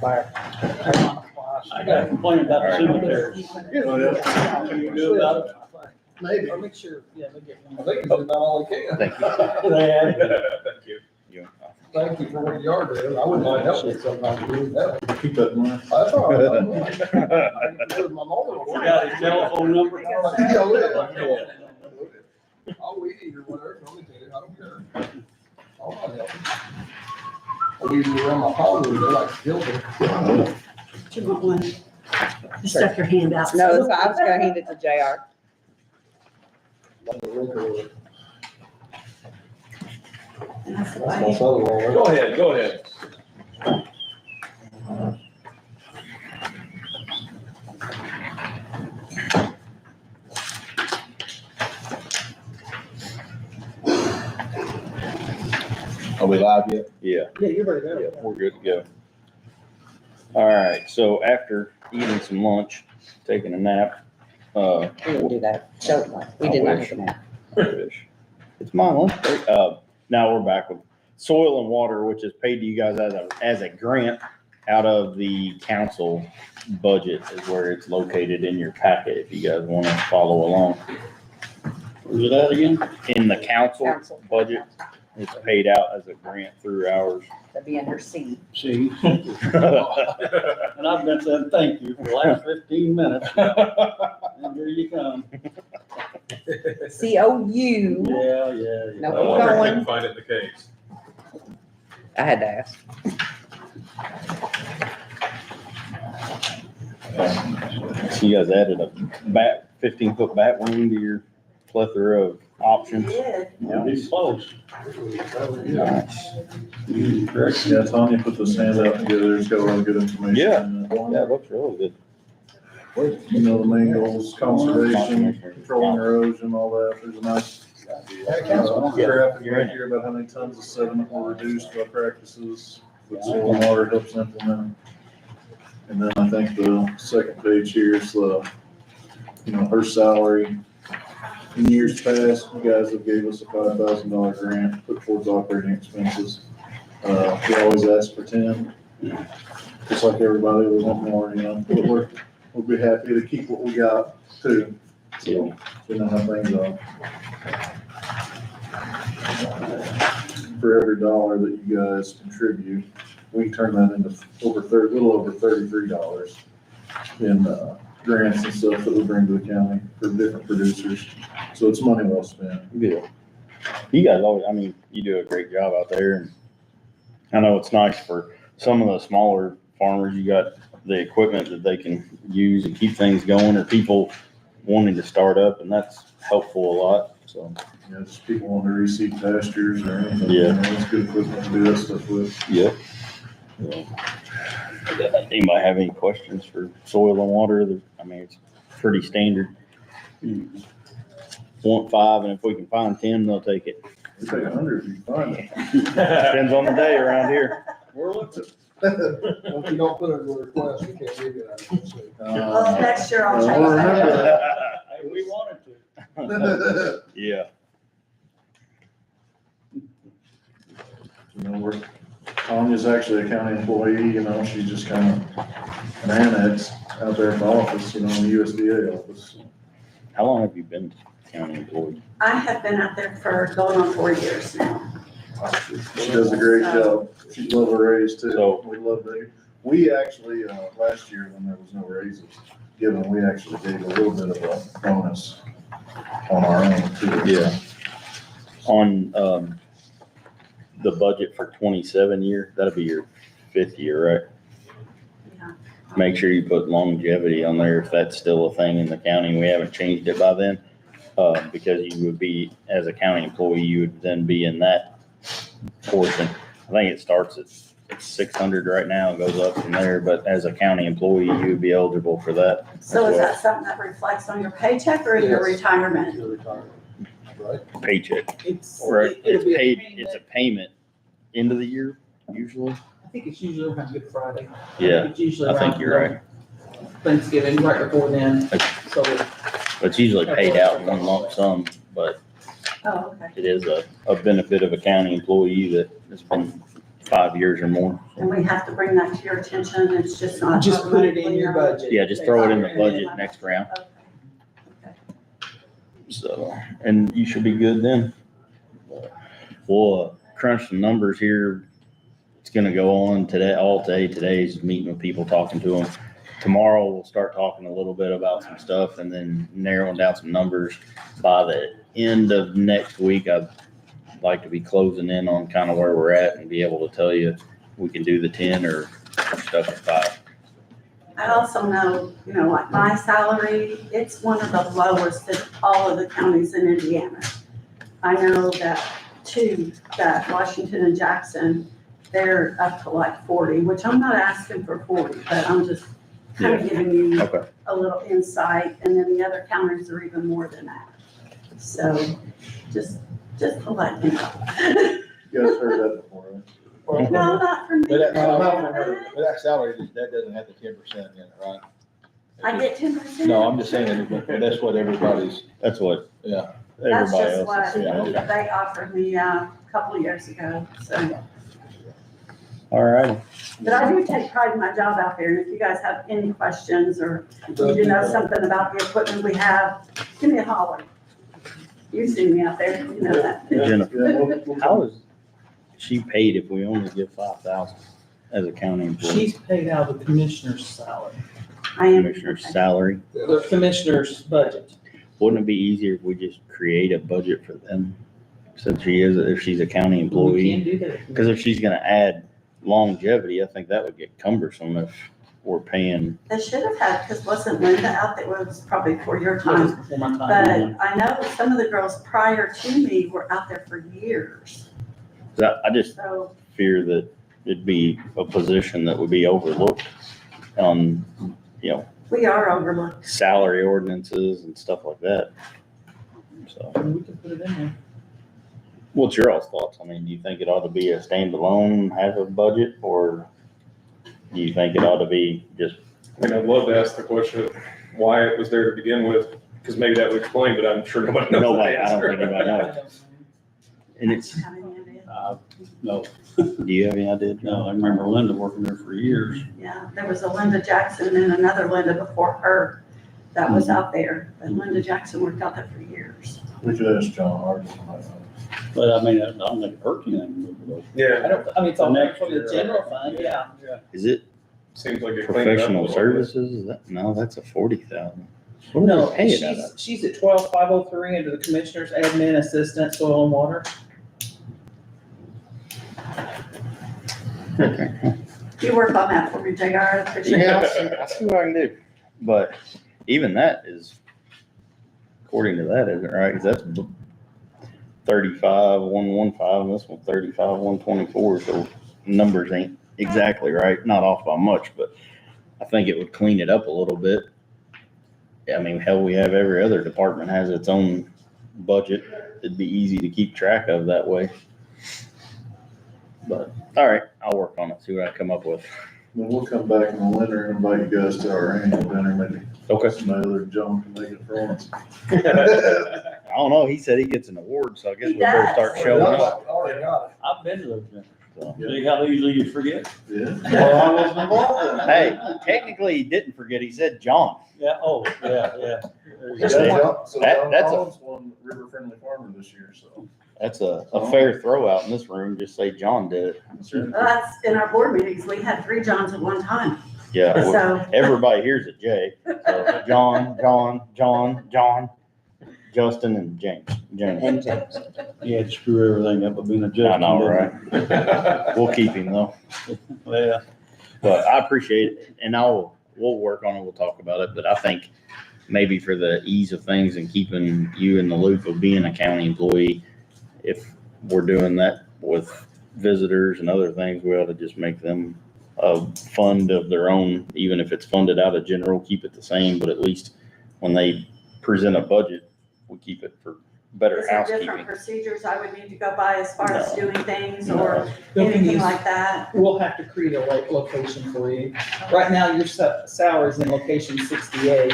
back. I got a complaint about the cemetery. Can you do about it? Maybe. Or make sure, yeah, they get I one. think it's about all they can. Thank you. They have. Thank you. Thank you for what you are doing. I wouldn't mind helping sometimes doing that. Keep that in mind. That's all right. I'm all right. I can do it with my mother. You got his telephone number? Yeah, I'll weed eat or whatever. Let me tell you, I don't care. I'll not help. I weed eat around my pond, they're like guilty. Do you want one? Just stuck your hand out. No, that's fine. I was gonna hand it to JR. And that's the That's my way. son-in-law. Go ahead, go ahead. Are we live yet? Yeah, Yeah, you're ready to yeah, go. we're good to go. All right, so after eating some lunch, taking a nap, We didn't do that. So, we did not have that. fish. It's my lunch break. Now we're back with soil and water, which is paid to you guys as a grant out of the council budget is where it's located in your packet, if you guys want to follow along. Where's it at again? In the council Council. budget, it's paid out as a grant through ours. That'd be under C. See? And I've been saying thank you for the last 15 minutes. And here you come. COU. Yeah, yeah, No. yeah. I wonder if we Going. can find it in the case. I had to ask. So you guys added a 15-foot bat wing to your plethora of options. Yeah, he's close. Nice. Correct. Yeah, Tanya put this handout together, it's got a lot of good information. Yeah. in it. Yeah, it looks really good. You know, the main goals, conservation, controlling erosion, all that, there's a nice graphic right here about how many tons of sediment were reduced by practices that soil and water helps implement. And then I think the second page here is the, her salary. In years past, you guys have gave us a $5,000 grant, put towards operating expenses. We always ask for 10, just like everybody, we want more, but we'll be happy to keep what we got too. So, we know how things are. For every dollar that you guys contribute, we turn that into little over $33 in grants and stuff that we bring to the county for different producers. So it's money well spent. Yeah. You guys always, you do a great job out there. And I know it's nice for some of the smaller farmers, you got the equipment that they can use and keep things going, or people wanting to start up, and that's helpful a lot, so. Just people want to reseed pastures or anything. Yeah. It's good equipment to do that stuff with. Yep. Anybody have any questions for soil and water? It's pretty standard. Want 5, and if we can find 10, they'll take it. We take 100 if you find it. Depends on the day around here. We're looking. If you don't put it in a request, we can't give you that. Well, next year I'll we'll change remember that. Hey, we wanted to. that. Yeah. Tanya's actually a county employee, she's just kind of an annex out there at the office, in the USDA office. How long have you been county employed? I have been out there for going on 4 years now. She does a great job. She'd love a raise too. So- We love that. We actually, last year when there was no raises given, we actually gave a little bit of a bonus on our own too. Yeah. On, the budget for 27 year, that'll be your 5th year, right? Yeah. Make sure you put longevity on there if that's still a thing in the county. We haven't changed it by then. Because you would be, as a county employee, you would then be in that portion. I think it starts at 600 right now, and goes up from there, but as a county employee, you would be eligible for that. So as is well. that something that reflects on your paycheck or your Yes. retirement? Your retirement, right? Paycheck, It's, right? it'll It's be a paid, payment. it's a payment end of the year, usually. I think it's usually around Good Friday. Yeah, It's usually I think around, you're right. Thanksgiving, right before then, so. But it's usually paid out in one lump sum, but Oh, okay. it is a benefit of a county employee that has been 5 years or more. And we have to bring that to your attention, it's just not. Just put it in your budget. Yeah, just throw it in the budget next round. Okay. So, and you should be good then. We'll crunch some numbers here. It's gonna go on today, all day. Today's meeting with people, talking to them. Tomorrow, we'll start talking a little bit about some stuff and then narrowing down some numbers. By the end of next week, I'd like to be closing in on kind of where we're at and be able to tell you we can do the 10 or stuff at 5. I also know, like my salary, it's one of the lowest in all of the counties in Indiana. I know that that Washington and Jackson, they're up to like 40, which I'm not asking for 40, but I'm just kind of giving you Okay. a little insight, and then the other counties are even more than that. So just to let you know. You guys heard that before, right? No, not for me. But that salary, that doesn't have the 10% in it, right? I get 10%? No, I'm just saying that that's what everybody's, That's what yeah. That's everybody just what else is. Yeah. they offered me a couple of years ago, so. All right. But I do take pride in my job out there, and if you guys have any questions, or you know something about the equipment we have, give me a holler. You've seen me out there, you know that. Jennifer, Yeah, we'll- how is she paid if we only give 5,000 as a county employee? She's paid out of the commissioner's salary, I am. Commissioner's salary? the commissioner's budget. Wouldn't it be easier if we just create a budget for them since if she's a county We employee? can do that. Because if she's gonna add longevity, I think that would get cumbersome if we're paying. They should have had, because wasn't Linda out there, was probably before your That was time. before my time. But I know some of the girls prior to me were out there for years, I just so. fear that it'd be a position that would be overlooked on, We are overlooked. salary ordinances and stuff like that. So, We can put it in there. what's your all's thoughts? I mean, do you think it ought to be a standalone, have a budget, or do you think it ought to be just, I mean, I'd love to ask the question of why it was there to begin with, because maybe that would explain, but I'm sure nobody knows the Nobody, I don't answer. think anybody knows. And it's, Have any idea? No, do you have any idea? John? no, I remember Linda working there for years. Yeah, there was a Linda Jackson and another Linda before her that was out there, but Linda Jackson worked out there for years. We could ask John Harden. But I mean, I don't think it hurt anything. Yeah, It's all Next from the year, general fund, yeah. Is it seems like it cleaned it up a professional little bit. services? Is that, no, that's a 40,000. What do No, they pay it out of? she's at 12,503 under the commissioner's admin assistant, soil and water. Okay. You work on that for me, JR, I appreciate Yeah, it. I'll see what I can do. But even that is, according to that, isn't it right? 'Cause that's 35,115, and this one 35,124, so numbers ain't exactly right, not off by much, but I think it would clean it up a little bit. I mean, hell, we have every other department has its own budget. It'd be easy to keep track of that way. But, all right, I'll work on it, see what I come up with. Then we'll come back in the winter and invite you guys to our annual dinner, maybe Okay. somebody other than John can make it for once. I don't know, he said he gets an award, so I guess He we better does. start showing up. Already got I've been to those dinners. So. See how easily you forget? Yeah. Well, I wasn't involved in that. Hey, technically, he didn't forget, he said John. Yeah, oh, yeah, yeah. There you So go. John- so That- John that's a- Collins won River Friendly Farmer this year, so. That's a fair throw out in this room, just say John did it. That's right. Well, that's, in our board meetings, we had 3 Johns at one time, Yeah, well, so. everybody here's a J. So John, Justin, and James. And James. You had to screw everything up by being a judge. I know, right? We'll keep him though. Yeah. But I appreciate it, and we'll work on it, we'll talk about it, but I think maybe for the ease of things and keeping you in the loop of being a county employee, if we're doing that with visitors and other things, we ought to just make them a fund of their own, even if it's funded out of general, keep it the same, but at least when they present a budget, we keep it for better Is there different housekeeping. procedures I would need to go by as far as No. doing things No. or They'll anything use- like that? We'll have to create a location for you. Right now, your salary's in location 68,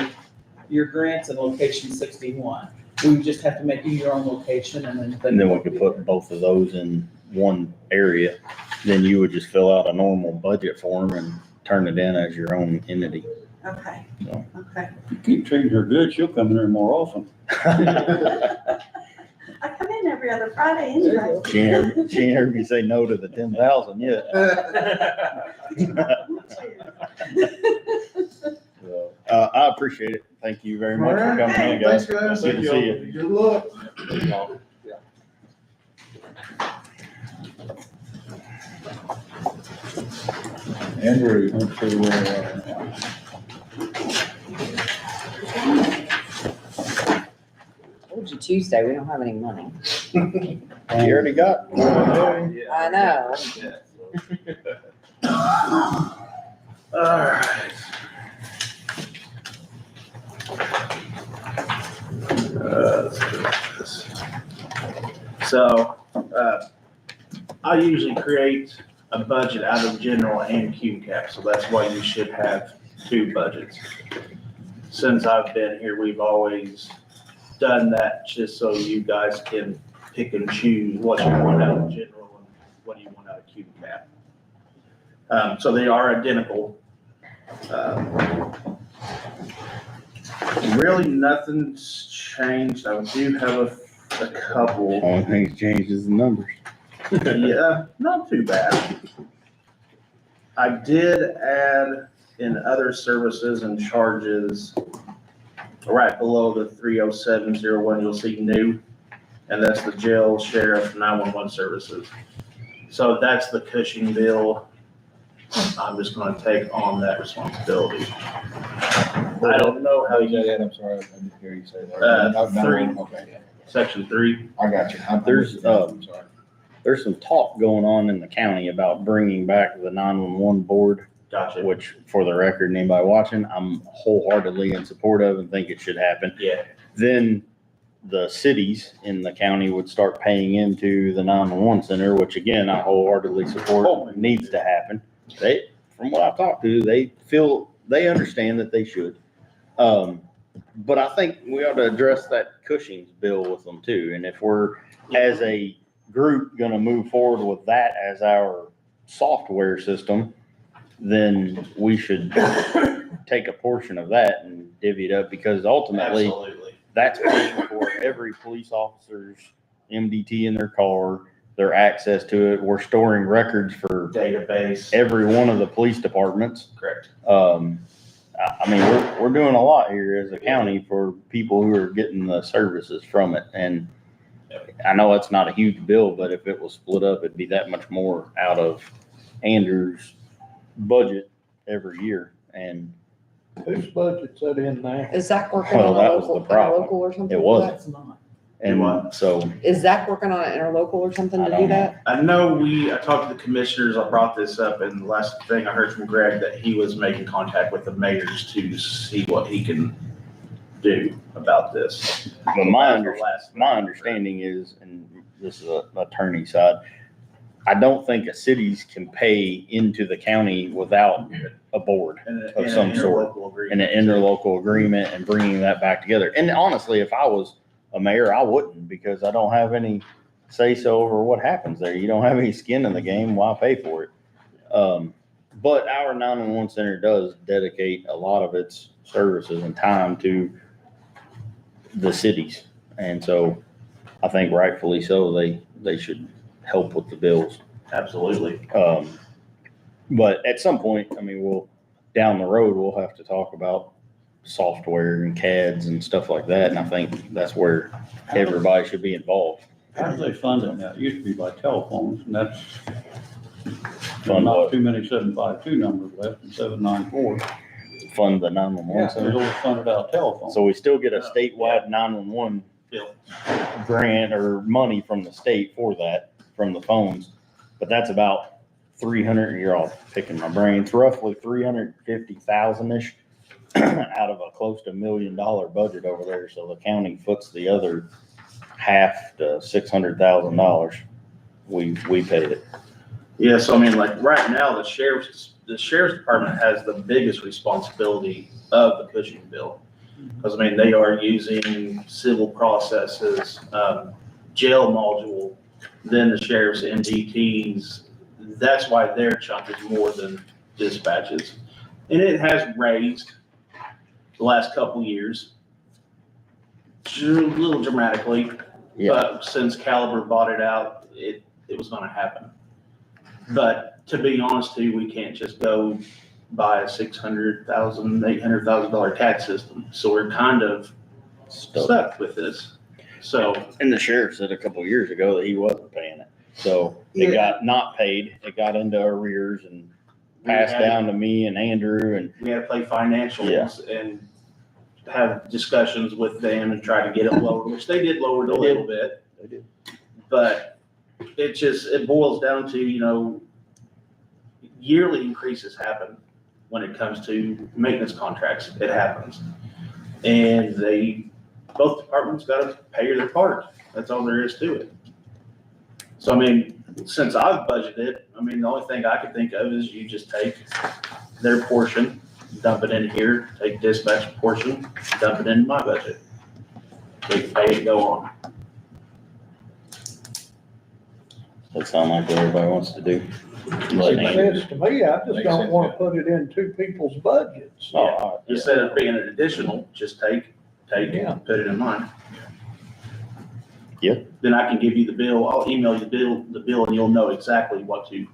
your grant's in location 61. We just have to make you your own location and then. And then we could put both of those in one area then you would just fill out a normal budget form and turn it in as your own entity. Okay, So. okay. You keep treating her good, she'll come in there more often. I come in every other Friday anyway. She ain't heard me say no to the 10,000 yet. So, I appreciate it. Thank you very much for coming in, guys. Thanks, guys. Good to see you. Good luck. Andrew. Let's see where we are now. Told you Tuesday, we don't have any money. You already got. I know. Alright. Let's do this. So, I usually create a budget out of general and Q cap, so that's why you should have two budgets. Since I've been here, we've always done that just so you guys can pick and choose what you want out of general and what you want out of Q cap. So they are identical. Really, nothing's changed. I do have a couple. Only thing that's changed is the numbers. Yeah, not too bad. I did add in other services and charges, right below the 30701, you'll see new, and that's the jail, sheriff, 911 services. So that's the Cushing bill. I'm just gonna take on that responsibility. I don't know how How's you, that at? I'm sorry, I didn't hear you say that. 3. Okay, section 3. I got you. I'm sorry. There's some talk going on in the county about bringing back the 911 board, Gotcha. which for the record, anybody watching, I'm wholeheartedly in support of and think it should happen. Yeah. Then the cities in the county would start paying into the 911 center, which again, I wholeheartedly support, needs to happen. They, from what I've talked to, they feel, they understand that they should. But I think we ought to address that Cushing's bill with them too. And if we're, as a group, gonna move forward with that as our software system, then we should take a portion of that and divvy it up, because ultimately Absolutely. that's paying for every police officer's MDT in their car, their access to it. We're storing records for Database. every one of the police departments. Correct. I mean, we're doing a lot here as a county for people who are getting the services from it. And I know it's not a huge bill, but if it was split up, it'd be that much more out of Andrew's budget every year. And Whose budget's that in now? Is Zach working Well, on a that was the local, problem. interlocal or something? It for wasn't. that? That's not. and so Is Zach working on an interlocal or something I to don't do know. that? I know I talked to the commissioners, I brought this up, and the last thing I heard from Greg, that he was making contact with the mayors to see what he can do about this. but my understanding is, and this is an attorney side, I don't think a cities can pay into the county without a board of some sort, and an interlocal agreement and bringing that back together. And honestly, if I was a mayor, I wouldn't, because I don't have any say so over what happens there. You don't have any skin in the game. Why pay for it? But our 911 center does dedicate a lot of its services and time to the cities. And so I think rightfully so, they should help with the bills. Absolutely. But at some point, I mean, down the road, we'll have to talk about software and CADs and stuff like that. And I think that's where everybody should be involved. How do they fund it now? It used to be by telephones, and that's Fund not what? too many 752 numbers left in 794. Fund the 911 It's center. always funded out telephone. So we still get a statewide 911 Bill. grant or money from the state for that, from the phones. But that's about 300, you're all picking my brain. It's roughly 350,000-ish out of a close to $1 million budget over there. So the county foots the other half to $600,000. We paid it. Yeah, so I mean, like, right now, the sheriff's department has the biggest responsibility of the Cushing bill. Because, I mean, they are using civil processes, jail module, then the sheriff's MDTs, That's why their chunk is more than dispatches. And it has raised the last couple years, a little dramatically, Yeah, but since Caliber bought it out, it was gonna happen. But to be honest too, we can't just go buy a $600,000, $800,000 tax system. So we're kind of stuck with this. So, and the sheriff said a couple of years ago that he wasn't paying it. So it got not paid, it got into arrears and passed down to me and Andrew and. we had to play financials and have discussions with them and try to get it lowered, which they did lower it a little bit. They did. But it boils down to, yearly increases happen when it comes to maintenance contracts. It happens. And both departments gotta pay their part. That's all there is to it. So, I mean, since I've budgeted, the only thing I could think of is you just take their portion, dump it in here, take dispatch portion, dump it in my budget. We can pay it, go on. That sound like what everybody wants to do. Makes sense to me, I just don't wanna put it in two people's budgets. Oh, Instead of being an additional, just take it and put it in mine. Yeah. Then I can give you the bill, I'll email you the bill and you'll know exactly what to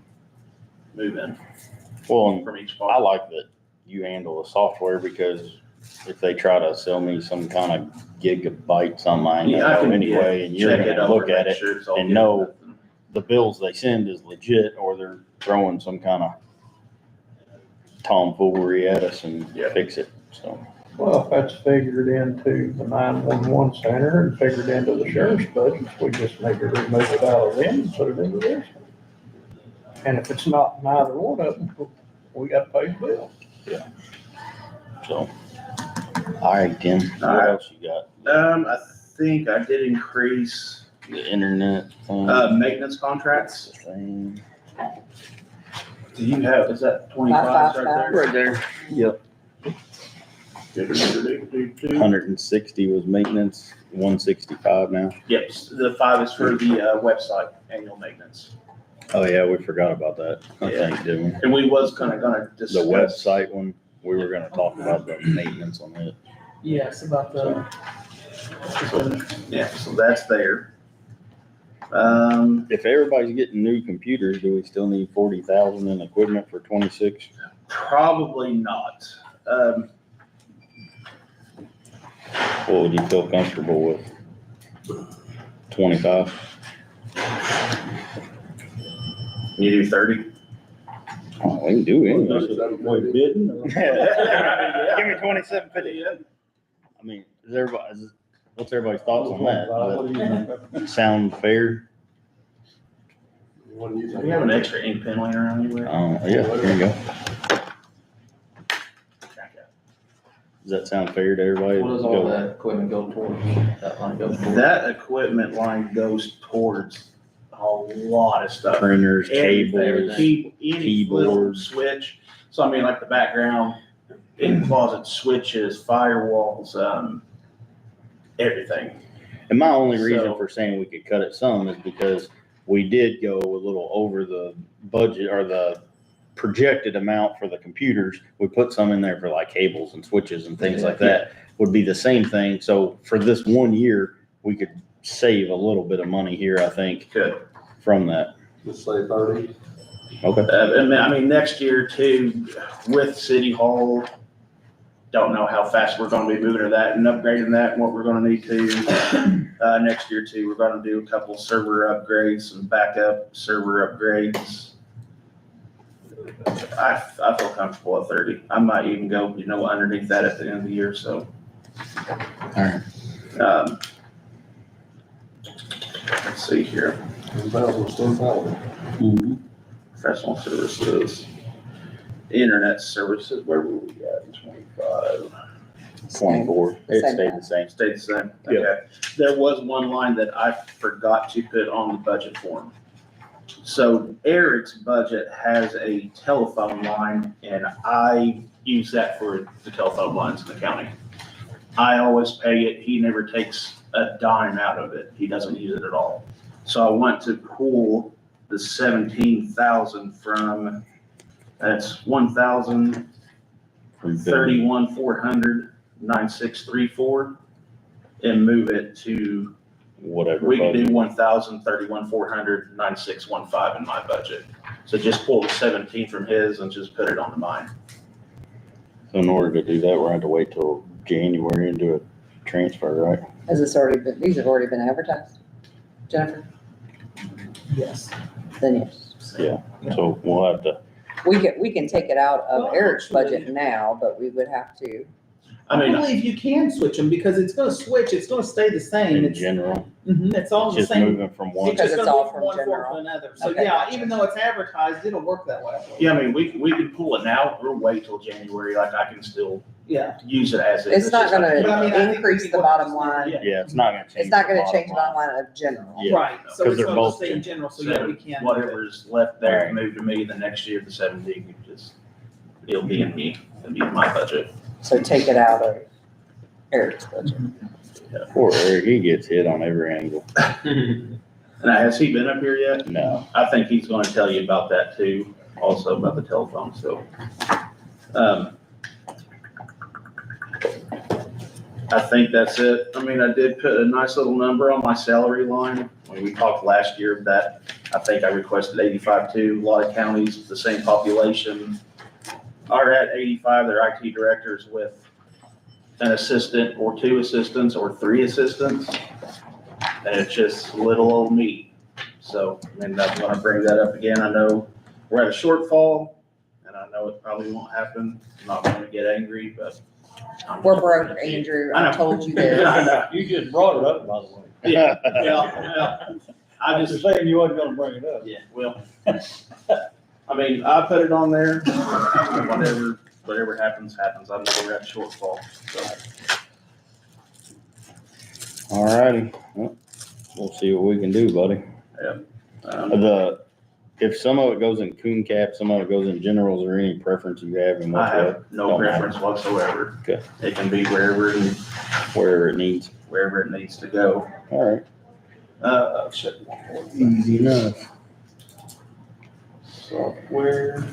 move in well, and from each I part. like that you handle the software because if they try to sell me some kind of gigabyte something, I ain't Yeah, I gonna know can, anyway, and you're check it gonna over, look at make it. sure it's all and good. know- The bills they send is legit or they're throwing some kind of tomfoolery at us and fix it, so. Well, if that's figured into the 911 center and figured into the sheriff's budgets, we just maybe remove it out of them and put it into this one. And if it's not neither one of them, we gotta pay the bill. So, all right, Tim, what All right. else you got? I think I did increase, The internet thing? maintenance contracts. Thing. Do you have, is that 25 right there? Right there. Yep. 160 was maintenance, 165 now. Yep, the 5 is for the website annual maintenance. Oh, yeah, we forgot about that, I Yeah. think, didn't we? And we was gonna The discuss. website one, we were gonna talk about the maintenance on it. Yes, about the. Yeah, so that's there. If everybody's getting new computers, do we still need 40,000 in equipment for 26? Probably not. What would you feel comfortable with? 25? You do 30? Oh, we can do it. We bidding or? Give me 2750. I mean, what's everybody's thoughts on that? What do you think? Does that sound fair? What do you Do think? you have an extra ink pen laying around anywhere? Yeah, there you go. Does that sound fair to everybody? What does all that equipment go towards? That line go towards? That equipment line goes towards a lot of stuff. Printers, cables. Any little keyboards. switch. So like the background, in closet switches, firewalls, everything. And my only reason So- for saying we could cut it some is because we did go a little over the budget or the projected amount for the computers. We put some in there for like cables and switches and things like that. Would be the same thing. So for this 1 year, we could save a little bit of money here, I think, Good. from that. Just say 30. Okay. Next year too, with City Hall, don't know how fast we're gonna be moving to that and upgrading that and what we're gonna need to. Next year too, we're gonna do a couple server upgrades, some backup server upgrades. I feel comfortable at 30. I might even go, underneath that at the end of the year, so. Alright. Let's see here. 10,000, 10,000. Professional services, internet services, where were we at in 25? 24. It Same. stayed the same. Stayed the same, Yeah. okay. There was one line that I forgot to put on the budget form. So Eric's budget has a telephone line and I use that for the telephone lines in the county. I always pay it, he never takes a dime out of it, he doesn't use it at all. So I want to pull the 17,000 from, that's 1,031,400, 9,634, and move it to, Whatever. we can budget. do 1,031,400, 9,615 in my budget. So just pull the 17 from his and just put it onto mine. So in order to do that, we're gonna have to wait till January and do a transfer, right? Has this already been, these have already been advertised? Jennifer? Yes. Then yes. So we'll have to, We can take it out of Well, Eric's budget actually- now, but we would have to. I mean, believe you can switch them because it's gonna switch, it's gonna stay the same. in It's, general, it's all the just same. moving from one. Because just it's gonna all move from one form general. to another. So Okay, yeah, gotcha. even though it's advertised, it'll work that way. yeah, I mean, we can pull it now or wait till January, like I can still Yeah. use it as is. It's not just like- But I mean, I gonna think increase we the can bottom work this line. out. Yeah, it's not gonna change. It's not the gonna change the line. bottom line of general. Yeah. Right, so 'Cause it's they're gonna both stay in general, so yeah, we can. move it. Whatever's left there Alright. can move to me, the next year, the 17, you just, it'll be in me, it'll be in my budget. So take it out of Eric's budget. Poor Eric, he gets hit on every angle. And has he been up here yet? No, I think he's gonna tell you about that too, also about the telephone, so. I think that's it. I mean, I did put a nice little number on my salary line. When we talked last year that, I think I requested 85.2. A lot of counties, the same population, are at 85. Their IT directors with an assistant or 2 assistants or 3 assistants. And it's just little old me. So, I mean, I'm gonna bring that up again. I know we're at a shortfall, and I know it probably won't happen. I'm not gonna get angry, but. We're broke, Andrew. I know. I told you this. I know. You just brought it up, by the way. Yeah, yeah. I I'm just, just saying you wasn't gonna bring it up. yeah, well, I mean, I put it on there. Whatever happens, happens. I know we're at a shortfall, so. alrighty, well, we'll see what we can do, buddy. If some of it goes in coon cap, some of it goes in general, is there any preference you have in I what, have no Don't matter. preference whatsoever. Okay. It can be wherever wherever it needs? it needs to go. Alright, Shit. easy enough. Software.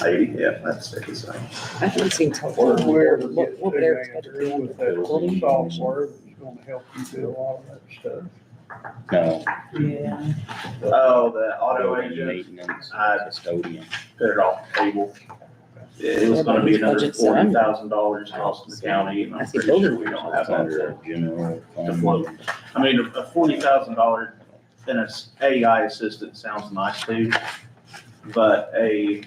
80, yeah, that's the same. I haven't seen Where telephone. we ever What get would to Eric's that budget be under? with that Building software that's gonna help you do a lot of that stuff. No. Yeah. Oh, the auto building agent, Maintenance, I- custodian. put it off the table. It was gonna be another $40,000 cost to the county, and I I'm see pretty sure building we don't That's have under that. a general To float. fund. I mean, a $40,000 in a AI assistant sounds nice too, but a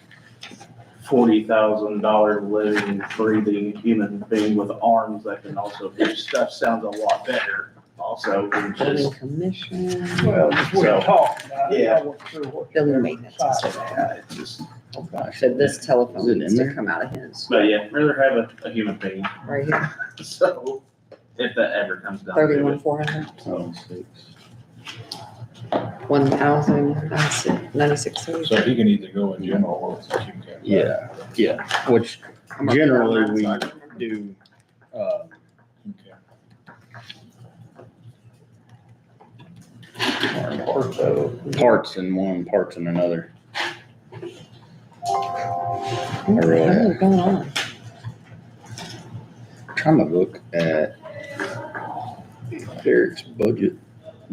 $40,000 living, breathing human being with arms that can also do stuff sounds a lot better also than Building just. commission. Well, just we So, talked about it. yeah. I wasn't sure what you Building were maintenance. deciding. Yeah, it's just, So this telephone Is it needs in to there? come out of his, but yeah, rather have a human being, right here, so if that ever comes down to 31,400, Oh, 6. 1,096. So he can either go in general or it's a Q cap. Yeah, which generally we do, Okay. parts in one, parts in another. What the really hell have. is going on? Trying to look at Eric's budget,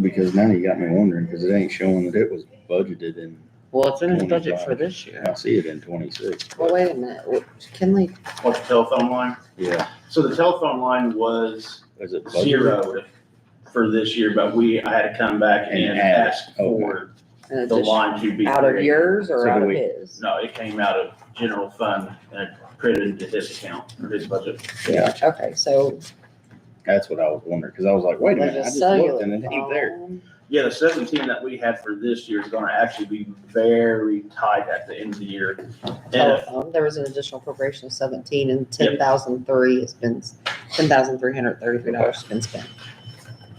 because now you got me wondering, because it ain't showing that it was budgeted in, Well, it's in his budget 25. for this year. I see it in 26. Well, wait a minute, Kinley, what's the telephone line? Yeah. So the telephone line was Is it budgeted? zeroed for this year, but I had to come back and And ask ask, for an the addition, line to be out of created. yours or So out do of we- his? No, it came out of general fund and it credited into his account or his budget. Yeah, Okay, so that's what I was wondering, because I was like, wait a minute, I there's a just looked cellular and it ain't there. phone. Yeah, the 17 that we had for this year is gonna actually be very tight at the end of the year. And if- Telephone, there was an additional appropriation of 17 and 10,003 has been, $10,333 has been spent.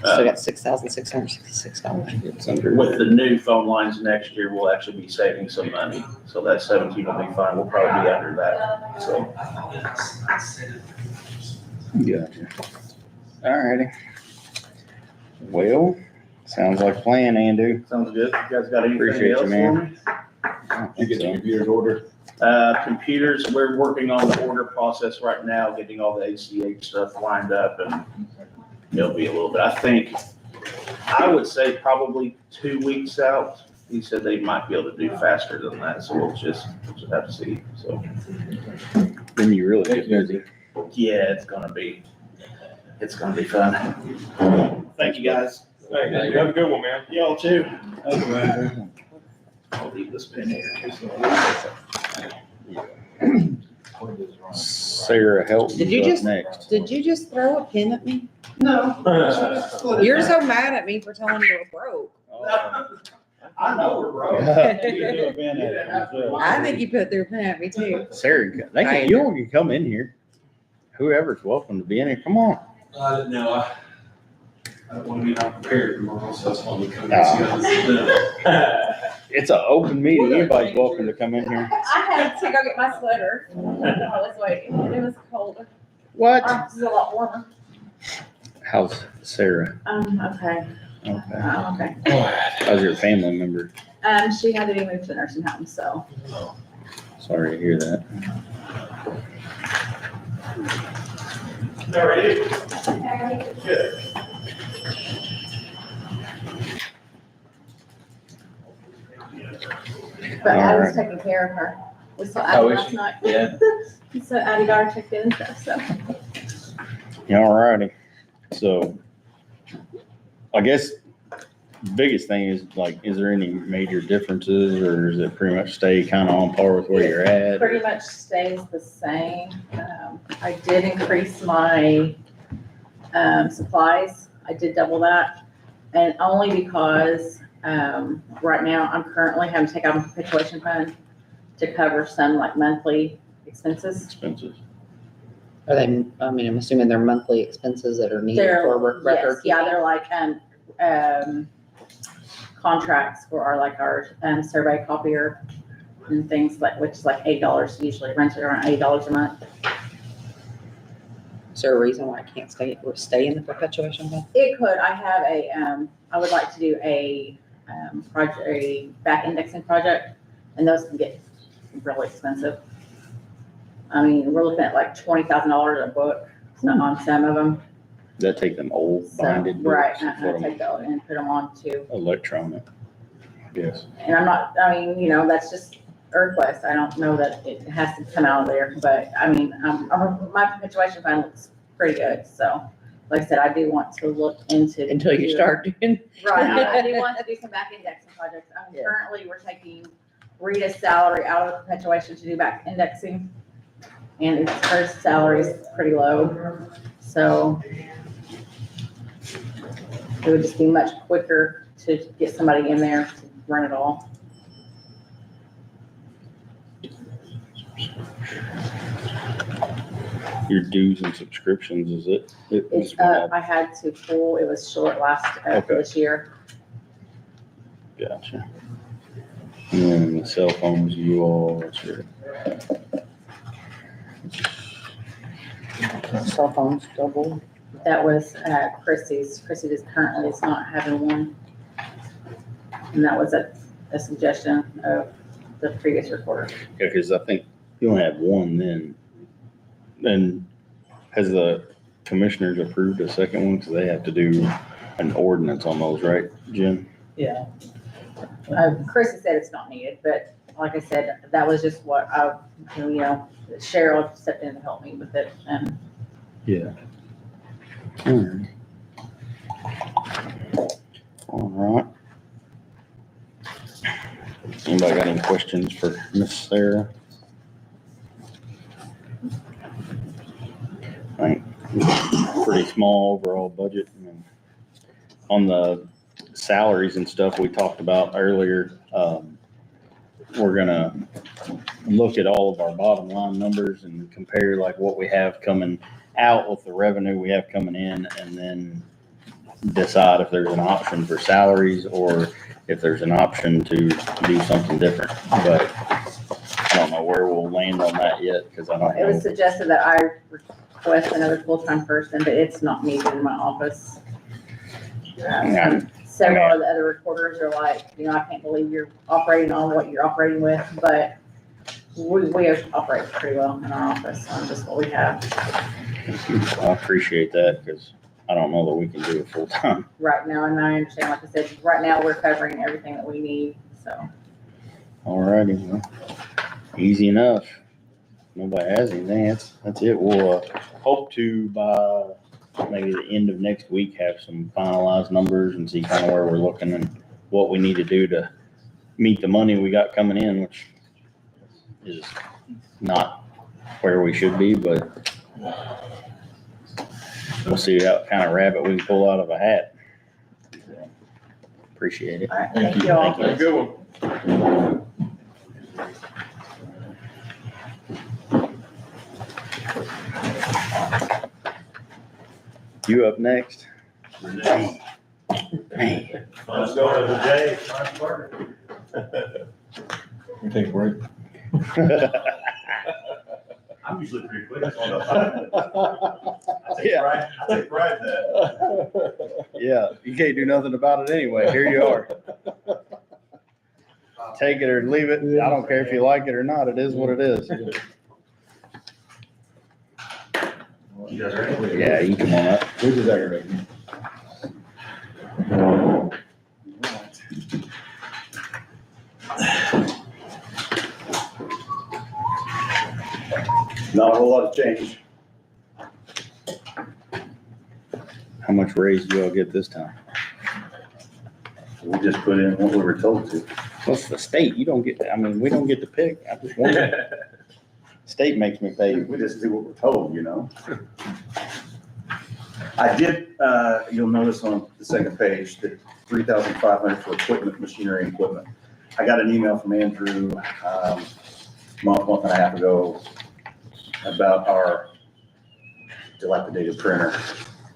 So we got $6,666. It's under. with the new phone lines next year, we'll actually be saving some money. So that 17 will be fine. We'll probably be under that, so. Gotcha. Alrighty. Well, sounds like a plan, Andu. Sounds good. You guys got anything Appreciate you, else for man. me? I don't You think get the so. computer's order. Computers, we're working on the order process right now, getting all the ACH stuff lined up, and it'll be a little bit, I would say probably 2 weeks out. He said they might be able to do faster than that, so we'll just have to see, so. Then you really get busy. Yeah, it's gonna be fun. Thank you, guys. Hey, you have a good one, man. Y'all too. I'll leave this pen here. Sarah, help Did you me up just- next. Did you just throw a pin at me? No. You're so mad at me for telling you we're broke. I know we're broke. I think you put through a pin at me too. Sarah, you all can come in here. Whoever's welcome to be in here, come on. I didn't know, I don't want to be not prepared tomorrow, so that's why we come in. It's an open meeting. Anybody's welcome to come in here. I had to go get my sweater. I was waiting. It was cold. What? This is a lot warmer. How's Sarah? Okay. Okay. Okay. How's your family member? She had to be moved to the nursing home, so. Sorry to hear that. How are you? Good. But All Addie's right. taking care of her. We saw Oh, Addie is last she? night. Yeah. So Addie got her checked in and stuff, so. All righty. So I guess biggest thing is like, is there any major differences or does it pretty much stay kind of on par with where you're at? Pretty much stays the same. I did increase my, supplies. I did double that. And only because, right now I'm currently having to take out a perpetuation fund to cover some like monthly expenses. Expenses. Are they, I mean, I'm assuming they're monthly expenses that are needed They're, for yes, record. yeah, they're like, contracts for our survey copier and things like, which is like $8 usually, runs around $8 a month. Is there a reason why I can't stay in the perpetuation fund? It could, I have I would like to do a back indexing project, and those can get really expensive. I mean, we're looking at like $20,000 a book on some of them. That take them old So, binded right, books and I put take those and put them on too. them electronic. Yes. And that's just request. I don't know that it has to come out of there, but I mean, my perpetuation fund looks pretty good. So, like I said, I do want to look into. Until you start doing. Right, I do want to do some back indexing projects. Yeah. Currently, we're taking Rita's salary out of the perpetuation to do back indexing. And her salary is pretty low, so it would just be much quicker to get somebody in there to run it all. Your dues and subscriptions, is it? It's up, I had to pull, it was short last, Okay. this year. Gotcha. And then the cell phones, you all, what's your? Cell phones double. That was, Chrissy's currently is not having one. And that was a suggestion of the previous recorder. Yeah, cause I think you only have one then. Then has the commissioners approved a second one? Cause they have to do an ordinance on those, right, Jim? Yeah. Chrissy said it's not needed, but like I said, that was just what Cheryl stepped in to help me with it, and Yeah. Alright. Alright. Anybody got any questions for Miss Sarah? I think pretty small overall budget. And on the salaries and stuff we talked about earlier, we're gonna look at all of our bottom line numbers and compare like what we have coming out with the revenue we have coming in, and then decide if there's an option for salaries or if there's an option to do something different. But I don't know where we'll land on that yet, because I don't it was know. suggested that I request another full-time person, but it's not needed in my office. Several of the other reporters are like, I can't believe you're operating on what you're operating with, but we operate pretty well in our office on just what we have I appreciate that, because I don't know that we can do it full time. right now. And I understand, like I said, right now we're covering everything that we need, so. Alrighty, well, easy enough. Nobody has anything. That's it. We'll hope to by maybe the end of next week have some finalized numbers and see kind of where we're looking and what we need to do to meet the money we got coming in, which is not where we should be, but we'll see what kind of rabbit we can pull out of a hat. Appreciate it. All right, thank you all. Have a good one. You up next? Renee. Hey. Let's go to the J. Nice work. We take a break. I'm usually pretty quick. It's only about 5 minutes. I take pride in that. Yeah, you can't do nothing about it anyway. Here you are. Take it or leave it. I don't care if you like it or not. It is what it is. You guys ready? Yeah, you can come on up. Who's is aggravating? Not a whole lot of change. How much raise do y'all get this time? We just put in what we were told to. What's the state? You don't get, I mean, we don't get to pick. I just wonder. State makes me pay. We just do what we're told, you know? I did, you'll notice on the second page that 3,500 for equipment, machinery and equipment. I got an email from Andrew, month and a half ago about our dilapidated printer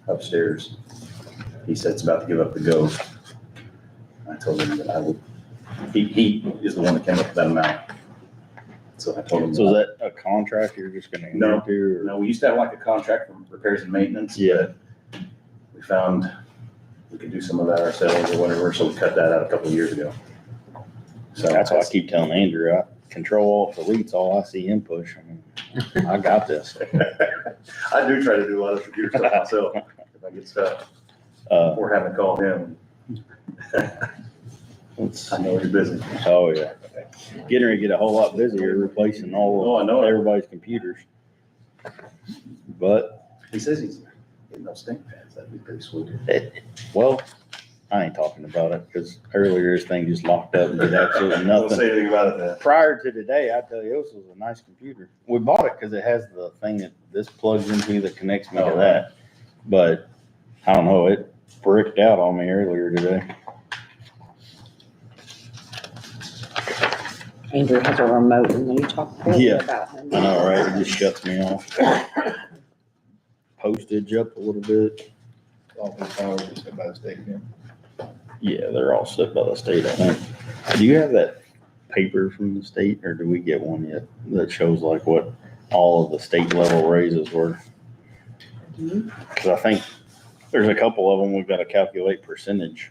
upstairs. He said it's about to give up the ghost. I told him that I would, he is the one that came up with that amount. So I told him. So is that a contract you're just gonna No, enter? no, we used to have like a contract for repairs and maintenance. Yeah. But we found we could do some of that ourselves or whatever, so we cut that out a couple of years ago. So That's why I keep telling Andrew, I control alt delete's all I see him push. I mean, I got this. I do try to do a lot of computer stuff myself if I get stuck or having to call him. I know he's busy. Oh, yeah. Getting ready to get a whole lot busier replacing Oh, I know it. everybody's computers. But, He says he's getting those stink pads. That'd be pretty sweet. well, I ain't talking about it because earlier this thing just locked up and did absolutely Don't nothing. say anything about it then. Prior to today, I tell you, this was a nice computer. We bought it because it has the thing that this plugs into that connects me to that. But I don't know, it bricked out on me earlier today. Andrew has a remote and when you talk Yeah. about him. I know, right? It just shuts me off. Postage up a little bit. All these powers are set by the state again. Yeah, they're all set by the state, I think. Do you have that paper from the state or do we get one yet that shows like what all of the state level raises were? Cause I think there's a couple of them we've got to calculate percentage.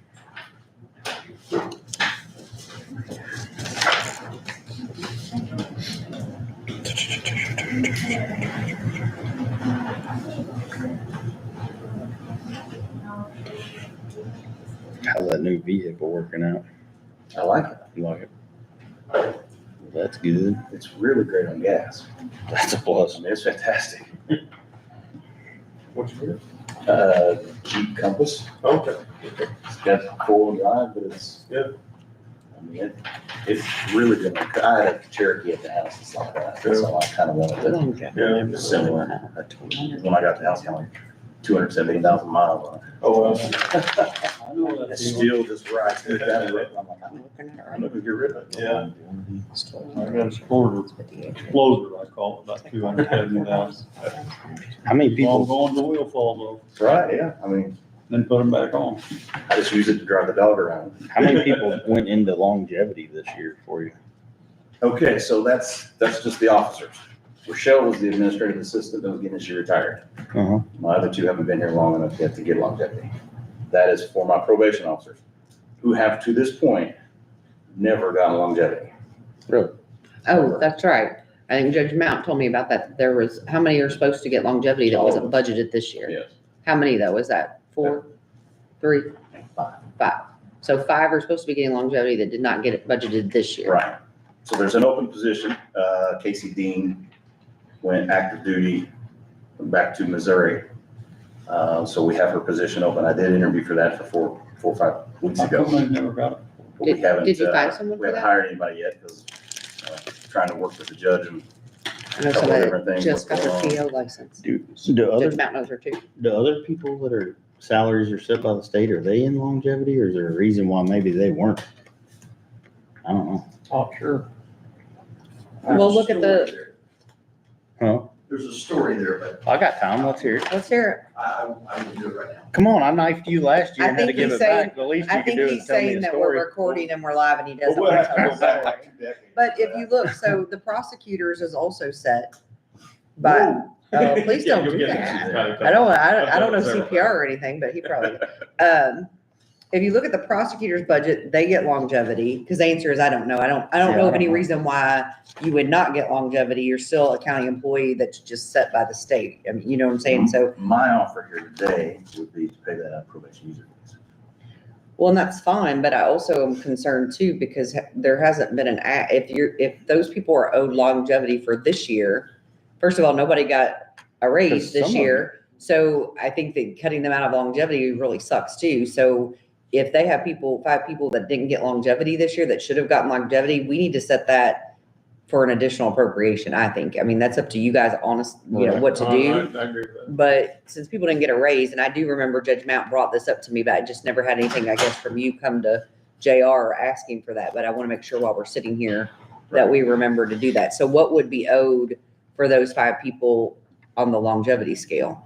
How's that new vehicle working out? I like it. You like it? Well, that's good. It's really great on gas. That's a I plus. mean, it's fantastic. What's your? Jeep Compass. Okay. It's got four-wheel drive, but it's. Yeah. I mean, it's really good. I had a Cherokee at the house. It's like that. So I kind of wanted to similar. When I got the house, I had like 217,000 miles on it. Oh, well. I know It's that's. still just right. I'm like, I'm looking to get rid of it. Yeah. I got a exploder, I call it, about 270,000. How many All people, going to wheel fall That's right, yeah. I mean, though, then put them back on. I just use it to drive the dog around. how many people went into longevity this year for you? Okay, so that's just the officers. Rochelle was the administrative assistant that was getting she retired. Uh-huh. My other two haven't been here long enough yet to get longevity. That is for my probation officers, who have to this point never gotten longevity. Oh, that's right. I think Judge Mount told me about that. There was, how many are supposed to get longevity that wasn't budgeted this year? Yes. How many though? Was that 4, 3, 5? So 5 are supposed to be getting longevity that did not get it budgeted this year. Right. So there's an open position. Casey Dean went active duty back to Missouri. So we have her position open. I did interview for that for four or 5 weeks ago. Never got it. But we haven't, Did you find someone we for haven't that? hired anybody yet because trying to work with the judge and I know couple somebody different that things, just got what's their going PO license. Do Judge other, Mount knows her too. do other people that are salaries are set by the state, are they in longevity, or is there a reason why maybe they weren't? I don't know. Oh, sure. Well, look at the, Huh? There's a story there, but I got time, let's hear it. let's hear I will do it right now. Come on, I knifed you last year I and had to think give he's it back. The it. least I you could think do he's is tell me saying a that we're story. recording and we're live and he doesn't We'll want have to to tell go us. back like 2 decades. But if you look, so the prosecutors is also set, but, oh, please Yeah, don't you'll do get that. it. I don't know I've done it CPR or anything, but he probably, if you look at the prosecutor's budget, they get longevity, because the answer is, I don't know. I don't Yeah, know I of any don't know. reason why you would not get longevity. You're still a county employee that's just set by the state. I mean, you know what I'm saying? So, My offer here today would be to pay that out of probation user fees. well, and that's fine, but I also am concerned too, because there hasn't been if those people are owed longevity for this year, first of all, nobody got a raise 'Cause this some of year. So I think that cutting them out of longevity really sucks too. So if they have 5 people that didn't get longevity this year that should have gotten longevity, we need to set that for an additional appropriation, I think. I mean, that's up to you guys, what to do. I agree with that. But since people didn't get a raise, and I do remember Judge Mount brought this up to me, but I just never had anything, I guess, from you come to JR asking for that. But I want to make sure while we're sitting here that we remember to do that. So what would be owed for those 5 people on the longevity scale?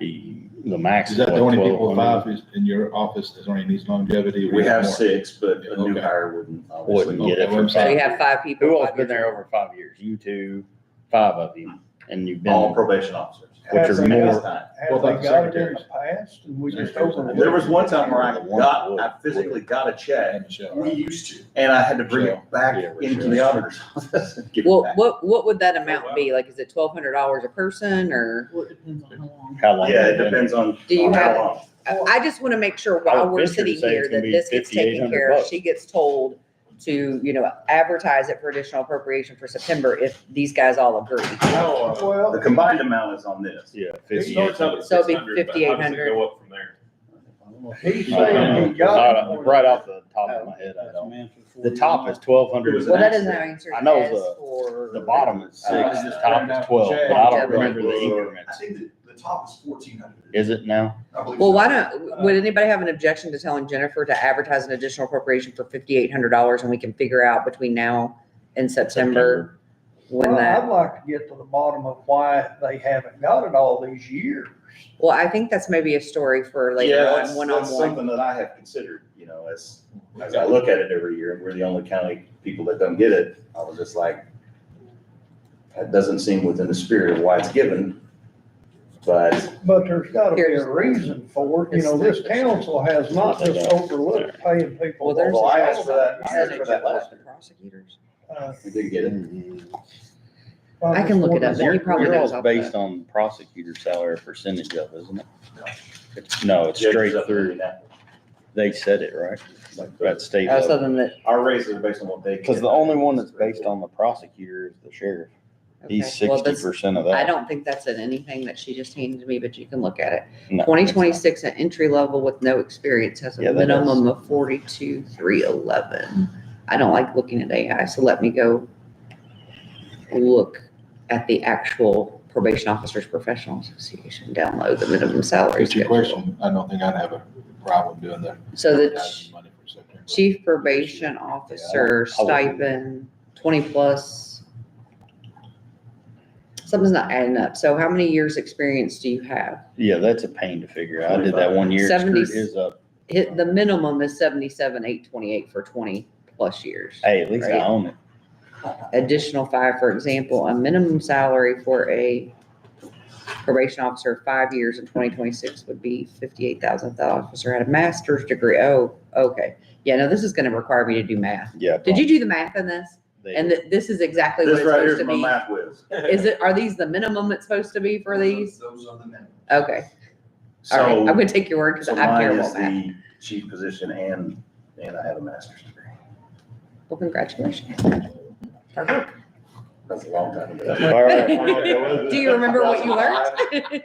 The max. Is that the only people with 1200. 5 is in your office that only needs longevity? or We you have more? 6, but a new Okay. hire wouldn't obviously. Wouldn't get it Okay, from So you 5. have 5 people. Who else 5 been there years over 5 years? You 2, 5 of you, and you've All been, probation officers. which Have are they more. got- Time. Have What they about the got it in secretaries? the past and we just overlooked? There was one time where One I physically got a check And Michelle, We right? used to. and I had to bring Sure. it back Yeah, for into sure. the auditor's office. and give it Well, back. what would that amount be? Like, is it $1,200 a person, or? Well, it depends on how long. How long? Yeah, they've it been. depends on. Do you on how have- long. I just want to make sure I while would we're venture to sitting say here it's gonna that be this gets taken 5,800 care of. bucks. She gets told to, advertise it for additional appropriation for September if these guys all agree. No, The Well, combined amount is on this. Yeah, it starts out 58. at So it'd be 600, but how does it 5,800. go up from there? he's saying he got it. Right off the top of my head, I don't. The top is 1,200. Well, that doesn't answer. I know as the- for- The bottom is 6, I the just top found is out 12, Jack- but I don't Jack- remember the I increments. think the top is 1,400. Is it now? I believe Well, so. why don't, would anybody have an objection to telling Jennifer to advertise an additional appropriation for $5,800 and we can figure out between now and September when Well, that? I'd like to get to the bottom of why they haven't got it all these years. Well, I think that's maybe a story for later Yeah, on, that's one-on-one. something that I have considered, as I look at it every year, and we're the only county people that don't get it. I was just like, that doesn't seem within the spirit of why it's given, but But there's gotta be Here's- a reason for it. This council has not just overlooked paying people. Well, there's. Well, I asked for that- I asked Percentage for that of last the year. prosecutors. we did get it. I can look it up, and he probably You're knows all off based the. on prosecutor salary, percentage of, isn't it? No, it's Judges straight up to through. that. They said it, right? At state Other level. than that. Our raises are based on what they. Because the only one that's based on the prosecutor is the sheriff. He's Okay, well, that's- 60% of I that. don't think that's in anything that she just handed me, but you can look at it. No, 2026 at entry level with no experience has a Yeah, that minimum of 42,311. I don't like looking at AI, so let me go look at the actual probation officers professional association, download the minimum salary It's your schedule. question. I don't think I'd have a problem doing that. So the Money for September. chief probation officer I wouldn't. stipend, 20 plus. Something's not adding up. So how many years' experience do you have? Yeah, that's a pain to figure out. I did that one year. It 70 screwed his up. The minimum is 77,828 for 20 plus years. Hey, at least I Right. own it. Additional 5, for example, a minimum salary for a Probation officer, 5 years in 2026 would be 58,000. The officer had a master's degree. Oh, okay. Yeah, no, this is gonna require me to do math. Yeah. Did you do the math in this? And this is exactly what This it's right supposed here's to my be? math whiz. Is it, are these the minimum it's supposed to be for these? Those are the minimum. Okay, all right. I'm So, gonna take your word because so I'm mine terrible is at math. the chief position and I have a master's degree. Well, congratulations. That's a long time ago. All right. Do you remember what you learned?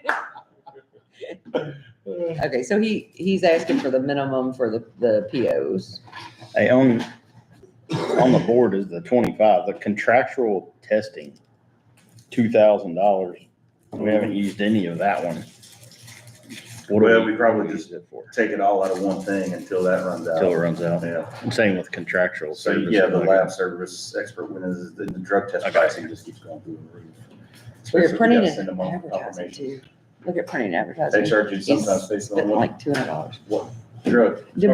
Okay, so he's asking for the minimum for the POs. Hey, on the board is the 25, the contractual testing, $2,000. We haven't used any of that one. What do Well, we probably use just it for? take it all out of one thing until that runs out. Until it runs out. Yeah. I'm saying with contractual So, service. yeah, the lab service expert, when is the drug test Okay. pricing just keeps going through the roof. We're Especially if printing gotta and send them on advertising confirmation. too. Look at printing and advertising. They charge you sometimes based on Spent what like $200. drug. Did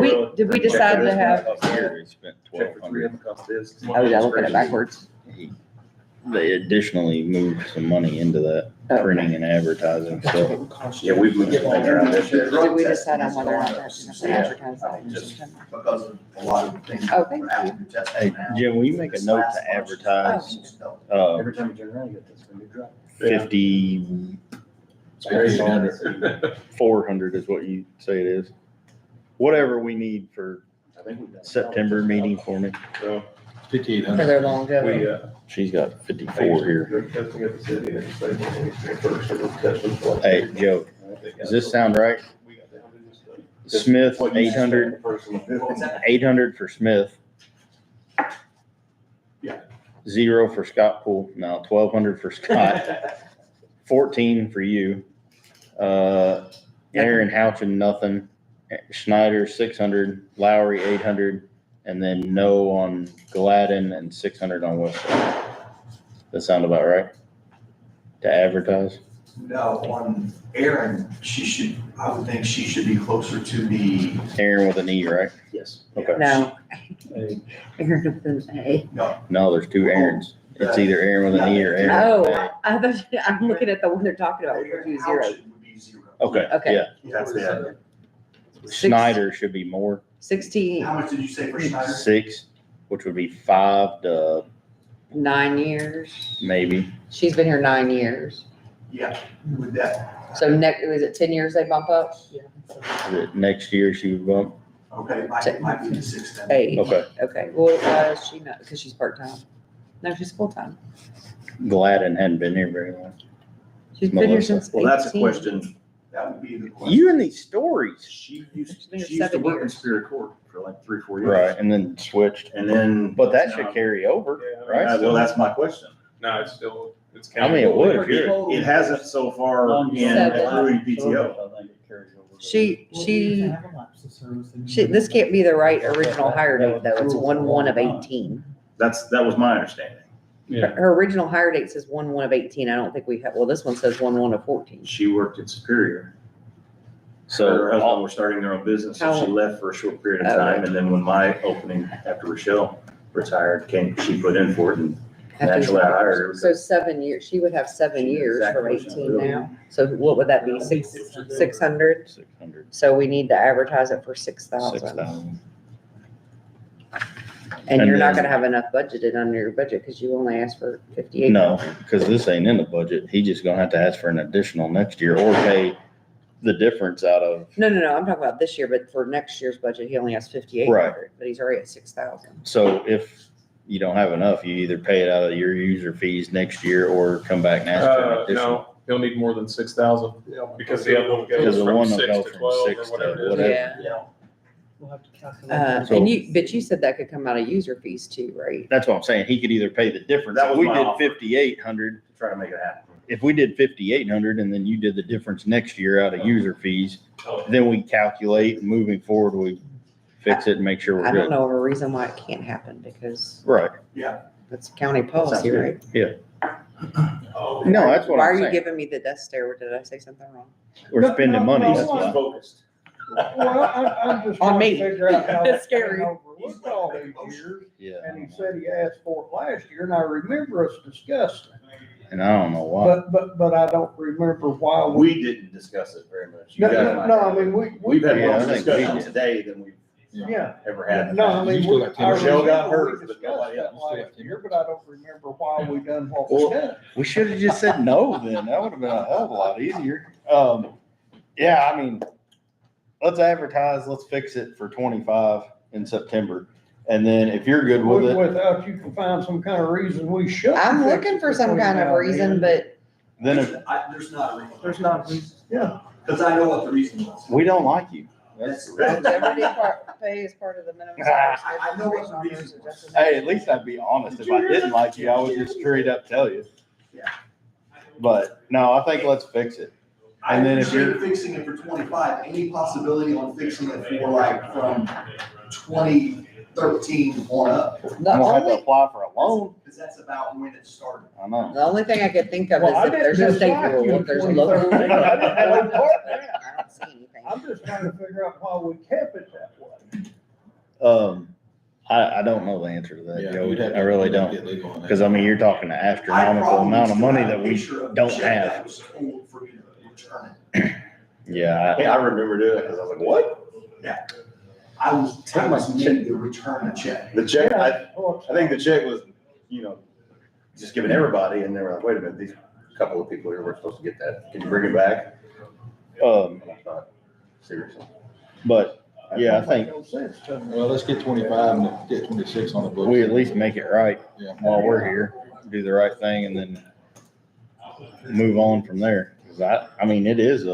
we decide to have, Up here, we spent Check for 3 $1,200. of them cost this. oh, yeah, looking at it backwards. They additionally moved some money into that Oh. printing and advertising, so. Yeah, we've moved some things around this year. Did we decide on whether or not that's enough to advertise that in Just- September? Because of a lot of things. Oh, thank you. Hey, Jim, will you make a note to advertise, Every time you turn around, you get this new drug. 50, 400 is what you say it is? Whatever we need for I think we've done. September meeting for me. So, 5,800. For their longevity. we, She's got 54 here. Drug testing at the city, and it's like, when we first started testing for like- Hey, Joe, does this sound right? We got down to just, Smith, What you 800, spend personally. 800 for Smith. Yeah. 0 for Scott Poole, no, 1,200 for Scott, 14 for you. Aaron Houchin, nothing. Schneider, 600, Lowry, 800, and then no on Gladden and 600 on Westside. That sound about right? To advertise? No, on Aaron, I would think she should be closer to the, Aaron with an E, right? Yes. Okay. No. Aaron with an A. No, there's two Aarons. It's either Aaron with an E or Aaron with an Oh, I thought, I'm looking at the one they're talking about, which would be zero. Houchin would be 0. A. Okay, Okay. yeah. That's the other. Schneider should be more, 16, How much did you say for Schneider? 6, which would be 5 to 9 years. maybe. She's been here 9 years. Yeah, with that. So next, was it 10 years they bump up? Next year she would bump. Okay, might be the 6 then. 8. Okay. Okay, well, why is she not, because she's part-time? No, she's full-time. Gladden hadn't been here very long. She's been here Melissa. since Well, that's a 18. question. That would be the question. You and these stories. She used She's been here to seven work in years. Superior Court for like 3-4 years. Right, and then switched. And then. But that should carry over, Yeah, right? Well, that's my question. no, it's still, it's I mean, it would if you're. It hasn't so far in Seven. accruing PTO. She, this can't be the right original hire date, though. It's 1/1 of 18. That was my understanding. Her original hire date says 1/1 of 18. I don't think we have, well, this one says 1/1 of 14. She worked at Superior. So Her husband was starting their own business, so she How- left for a short period of Oh. time, and then when my opening after Rochelle retired she put in for it, and naturally I hired her. So 7 years, she would have 7 years from 18 now. So what would that be, 600? 600, So we need to advertise it for 6,000. 6,000. And And you're not then- gonna have enough budgeted under your budget because you only asked for 58. No, because this ain't in the budget. He just gonna have to ask for an additional next year or pay the difference out of. No, I'm talking about this year, but for next year's budget, he only has 5,800, but he's already at 6,000. So if you don't have enough, you either pay it out of your user fees next year or come back and ask for an additional. no, he'll need more than 6,000, because the other one Because goes the from one will 6 go to from 12 or 6 to whatever it is. whatever. Yeah. We'll have to calculate. So- And but you said that could come out of user fees too, right? That's what I'm saying. He could either pay the difference. That If was we my did offer. 5,800, Try to make it happen. if we did 5,800 and then you did the difference next year out of user fees, Oh. then we calculate and moving forward, we fix it and make sure I we're don't good. know of a reason why it can't happen because Right. that's county policy, good. right? Oh, No, that's what Why I'm are you saying. giving me the death stare? Or did I say something wrong? We're spending money. No, That's no, why. Focused. Well, I'm just On trying me. to figure out how That's it's been scary. overlooked all these years. Yeah. And he said he asked for it last year, and I remember us discussing it. and I don't know why. But I don't remember why We didn't discuss it very much. You No, guys no, might no, have. I mean, we. We've had Yeah, more I think we discussion did. today than we've Yeah. ever had. in the No, I past. mean, You still we- got I 10 Michelle got remember we hers, but discussed nobody that else. last year, but I don't remember why we done what Well, we done. We should have just said no then. That would have been a hell of a lot easier. Yeah, I mean, let's advertise, let's fix it for 25 in September. And then if you're good with it, Without you can find some kind of reason we should. I'm looking for some kind of reason, but then if There's not a reason. There's not a reason. Yeah. Because I know what the reason was. we don't like you. That's the reason. longevity pay is part of the minimum salary schedule. I know what the reason was. Hey, at least I'd be honest. If I didn't like you, I would just straight up tell you. Yeah. But no, I think let's fix it. I And then if appreciate you're- fixing it for 25, any possibility on fixing it for like from 2013 on up? The You don't have to only, apply for a loan. Because that's about when it started. I know. the only thing I could think of Well, I is if there's a didn't state dislike rule, you if there's a in local. 2013. I didn't have any part in that. I don't see anything. I'm just trying to figure out why we kept it that way. I don't know the answer to that, Yeah, Joe. we'd have to- I really we'd have to don't. get legal on that. Because I mean, you're talking an astronomical amount of money that we don't have. That was told for me to return it. Yeah, Hey, I remember doing it because I was like, what? I was made to return a check. The check, I Oh, think the check was, just giving everybody, and they were like, wait a minute, these couple of people here were supposed to get that. Can you bring it back? And I thought, seriously. but yeah, I think No sense to me. Well, let's get 25 and get 26 on the books. we at least make it right Yeah. while we're here, do the right thing and then move on from there. 'Cause I mean, it is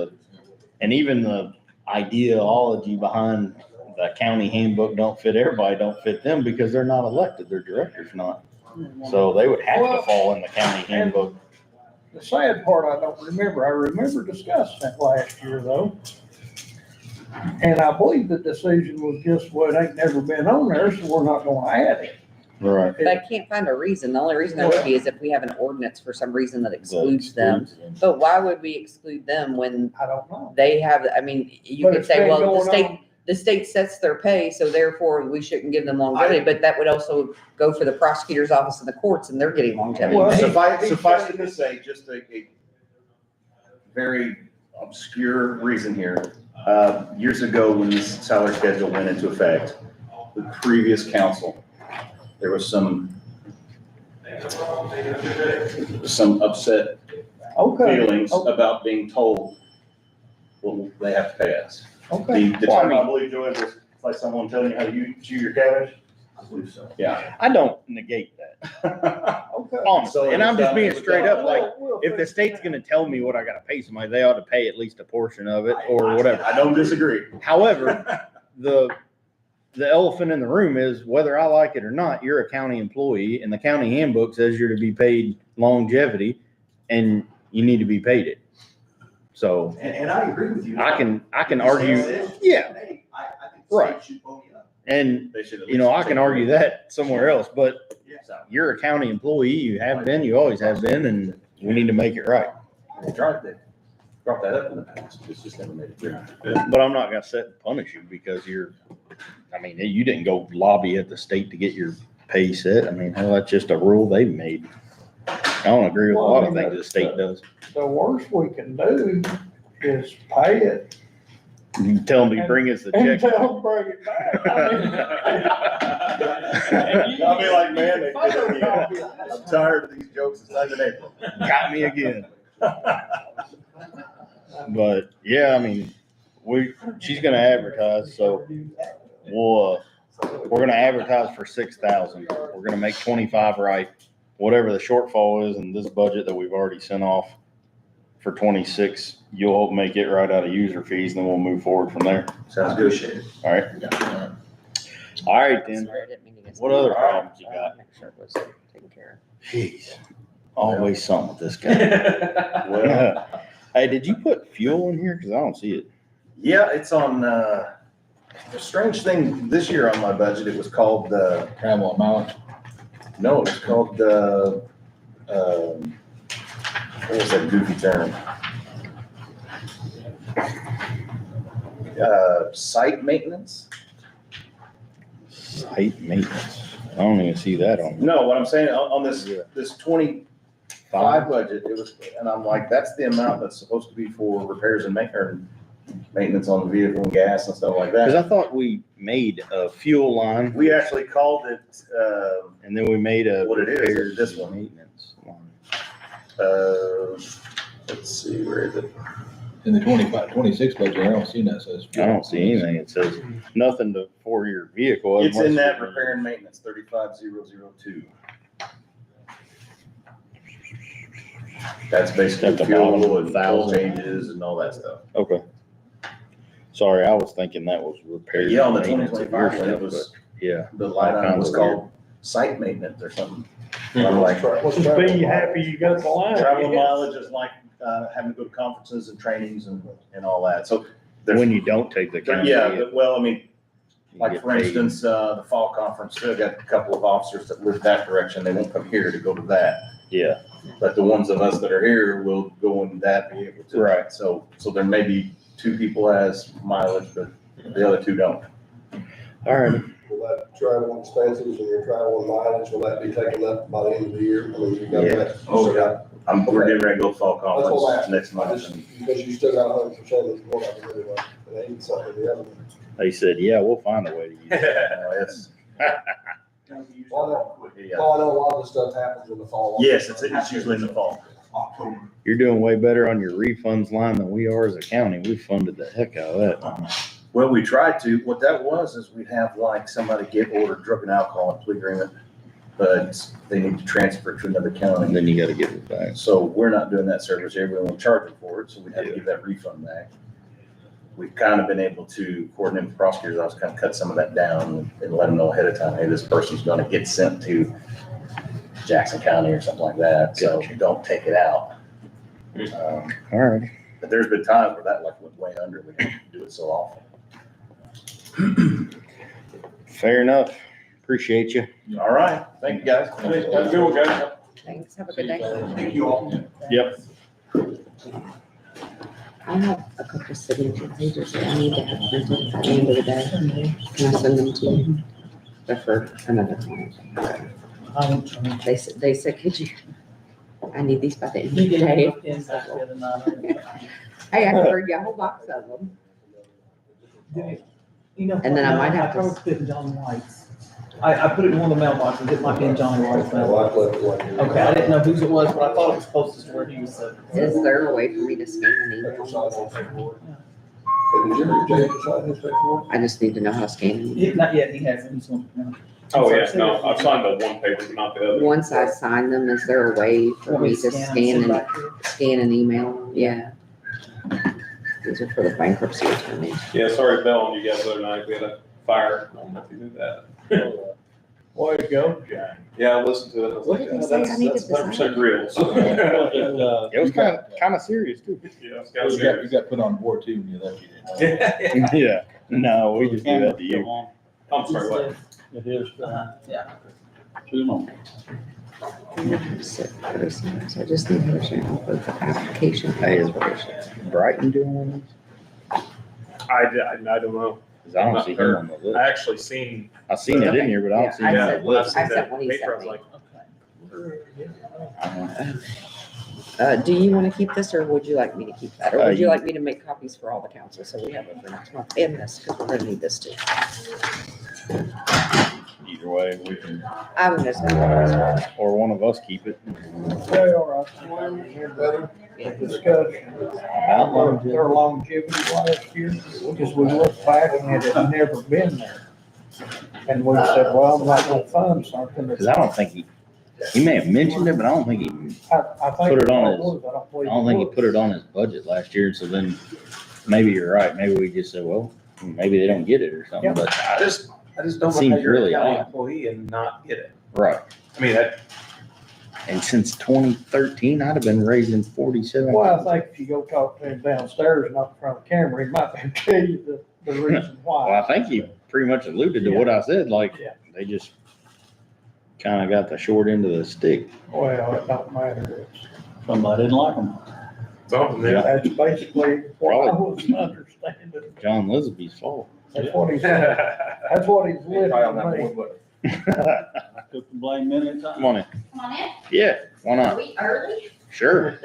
and even the ideology behind the county handbook don't fit everybody, don't fit them because they're not elected, their director's not. So they would have to fall in the county handbook. The sad part, I don't remember. I remember discussing that last year though. And I believe the decision was just, well, it ain't never been on there, so we're not gonna add it. Right. But I can't find a reason. The only reason there would be is if we have an ordinance for some reason that excludes them. But why would we exclude them when I don't know. they have, I mean, you But could it's say, been well, going the state sets their pay, so therefore we shouldn't give them longevity, but that would also go for the prosecutor's office and the courts, and they're getting longevity. Well, pay. Suffice it to say, just a very obscure reason here. Years ago, when this salary schedule went into effect, the previous council, there was some upset Okay, feelings about being told what they have to pay us. okay. The term I believe, Joy, was like someone telling you how you chew your cabbage. I believe so. Yeah. I don't negate that, Okay. honestly. And I'm just being straight up, like, We'll if the fix state's that. gonna tell me what I gotta pay somebody, they ought to pay at least a portion of it or whatever. I don't disagree. However, the elephant in the room is whether I like it or not, you're a county employee and the county handbook says you're to be paid longevity and you need to be paid it. So And I agree with you. I can The argue, state says, yeah, hey, I think the Right. state should pony up. and They should at you know, I least can take argue that somewhere else, but Yeah. you're a county employee, you have been, you always have been, and we need to make it right. They brought that up in the past, it's just never made it through. But I'm not gonna sit and punish you because you didn't go lobby at the state to get your pay set. I mean, hell, that's just a rule they've made. I don't agree with a lot of things the state does. The worst we can do is pay it You tell them to bring us the and check. tell them bring it back. I mean, I'll be like, man, they did it again. I'm tired of these jokes inside the April. Got me again. But yeah, I mean, she's gonna advertise, so we're gonna advertise for 6,000. We're gonna make 25 right. Whatever the shortfall is in this budget that we've already sent off for 26, you'll hope make it right out of user fees, and then we'll move forward from there. Sounds good. All right. All right, then. Sorry, I didn't mean to get- What other problems you got? Make sure it was taken care Jeez, always something with this guy. Well, Hey, did you put fuel in here? Cause I don't see it. yeah, it's on, the strange thing, this year on my budget, it was called, Travel and mileage. no, it was called, what was that goofy term? Site maintenance? Site maintenance. I don't even see that on. No, what I'm saying, on this 24 five budget, it was, and I'm like, that's the amount that's supposed to be for repairs and maintenance on the vehicle and gas and stuff like Cause that. I thought we made a fuel line We actually called it, and then we made a. What it is, repairs this and one. Maintenance line. let's see, where is it? In the 26 budget, I don't see that says. I don't see anything. It says nothing for your vehicle. It's in unless that you're- repair and maintenance, 35002. That's basically At the bottom, fuel and oil 1,000. changes and all that stuff. Okay. Sorry, I was thinking that was repairs. Yeah, on the and maintenance of 2025 one, your it was, stuff, but Yeah. the line item was called site maintenance or something. And I'm like, Just be happy you got the line. travel mileage is like, having to go to conferences and trainings and all that, so. there's- When you don't take the county. Yeah, but, well, I mean, you like get for paid. instance, the fall conference, they've got a couple of officers that live that direction, they won't come here to go to that. Yeah, But the ones of us that are here will go in that vehicle too. Right. So there may be 2 people as mileage, but the other 2 don't. all right. Will that travel expenses and your travel and mileage, will that be taken up by the end of the year? I mean, you got Yeah. that. Oh, yeah. We're getting ready to go to fall That's what I conference asked. next month. Just because you still got 100% of the work anyway, it ain't something the other. They said, yeah, we'll find a way to use it. It's- Well, yeah. I know a lot of the stuff happens in the fall. Yes, it's usually in the fall. October. You're doing way better on your refunds line than we are as a county. We funded the heck out of that. Well, we tried to, what that was is we'd have like somebody get ordered drug and alcohol in plea agreement, but they need to transfer it to another And county. then you gotta give it back. So we're not doing that service, everyone will charge them for it, so we have to Yeah. give that refund back. We've kind of been able to coordinate with prosecutors, I was kind of cut some of that down and let them know ahead of time, hey, this person's gonna get sent to Jackson County or something like that, so Gotcha. don't take it out. All right. But there's been times where that like went way under, we didn't do it so often. Fair enough. Appreciate you. All right, thank you, guys. Have a good one, guys. Thanks, have a good day. Thank you all. Yep. I have a couple signature pages that I need to have printed at the end of the day. Can I send them to you? They're for another client. They said, could you, I need these by the end of the You didn't day. look in back the other night. Hey, I can bring you a whole box of them. You know. And then I what? might No, have to- I probably put it in John White's. I put it in one of the mailboxes, it might be in Johnny White's mailbox. Okay, I didn't know whose it was, but I thought it was closest to where he was sitting. Is there a way for me to scan an email? Did you ever Jay decide his paperwork? I just need to know how to scan an email. Not yet, he hasn't, he's going to. Oh, yeah, no, I've signed the one paper, but not the other. Once I sign them, is there a way for Want me me to to scan scan them, and, scan an email? Yeah. These are for the bankruptcy attorney. Yeah, sorry to bail on you guys the other night, we had a fire, I don't know if you knew that. Way to go, John. Yeah, I listened to it, I was What like, did they oh, say? I that's needed to 100% real, so. It was kind of serious too. Yeah, it's You got got, scary. you got put on board too when you left, you didn't know. Yeah. No, we just do that to you. I'm sorry, what? It is. Yeah. Too long. I just need her to upload the application. Hey, is Brighton doing one of these? I don't know. 'Cause I don't see him on the list. I actually seen. I seen it in here, but I don't see him Yeah, on I the said- list. I sent what he paper, I sent was me. like, Do you want to keep this or would you like me to keep that? Or would you like me to make copies for all the council? So we have it for next month and this, because we're going to need this too. Either way, we can, I'm just gonna. or one of us keep it. Okay, all right. Discussion about their longevity last year, because we looked back and it had never been there. And we said, well, I'm not gonna fund something Cause that's. I don't think he may have mentioned it, but I don't think he, I think. put it on his- was, I don't I believe don't think he was. put it on his budget last year. So then maybe you're right. Maybe we just said, well, maybe they don't get it or something, Yeah. but I just don't Seems know how you're really a county odd. employee and not get it. right. I mean, that, And since 2013, I'd have been raising 47. Well, I think if you go talk to him downstairs, not in front of the camera, he might be able to tell you the reason Well, why. I think he pretty much alluded to what I said, like, Yeah. they just kind of got the short end of the stick. Well, it don't matter. Somebody didn't like them. something, yeah. That's basically what I was understanding. John Lisby's fault. That's what he said. That's what he's living Probably on that to me. board, but I took the blame many times. Come on in. Come on in. Yeah, Why Are not? we early? Sure.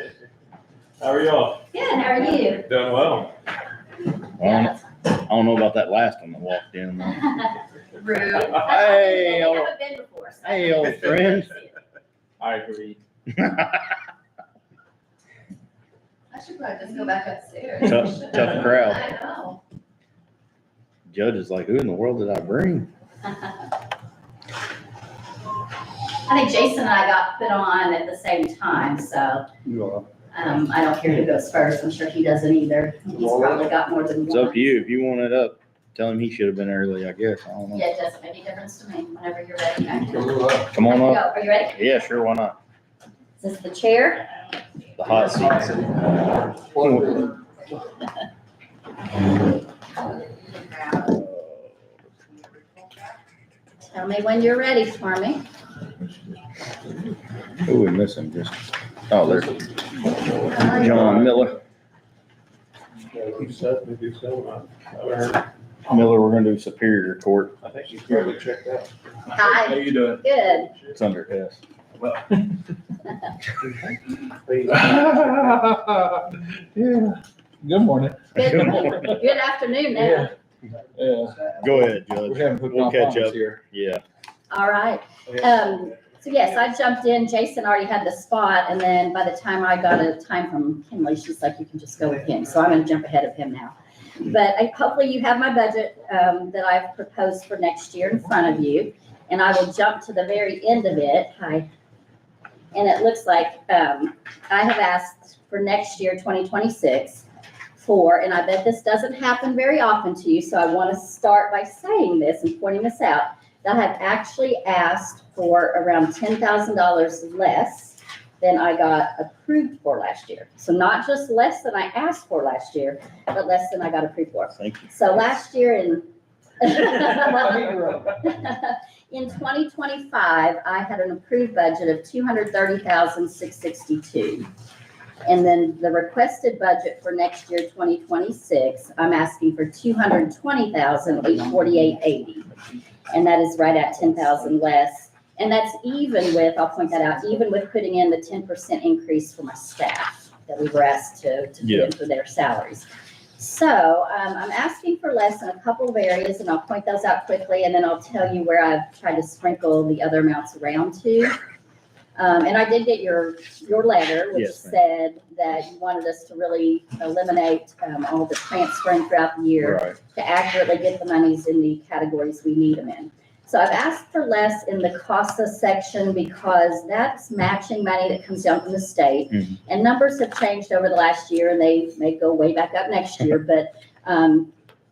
How are y'all? Good, how are you? Doing well. Well, I don't know about that last one that walked in though. Rude. Hey, I old- haven't been before. So Hey, old friend. I agree. I should probably just go back upstairs. Tough crowd. I know. Judge is like, who in the world did I bring? I think Jason and I got put on at the same time, so, I don't care who goes first. I'm sure he doesn't either. He's probably got more than one. It's up to you. If you want it up, tell him he should have been early, I guess. I don't know. Yeah, it doesn't make any difference to me. Whenever you're ready. I can Come on go. up. Are you ready? Yeah, sure, why not? Is this the chair? The hot seat. Tell me when you're ready for me. Who we missing? Just, oh, there's John Miller. Miller, we're gonna do Superior Court. I think he's probably checked out. Hi. How you doing? Good. It's under S. Yeah. Good morning. Good afternoon now. Yeah. Go ahead, We're Judge. having quick We'll catch conference up. here. Yeah. All right. So yes, I jumped in. Jason already had the spot, and then by the time I got a time from Kinley, she's like, you can just go with him. So I'm gonna jump ahead of him now. But hopefully you have my budget that I've proposed for next year in front of you. And I will jump to the very end of it. Hi. And it looks like I have asked for next year, 2026, and I bet this doesn't happen very often to you, so I want to start by saying this and pointing this out, that I have actually asked for around $10,000 less than I got approved for last year. So not just less than I asked for last year, but less than I got approved for. Thank you. So last year in in 2025, I had an approved budget of $230,662. And then the requested budget for next year, 2026, I'm asking for $220,848.80. And that is right at 10,000 less. And that's even with, I'll point that out, even with putting in the 10% increase for my staff that we were asked to put in for their salaries. So I'm asking for less in a couple of areas, and I'll point those out quickly, and then I'll tell you where I've tried to sprinkle the other amounts around to. And I did get your letter, which said that you wanted us to really eliminate all the transferring throughout the year to accurately get the monies in the categories we need them in. So I've asked for less in the CASA section because that's matching money that comes down from the state. Mm-hmm. And numbers have changed over the last year, and they may go way back up next year, but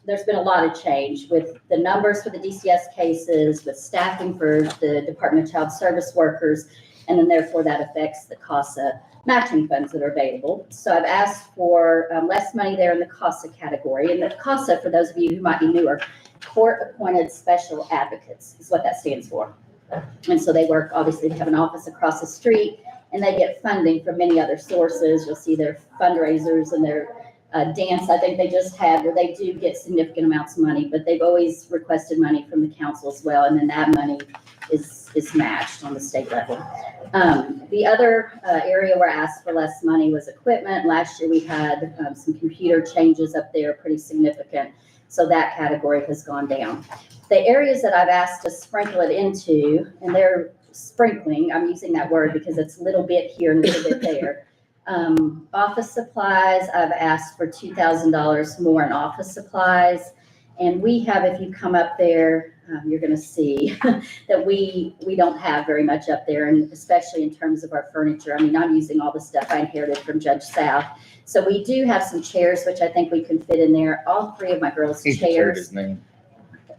there's been a lot of change with the numbers for the DCS cases, with staffing for the Department of Child Service workers, and then therefore that affects the CASA matching funds that are available. So I've asked for less money there in the CASA category. And the CASA, for those of you who might be newer, Court-Appointed Special Advocates is what that stands for. And so they work, obviously, they have an office across the street, and they get funding from many other sources. You'll see their fundraisers and their dance, I think they just had, where they do get significant amounts of money, but they've always requested money from the council as well, and then that money is matched on the state level. The other area where I asked for less money was equipment. Last year we had some computer changes up there, pretty significant, so that category has gone down. The areas that I've asked to sprinkle it into, and they're sprinkling, I'm using that word because it's a little bit here and a little bit there. Office supplies, I've asked for $2,000 more in office supplies. And we have, if you come up there, you're going to see that we don't have very much up there, and especially in terms of our furniture. I mean, I'm using all the stuff I inherited from Judge South. So we do have some chairs, which I think we can fit in there. All three of my girls' He just heard chairs. his name.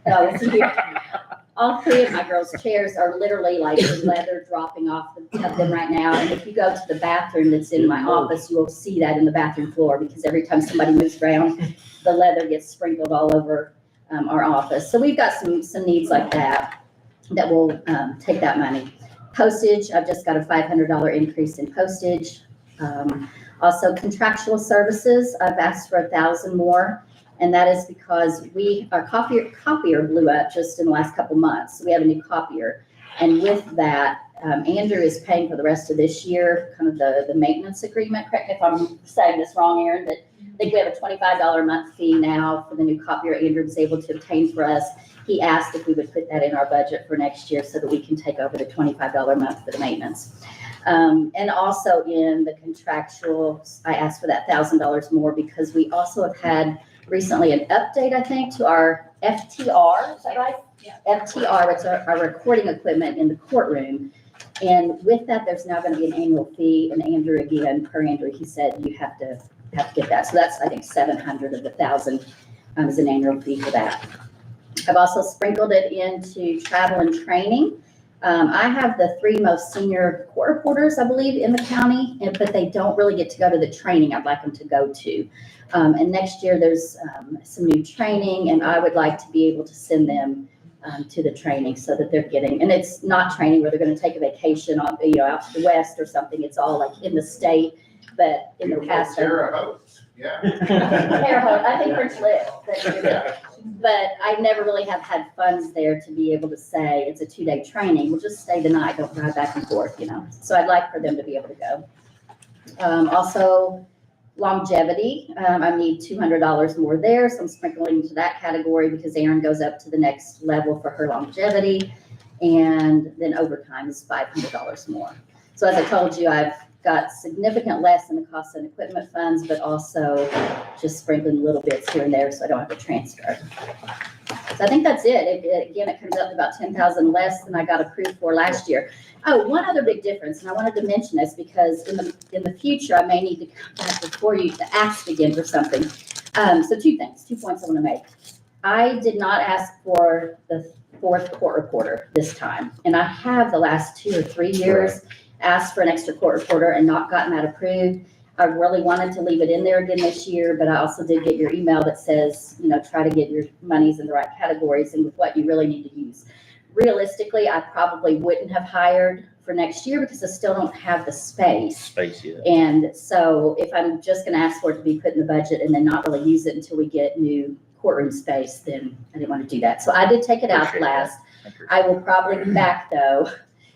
Oh, it's here. All three of my girls' chairs are literally like leather dropping off of them right now. And if you go to the bathroom that's in my office, you will see that in the bathroom floor, because every time somebody moves around, the leather gets sprinkled all over our office. So we've got some needs like that will take that money. Postage, I've just got a $500 increase in postage. Also contractual services, I've asked for 1,000 more. And that is because our copier blew up just in the last couple months. So we have a new copier. And with that, Andrew is paying for the rest of this year, kind of the maintenance agreement. Correct me if I'm saying this wrong, Aaron, but I think we have a $25 a month fee now for the new copier Andrew was able to obtain for us. He asked if we would put that in our budget for next year so that we can take over the $25 a month for the maintenance. And also in the contractual, I asked for that $1,000 more because we also have had recently an update, I think, to our FTR, is that right? Yeah. FTR, it's our recording equipment in the courtroom. And with that, there's now gonna be an annual fee, and Andrew, again, per Andrew, he said you have to get that. So that's, I think, 700 of the 1,000 is an annual fee for that. I've also sprinkled it into travel and training. I have the 3 most senior court reporters, I believe, in the county, but they don't really get to go to the training I'd like them to go to. And next year, there's some new training, and I would like to be able to send them to the training so that they're getting, and it's not training where they're gonna take a vacation on, out to the west or something. It's all like in the state, but in the past. Terre Haute, yeah. Terre Haute, I think French live. But I never really have had funds there to be able to say it's a 2-day training. We'll just stay the night, don't drive back and forth, So I'd like for them to be able to go. Also, longevity, I need $200 more there, so I'm sprinkling into that category because Erin goes up to the next level for her longevity. And then overtime is $500 more. So as I told you, I've got significant less in the cost and equipment funds, but also just sprinkling little bits here and there so I don't have to transfer. So I think that's it. Again, it comes up to about 10,000 less than I got approved for last year. Oh, one other big difference, and I wanted to mention this because in the future, I may need to come back before you to ask again for something. So 2 things, 2 points I want to make. I did not ask for the 4th court reporter this time, and I have the last 2 or 3 years asked for an extra court reporter and not gotten that approved. I really wanted to leave it in there again this year, but I also did get your email that says, try to get your monies in the right categories and with what you really need to use. Realistically, I probably wouldn't have hired for next year because I still don't have the space. Yeah. And so if I'm just gonna ask for it to be put in the budget and then not really use it until we get new courtroom space, then I didn't want to do that. So I did take it out last. I will probably be back though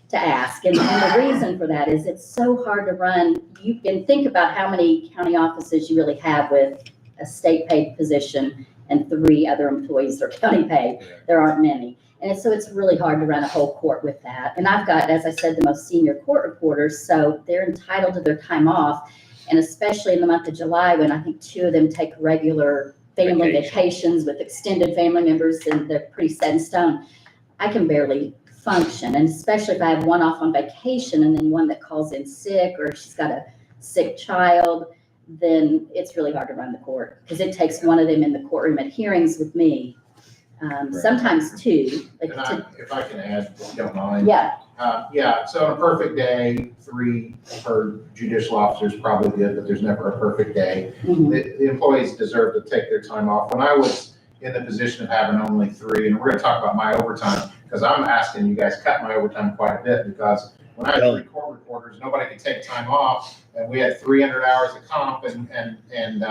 to ask. And the reason for that is it's so hard to run. You can think about how many county offices you really have with a state paid position and 3 other employees that are county paid. There aren't many. And so it's really hard to run a whole court with that. And I've got, as I said, the most senior court reporters, so they're entitled to their time off. And especially in the month of July, when I think 2 of them take regular family vacations with extended family members and they're pretty set in stone, I can barely function. And especially if I have one off on vacation and then one that calls in sick or she's got a sick child, then it's really hard to run the court because it takes one of them in the courtroom at hearings with me. Sometimes 2. If I can add, if you don't mind. Yeah. So on a perfect day, 3 per judicial officer is probably good, but there's never a perfect day. Mhm. The employees deserve to take their time off. When I was in the position of having only 3, and we're gonna talk about my overtime, because I'm asking you guys cut my overtime quite a bit, because when I had 3 court reporters, nobody could take time off, and we had 300 hours of comp and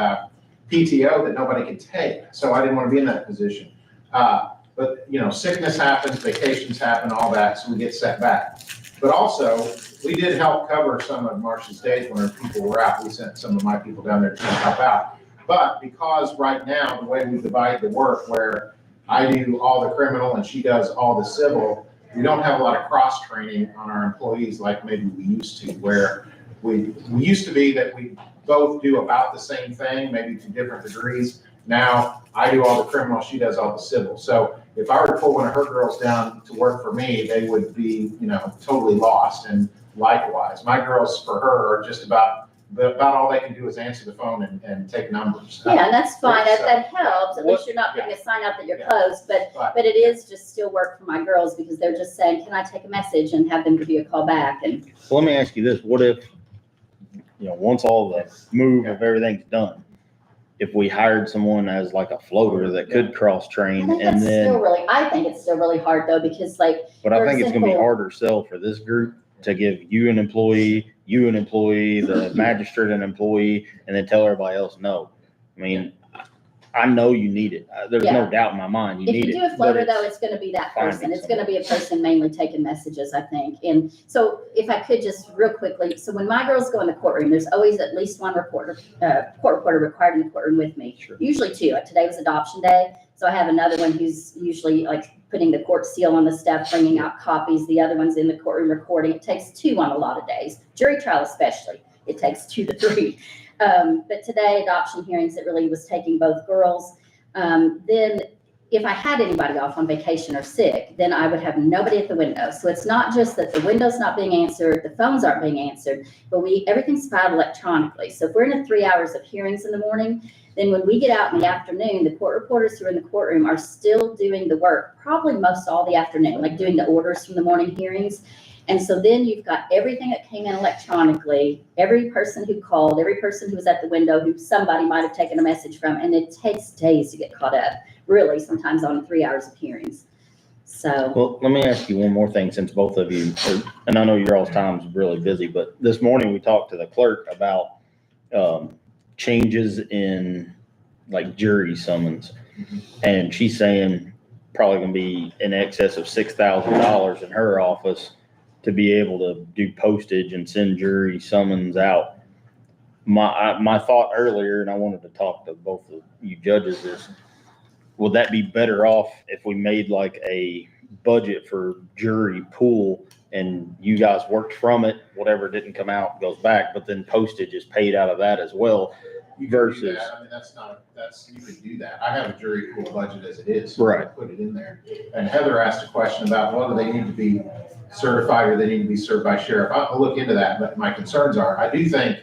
PTO that nobody could take. So I didn't want to be in that position. But sickness happens, vacations happen, all that, so we get set back. But also, we did help cover some of Marcia's days when her people were out. We sent some of my people down there to help out. But because right now, the way we divide the work, where I do all the criminal and she does all the civil, we don't have a lot of cross-training on our employees like maybe we used to, where we used to be that we both do about the same thing, maybe to different degrees. Now, I do all the criminal, she does all the civil. So if I were to pull one of her girls down to work for me, they would be, totally lost. And likewise, my girls for her are just about all they can do is answer the phone and take numbers. Yeah, and that's fine. That helps. At least you're not putting a sign out that you're closed, but it is just still work for my girls because they're just saying, can I take a message and have them give you a call back? And Well, let me ask you this. What if, once all the move of everything's done, if we hired someone as like a floater that could cross train and then, I think it's still really hard though, because but I think it's gonna be harder sell for this group to give you an employee, the magistrate an employee, and then tell everybody else no. I mean, I know you need it. There's no Yeah. doubt in my mind, you If need you it. do a but floater it's- though, it's gonna be that finding person. It's gonna be a person mainly taking messages, I think. And so if I could just real quickly, so when my girls go in the courtroom, there's always at least one court reporter required in the courtroom with me. Sure. Usually two. Like today was adoption day. So I have another one who's usually like putting the court seal on the stuff, bringing out copies. The other one's in the courtroom recording. It takes two on a lot of days. Jury trial especially, it takes 2 to 3. But today, adoption hearings, it really was taking both girls. Then if I had anybody off on vacation or sick, then I would have nobody at the window. So it's not just that the window's not being answered, the phones aren't being answered, but everything's filed electronically. So if we're in 3 hours of hearings in the morning, then when we get out in the afternoon, the court reporters who are in the courtroom are still doing the work, probably most all the afternoon, like doing the orders from the morning hearings. And so then you've got everything that came in electronically, every person who called, every person who was at the window who somebody might have taken a message from, and it takes days to get caught up, really, sometimes on 3 hours of hearings. So. Well, let me ask you one more thing, since both of you, and I know your all's time's really busy, but this morning we talked to the clerk about changes in like jury summons. And she's saying probably gonna be in excess of $6,000 in her office to be able to do postage and send jury summons out. My thought earlier, and I wanted to talk to both of you judges, is would that be better off if we made like a budget for jury pool and you guys worked from it, whatever didn't come out goes back, but then postage is paid out of that as well? You can do Versus, that. I mean, you could do that. I have a jury pool budget as it is. Right. Put it in there. And Heather asked a question about whether they need to be certified or they need to be served by sheriff. I'll look into that, but my concerns are, I do think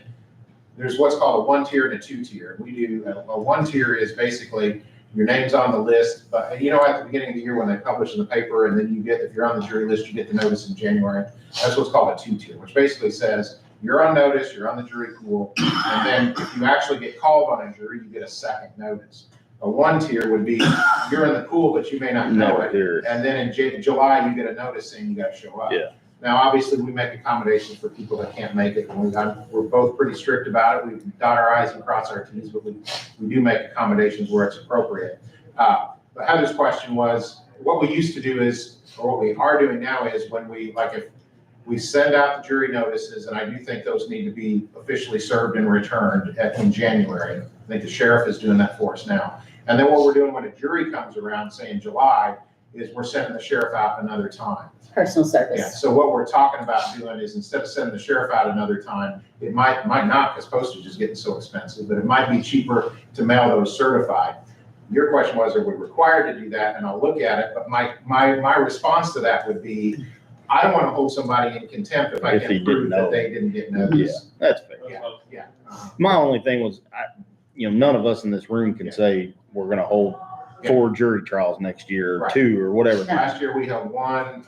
there's what's called a 1-tier and a 2-tier. We do, a 1-tier is basically your name's on the list, but at the beginning of the year when they publish in the paper, and then you get, if you're on the jury list, you get the notice in January. That's what's called a 2-tier, which basically says you're on notice, you're on the jury pool, and then if you actually get called on a jury, you get a second notice. A 1-tier would be, you're in the pool, but you may not know it. And then in July, you get a notice saying you gotta show up. Yeah. Now, obviously, we make accommodations for people that can't make it, and we're both pretty strict about it. We dot our i's and cross our t's, but we do make accommodations where it's appropriate. But Heather's question was, what we used to do is, or what we are doing now is when if we send out the jury notices, and I do think those need to be officially served and returned in January. I think the sheriff is doing that for us now. And then what we're doing when a jury comes around, say in July, is we're sending the sheriff out another time. Personal service. Yeah, so what we're talking about doing is instead of sending the sheriff out another time, it might not, because postage is getting so expensive, but it might be cheaper to mail those certified. Your question was, are we required to do that? And I'll look at it, but my response to that would be, I don't want to hold somebody in contempt if I can prove that they didn't get notice. Yeah, that's fair. Yeah. My only thing was, none of us in this room can say we're gonna hold 4 jury trials next year, or Right. 2 or whatever. Last year we held 1.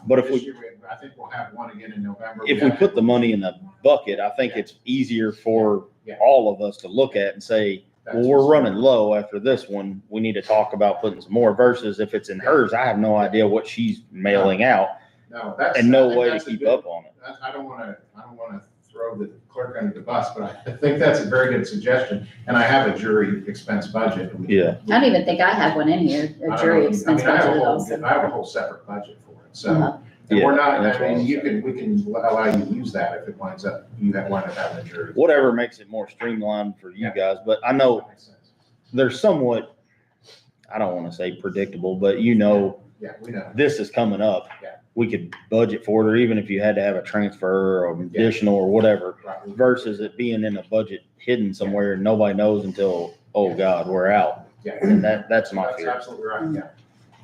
But if this we- year I think we'll have 1 again in November. If we put the money in the bucket, I think it's easier for Yeah. all of us to look at and say, well, we're running low after this one. We need to talk about putting some more, versus if it's in hers, I have no idea what she's mailing out No, and no way to keep up on it. I don't want to throw the clerk under the bus, but I think that's a very good suggestion. And I have a jury expense budget. Yeah. I don't even think I have one in here, a jury expense I have budget a also. whole, I have a whole separate budget for it, so. Uh-huh. And we're Yeah, not, that's I what mean, I'm we can allow you to use that if it winds up, you wind up having a jury. Whatever makes it more streamlined for you guys, but I know That makes sense. they're somewhat, I don't want to say predictable, but Yeah, we know. this is coming up. Yeah. We could budget for it, or even if you had to have a transfer or additional or whatever, Right. versus it being in a budget hidden somewhere and nobody knows until, oh God, we're out. Yeah. And that's my That's fear. absolutely right, yeah.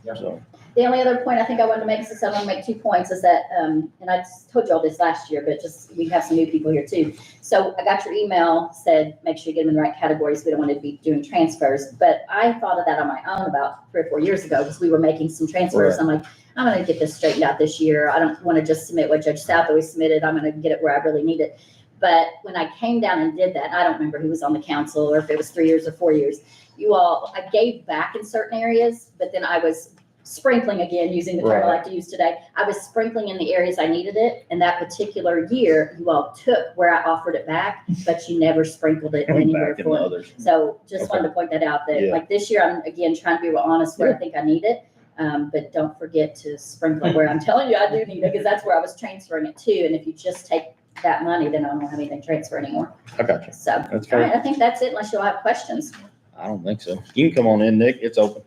Yeah. So, The only other point I think I wanted to make, since I want to make 2 points, is that, and I told you all this last year, but just, we have some new people here too. So I got your email, said, make sure you get them in the right categories. We don't want to be doing transfers. But I thought of that on my own about 3 or 4 years ago, because we were making some transfers. Right. I'm like, I'm going to get this straightened out this year. I don't want to just submit what Judge South always submitted. I'm going to get it where I really need it. But when I came down and did that, I don't remember who was on the council or if it was 3 years or 4 years. I gave back in certain areas, but then I was sprinkling again, using the term I like to use today. I was sprinkling in the areas I needed it. And that particular year, you all took where I offered it back, but you never sprinkled it anywhere Back in the for me. others. So just wanted to point that out, that Yeah. like this year, I'm again trying to be real honest where I think I need it. But don't forget to sprinkle it where I'm telling you I do need it, because that's where I was transferring it to. And if you just take that money, then I don't have anything transfer anymore. I got you. So, That's all right, fair. I think that's it unless you'll have questions. I don't think so. You can come on in, Nick. It's open.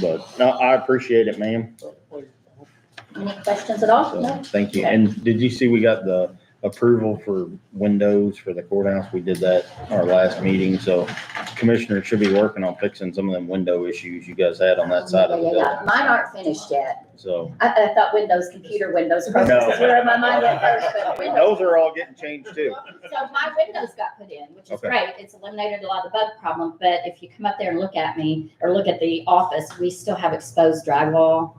But no, I appreciate it, ma'am. Any questions at all? So, No? thank you. Okay. And did you see we got the approval for windows for the courthouse? We did that our last meeting, so Commissioner should be working on fixing some of them window issues you guys had on that side of the Yeah. building. Mine aren't finished yet. So I thought Windows, computer Windows, processes where my mind went first, but Windows. those are all getting changed too. So my windows got put in, which is Okay. great. It's eliminated a lot of the bug problem, but if you come up there and look at me, or look at the office, we still have exposed drywall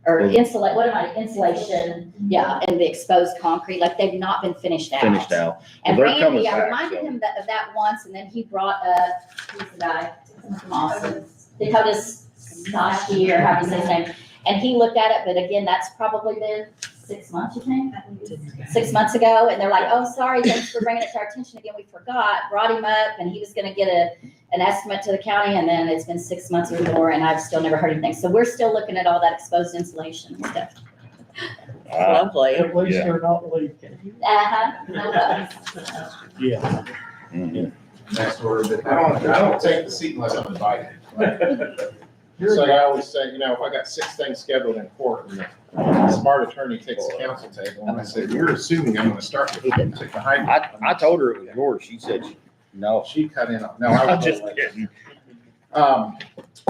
or insulation, yeah, and the exposed concrete, like they've not been finished out. Finished out. And Well, they're coming Randy, I back, reminded so. him of that once, and then he brought up, who's the guy? Someone from Austin. Dakota's Sashi, or how do you say his name? And he looked at it, but again, that's probably been 6 months, you think? 6 months ago, and they're like, oh, sorry, thanks for bringing it to our attention again, we forgot, brought him up, and he was gonna get an estimate to the county, and then it's been 6 months or more, and I've still never heard anything. So we're still looking at all that exposed insulation and stuff. Lovely. At least Yeah. they're not leaking. No bugs. Yeah. Mhm. Next order, but I don't take the seat unless I'm invited. It's like I always say, you know, if I got 6 things scheduled in court, and the smart attorney takes the counsel table, and I say, you're assuming I'm gonna start with you, took the high. I told her it was yours. She said, no. She cut in on, no, I I'm was just kidding.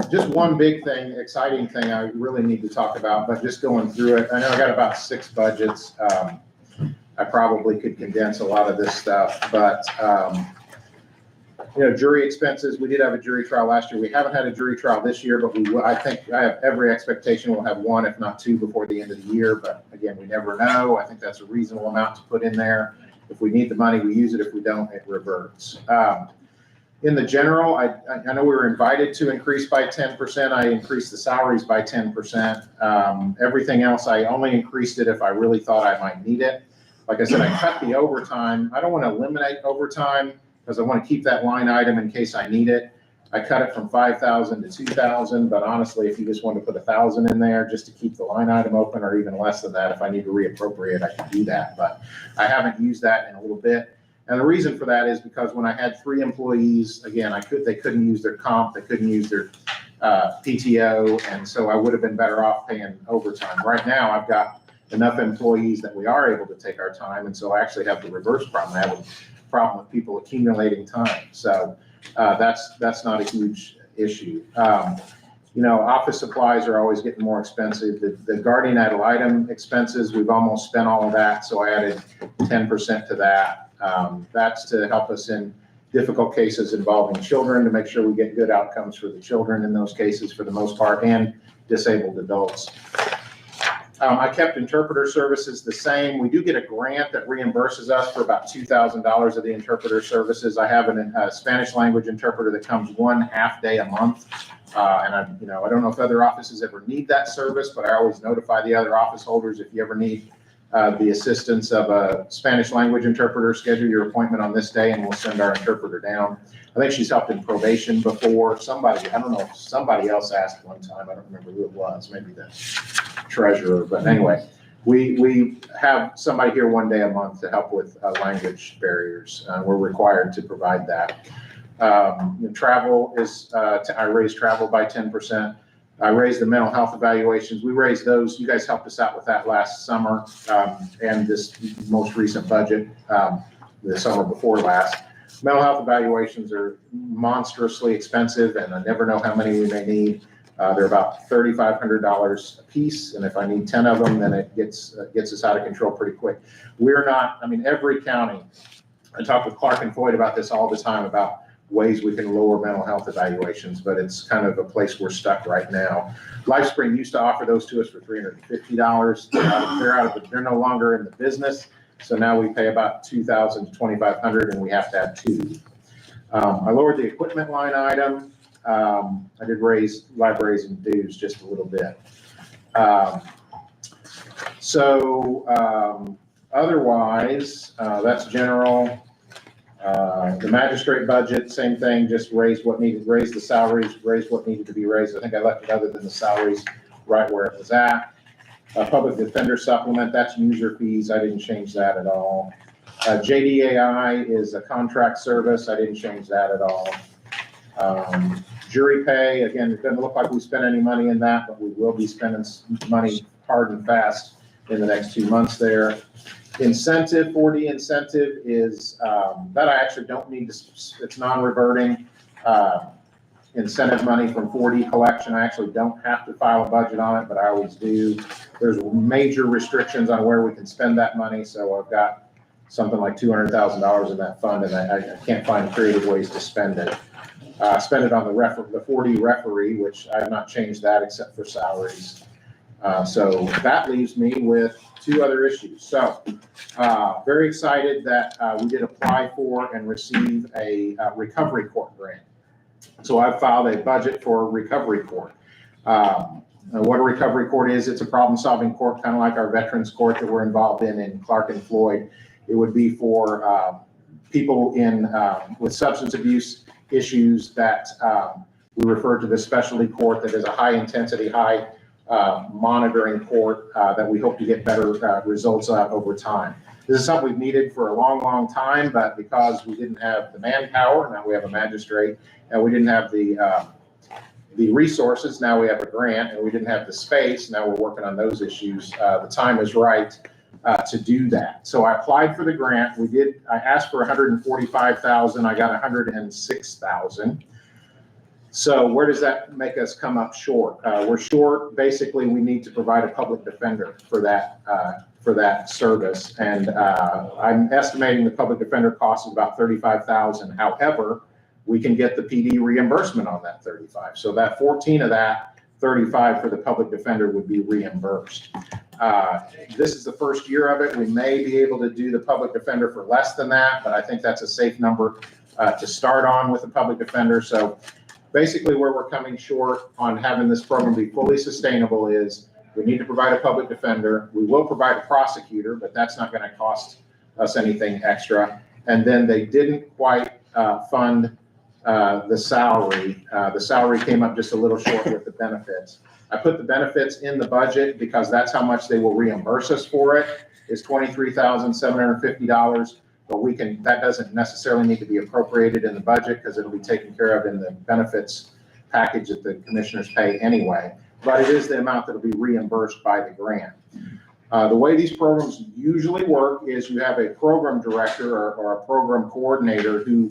Just one big thing, exciting thing I really need to talk about, but just going through it, I know I got about 6 budgets. I probably could condense a lot of this stuff, but, you know, jury expenses, we did have a jury trial last year. We haven't had a jury trial this year, but we will, I think, I have every expectation we'll have 1, if not 2, before the end of the year. But again, we never know. I think that's a reasonable amount to put in there. If we need the money, we use it. If we don't, it reverts. In the general, I know we were invited to increase by 10%. I increased the salaries by 10%. Everything else, I only increased it if I really thought I might need it. Like I said, I cut the overtime. I don't want to eliminate overtime because I want to keep that line item in case I need it. I cut it from 5,000 to 2,000, but honestly, if you just want to put 1,000 in there just to keep the line item open, or even less than that, if I need to reappropriate, I can do that. But I haven't used that in a little bit. And the reason for that is because when I had 3 employees, again, they couldn't use their comp, they couldn't use their PTO, and so I would have been better off paying overtime. Right now, I've got enough employees that we are able to take our time, and so I actually have the reverse problem. I have a problem with people accumulating time. So that's not a huge issue. You know, office supplies are always getting more expensive. The guardian ad litem expenses, we've almost spent all of that, so I added 10% to that. That's to help us in difficult cases involving children, to make sure we get good outcomes for the children in those cases for the most part, and disabled adults. I kept interpreter services the same. We do get a grant that reimburses us for about $2,000 of the interpreter services. I have a Spanish language interpreter that comes 1 half day a month. And I don't know if other offices ever need that service, but I always notify the other office holders, if you ever need the assistance of a Spanish language interpreter, schedule your appointment on this day and we'll send our interpreter down. I think she's helped in probation before. I don't know if somebody else asked one time, I don't remember who it was, maybe the treasurer, but anyway, we have somebody here 1 day a month to help with language barriers. We're required to provide that. Travel is, I raised travel by 10%. I raised the mental health evaluations. We raised those. You guys helped us out with that last summer and this most recent budget, the summer before last. Mental health evaluations are monstrously expensive, and I never know how many we may need. They're about $3,500 a piece, and if I need 10 of them, then it gets us out of control pretty quick. Every county, I talk with Clark and Floyd about this all the time, about ways we can lower mental health evaluations, but it's kind of a place we're stuck right now. LifeSpring used to offer those to us for $350. They're no longer in the business, so now we pay about $2,000 to $2,500, and we have to have 2. I lowered the equipment line item. I did raise libraries and dues just a little bit. Otherwise, that's general. The magistrate budget, same thing, just raised the salaries, raised what needed to be raised. I think I left it other than the salaries right where it was at. Public defender supplement, that's user fees. I didn't change that at all. JDAI is a contract service. I didn't change that at all. Jury pay, again, it doesn't look like we spent any money in that, but we will be spending money hard and fast in the next 2 months there. Incentive, 4D incentive is, that I actually don't need to, it's non-reverting. Incentive money from 4D collection, I actually don't have to file a budget on it, but I always do. There's major restrictions on where we can spend that money, so I've got something like $200,000 in that fund, and I can't find creative ways to spend it. Spend it on the 4D referee, which I have not changed that except for salaries. So that leaves me with 2 other issues. So very excited that we did apply for and receive a recovery court grant. So I've filed a budget for a recovery court. What a recovery court is, it's a problem-solving court, kind of like our veterans court that we're involved in Clark and Floyd. It would be for people with substance abuse issues that we refer to the specialty court that is a high-intensity, high monitoring court that we hope to get better results of over time. This is something we've needed for a long, long time, but because we didn't have the manpower, now we have a magistrate, and we didn't have the resources, now we have a grant, and we didn't have the space, now we're working on those issues. The time is right to do that. So I applied for the grant. I asked for $145,000. I got $106,000. So where does that make us come up short? We're short. Basically, we need to provide a public defender for that service. And I'm estimating the public defender cost is about $35,000. However, we can get the PD reimbursement on that 35. So that 14 of that 35 for the public defender would be reimbursed. This is the first year of it. We may be able to do the public defender for less than that, but I think that's a safe number to start on with the public defender. So basically where we're coming short on having this program be fully sustainable is we need to provide a public defender. We will provide a prosecutor, but that's not going to cost us anything extra. And then they didn't quite fund the salary. The salary came up just a little short with the benefits. I put the benefits in the budget because that's how much they will reimburse us for it, is $23,750. But that doesn't necessarily need to be appropriated in the budget because it'll be taken care of in the benefits package that the commissioners pay anyway. But it is the amount that'll be reimbursed by the grant. The way these programs usually work is you have a program director or a program coordinator who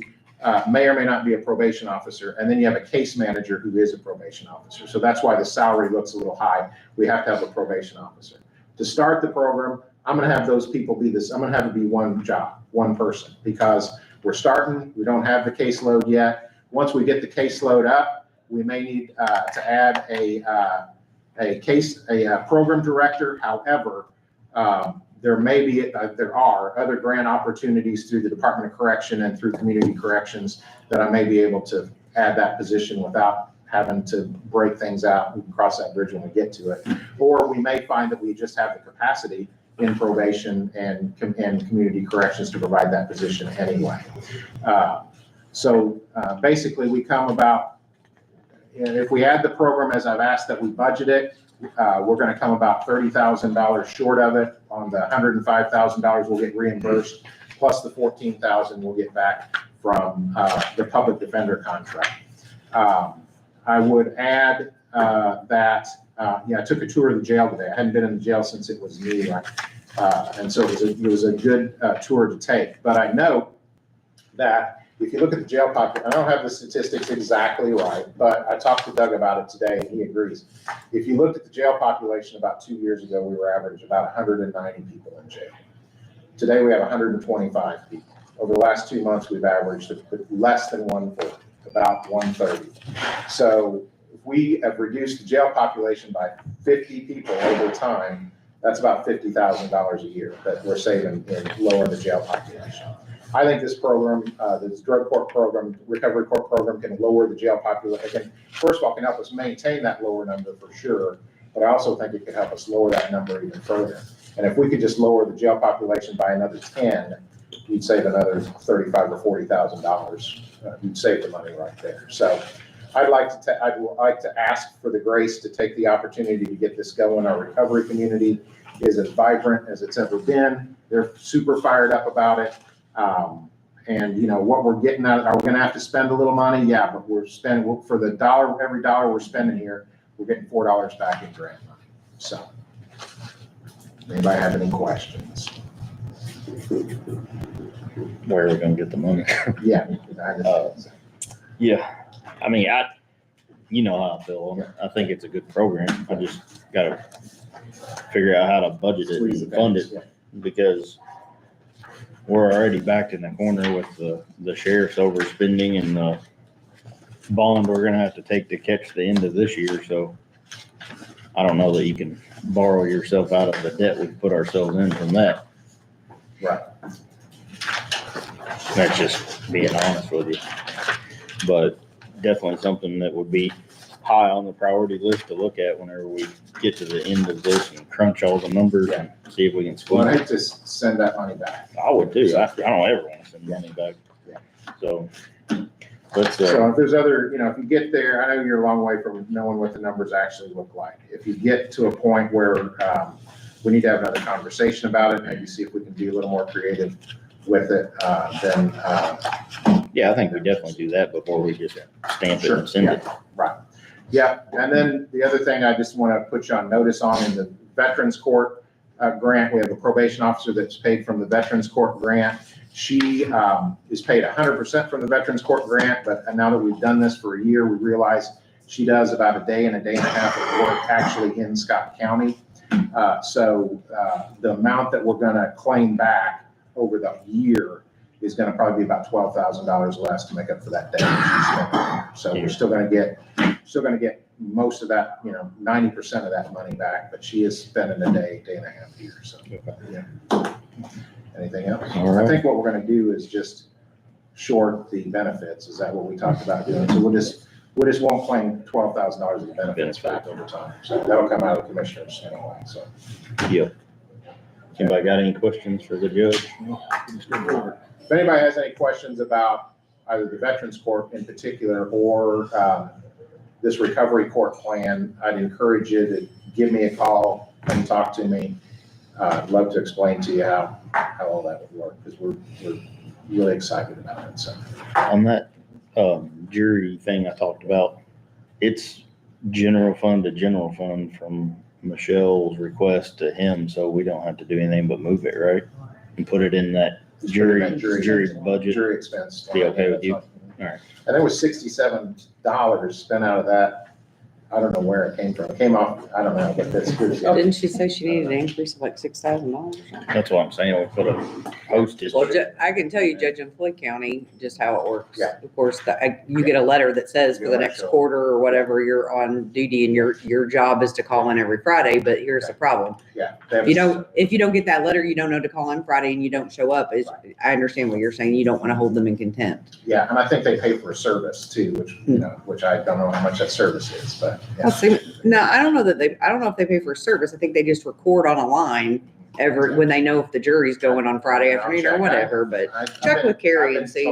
may or may not be a probation officer, and then you have a case manager who is a probation officer. So that's why the salary looks a little high. We have to have a probation officer. To start the program, I'm going to have those people I'm going to have it be one job, one person, because we're starting, we don't have the caseload yet. Once we get the caseload up, we may need to add a program director. However, there are other grant opportunities through the Department of Correction and through Community Corrections that I may be able to add that position without having to break things out. We can cross that bridge when we get to it. Or we may find that we just have the capacity in probation and community corrections to provide that position anyway. Basically we come about, if we add the program as I've asked that we budget it, we're going to come about $30,000 short of it. On the $105,000 we'll get reimbursed, plus the $14,000 we'll get back from the public defender contract. I would add that I took a tour of the jail today. I hadn't been in the jail since it was new, and so it was a good tour to take. But I know that if you look at the jail population, I don't have the statistics exactly right, but I talked to Doug about it today, and he agrees. If you looked at the jail population about 2 years ago, we were average about 190 people in jail. Today, we have 125 people. Over the last 2 months, we've averaged less than 140, about 130. So if we have reduced the jail population by 50 people over time, that's about $50,000 a year that we're saving in lowering the jail population. I think this program, this drug court program, recovery court program can lower the jail population. First of all, can help us maintain that lower number for sure, but I also think it could help us lower that number even further. And if we could just lower the jail population by another 10, you'd save another $35,000 or $40,000. You'd save the money right there. So I'd like to ask for the grace to take the opportunity to get this going. Our recovery community is as vibrant as it's ever been. They're super fired up about it. And you know, what we're getting out, are we gonna have to spend a little money? Yeah, but we're spending, for the dollar, every dollar we're spending here, we're getting $4 back in grant money. So, anybody have any questions? Where are we gonna get the money? Yeah. Yeah, I mean, you know how I feel on it. I think it's a good program. I just gotta figure out how to budget it and fund it, because we're already backed in the corner with the sheriff's overspending and the bond we're gonna have to take to catch the end of this year, so I don't know that you can borrow yourself out of the debt we've put ourselves in from that. Right. That's just being honest with you. But definitely something that would be high on the priority list to look at whenever we get to the end of this and crunch all the numbers and see if we can Well, squeeze I'd it. just send that money back. I would too. I don't ever want to send money back. Yeah. So let's, So if there's other, you know, if you get there, I know you're a long way from knowing what the numbers actually look like. If you get to a point where we need to have another conversation about it, maybe see if we can be a little more creative with it, then. yeah, I think we definitely do that before we just stamp it and send it. Right. Yeah, and then the other thing I just want to put you on notice on, in the Veterans Court grant, we have a probation officer that's paid from the Veterans Court grant. She is paid 100% from the Veterans Court grant, but now that we've done this for a year, we realize she does about a day and a half of work actually in Scott County. So the amount that we're going to claim back over the year is going to probably be about $12,000 less to make up for that day that she's spent. So we're still going to get most of that, you know, 90% of that money back, but she is spending a day and a half here. So, yeah. Anything else? All right. I think what we're going to do is just short the benefits. Is that what we talked about doing? So we just won't claim $12,000 of the benefits back over time. So that'll come out of the commissioners anyway. So. Yep. Anybody got any questions for the judge? If anybody has any questions about either the Veterans Court in particular or this recovery court plan, I'd encourage you to give me a call and talk to me. I'd love to explain to you how all that would work, because we're really excited about it. So On that jury thing I talked about, it's general fund to general fund from Michelle's request to him, so we don't have to do anything but move it, right? And put it in that jury budget. Jury expense. Be okay with you? All right. And there was $67 spent out of that. I don't know where it came from. It came off, I don't know, but that's good. Didn't she say she needed an increase of like $6,000? That's what I'm saying. We put a postage. Well, I can tell you, Judge in Floyd County, just how it works. Yeah. Of course, you get a letter that says for the next quarter or whatever, you're on duty and your job is to call in every Friday, but here's the problem. Yeah. If you don't get that letter, you don't know to call in Friday and you don't show up, I understand what you're saying. You don't want to hold them in contempt. Yeah, and I think they pay for a service too, which I don't know how much that service is, but. Yeah. No, I don't know if they pay for a service. I think they just record on a line when they know if the jury's going on Friday afternoon or whatever, but check with Carrie and see.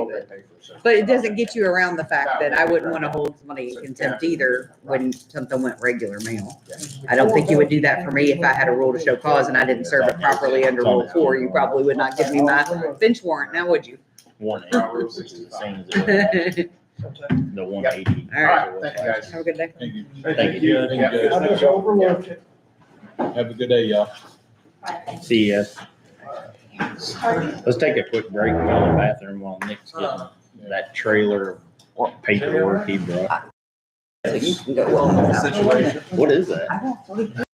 But it doesn't get you around the fact that I wouldn't want to hold somebody in contempt either when something went regular mail. I don't think you would do that for me if I had a rule to show cause and I didn't serve it properly under Rule 4. You probably would not give me my bench warrant, now would you? 180, same as it was. The 180. All right. Thank you, guys. Have a good day. Thank you. Thank you. I just overlooked it. Have a good day, y'all. See ya. Let's take a quick break and go to the bathroom while Nick's getting that trailer paperwork he brought. So you can go well. Situation. What is that?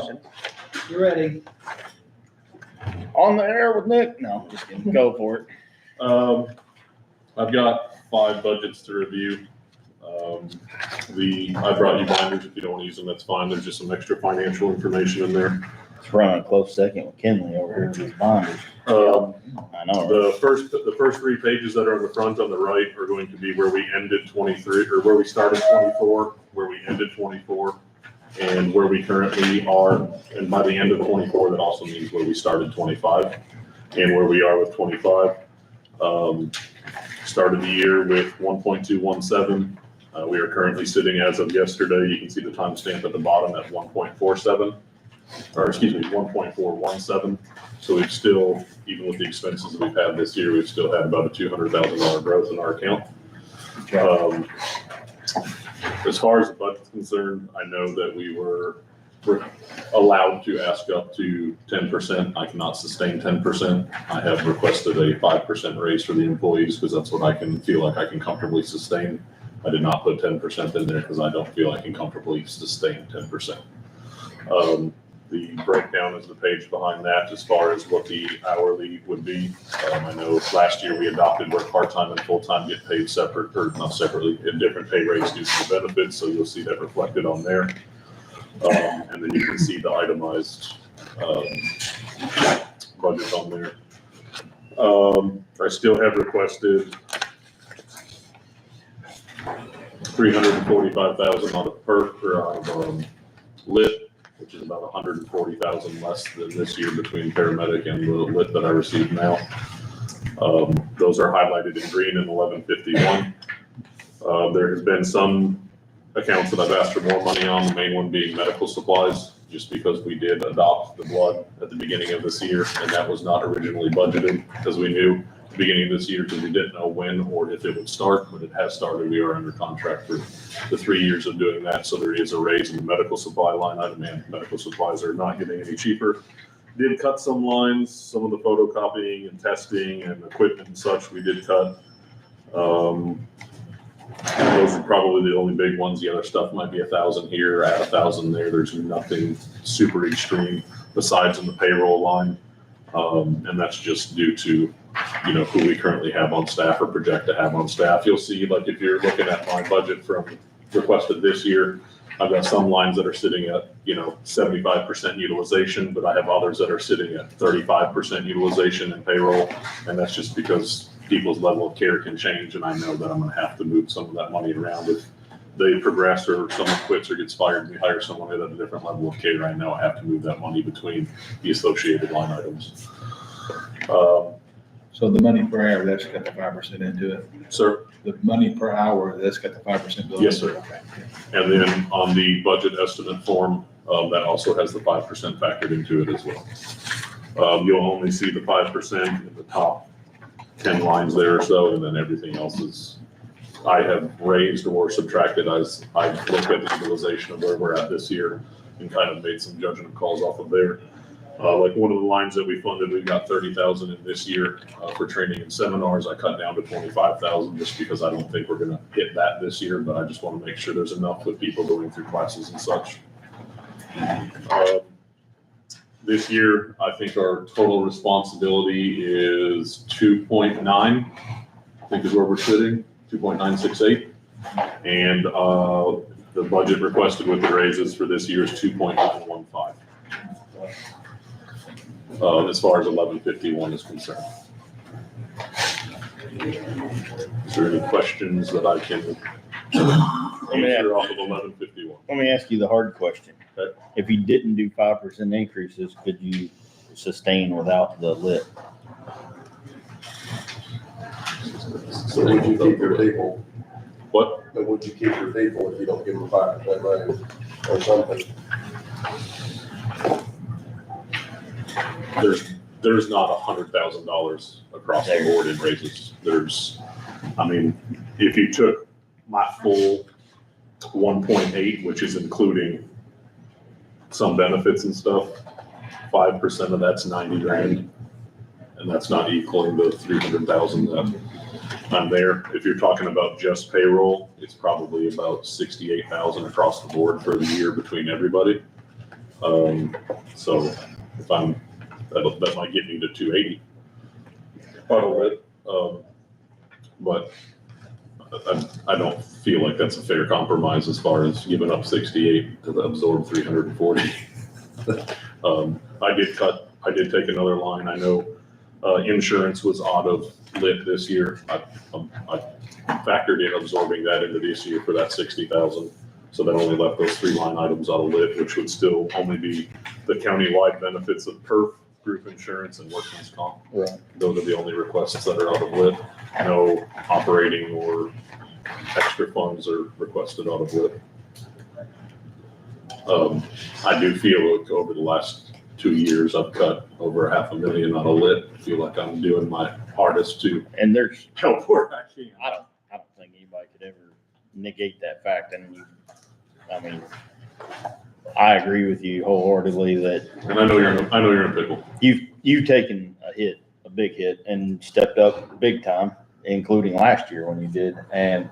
question. You ready? On the air with Nick? No, just kidding. Go for it. I've got 5 budgets to review. I brought you binders. If you don't want to use them, that's fine. There's just some extra financial information in there. It's running a close second with Kinley over here with his bonders. I know. The first 3 pages that are on the front on the right are going to be where we ended 23, or where we started 24, where we ended 24, and where we currently are. And by the end of 24, that also means where we started 25 and where we are with 25. Started the year with 1.217. We are currently sitting, as of yesterday, you can see the timestamp at the bottom at 1.47, or excuse me, 1.417. So we've still, even with the expenses that we've had this year, we've still had about a $200,000 growth in our account. As far as the budget's concerned, I know that we're allowed to ask up to 10%. I cannot sustain 10%. I have requested a 5% raise for the employees because that's what I can feel like I can comfortably sustain. I did not put 10% in there because I don't feel I can comfortably sustain 10%. The breakdown is the page behind that as far as what the hourly would be. I know last year we adopted where part-time and full-time get paid separate, or not separately, in different pay rates due to the benefits, so you'll see that reflected on there. And then you can see the itemized budget on there. I still have requested $345,000 on a perk or on lit, which is about $140,000 less than this year between paramedic and the lit that I received now. Those are highlighted in green in 1151. There has been some accounts that I've asked for more money on, the main one being medical supplies, just because we did adopt the blood at the beginning of this year, and that was not originally budgeted, because we knew at the beginning of this year, because we didn't know when or if it would start, but it has started. We are under contract for the 3 years of doing that, so there is a raise in the medical supply line item, and medical supplies are not getting any cheaper. Did cut some lines, some of the photocopying and testing and equipment and such, we did cut. Those are probably the only big ones. The other stuff might be 1,000 here, add 1,000 there. There's nothing super extreme besides in the payroll line. And that's just due to, who we currently have on staff or project to have on staff. You'll see, like, if you're looking at my budget from requested this year, I've got some lines that are sitting at, 75% utilization, but I have others that are sitting at 35% utilization in payroll. And that's just because people's level of care can change, and I know that I'm gonna have to move some of that money around if they progress or someone quits or gets fired and we hire someone at a different level of care. I know I have to move that money between the associated line items. So the money per hour, that's got the 5% into it? Sir? The money per hour, that's got the 5% built? Yes, sir. Okay. And then on the budget estimate form, that also has the 5% factored into it as well. You'll only see the 5% in the top 10 lines there or so, and then everything else is, I have raised or subtracted as I look at the utilization of where we're at this year and kind of made some judgment calls off of there. Like one of the lines that we funded, we've got 30,000 in this year for training and seminars. I cut down to 25,000 just because I don't think we're gonna hit that this year, but I just want to make sure there's enough with people going through classes and such. This year, I think our total responsibility is 2.9, I think is where we're sitting, 2.968. And the budget requested with the raises for this year is 2.915. As far as 1151 is concerned. Is there any questions that I can answer off of 1151? Let me ask you the hard question. Okay. If you didn't do 5% increases, could you sustain without the lit? So would you keep your people? What? But would you keep your people if you don't give them 5% raise or something? There's not $100,000 across the board in raises. If you took my full 1.8, which is including some benefits and stuff, 5% of that's 90 grand. And that's not equaling the 300,000 that I'm there. If you're talking about just payroll, it's probably about 68,000 across the board for the year between everybody. So if that might get me to 280. Part of it, but I don't feel like that's a fair compromise as far as giving up 68 to absorb 340. I did take another line. I know insurance was out of lit this year. I factored in absorbing that into this year for that 60,000. So that only left those 3 line items out of lit, which would still only be the countywide benefits of PERF, group insurance, and workman's comp. Right. Those are the only requests that are out of lit. No operating or extra funds are requested out of lit. I do feel like over the last 2 years, I've cut over $500,000 out of lit. I feel like I'm doing my hardest to And there's, help where I can. I don't think anybody could ever negate that fact. And I mean, I agree with you wholeheartedly that. And I know you're in a pickle. You've taken a hit, a big hit, and stepped up big time, including last year when you did. And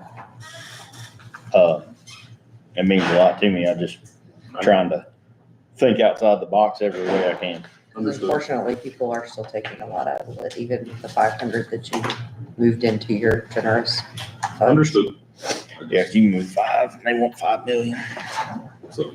it means a lot to me. I'm just trying to think outside the box every way I can. Understood. Unfortunately, people are still taking a lot out of it, even the 500 that you moved into your generous fund. Understood. Yeah, if you move 5, and they want 5 million. So,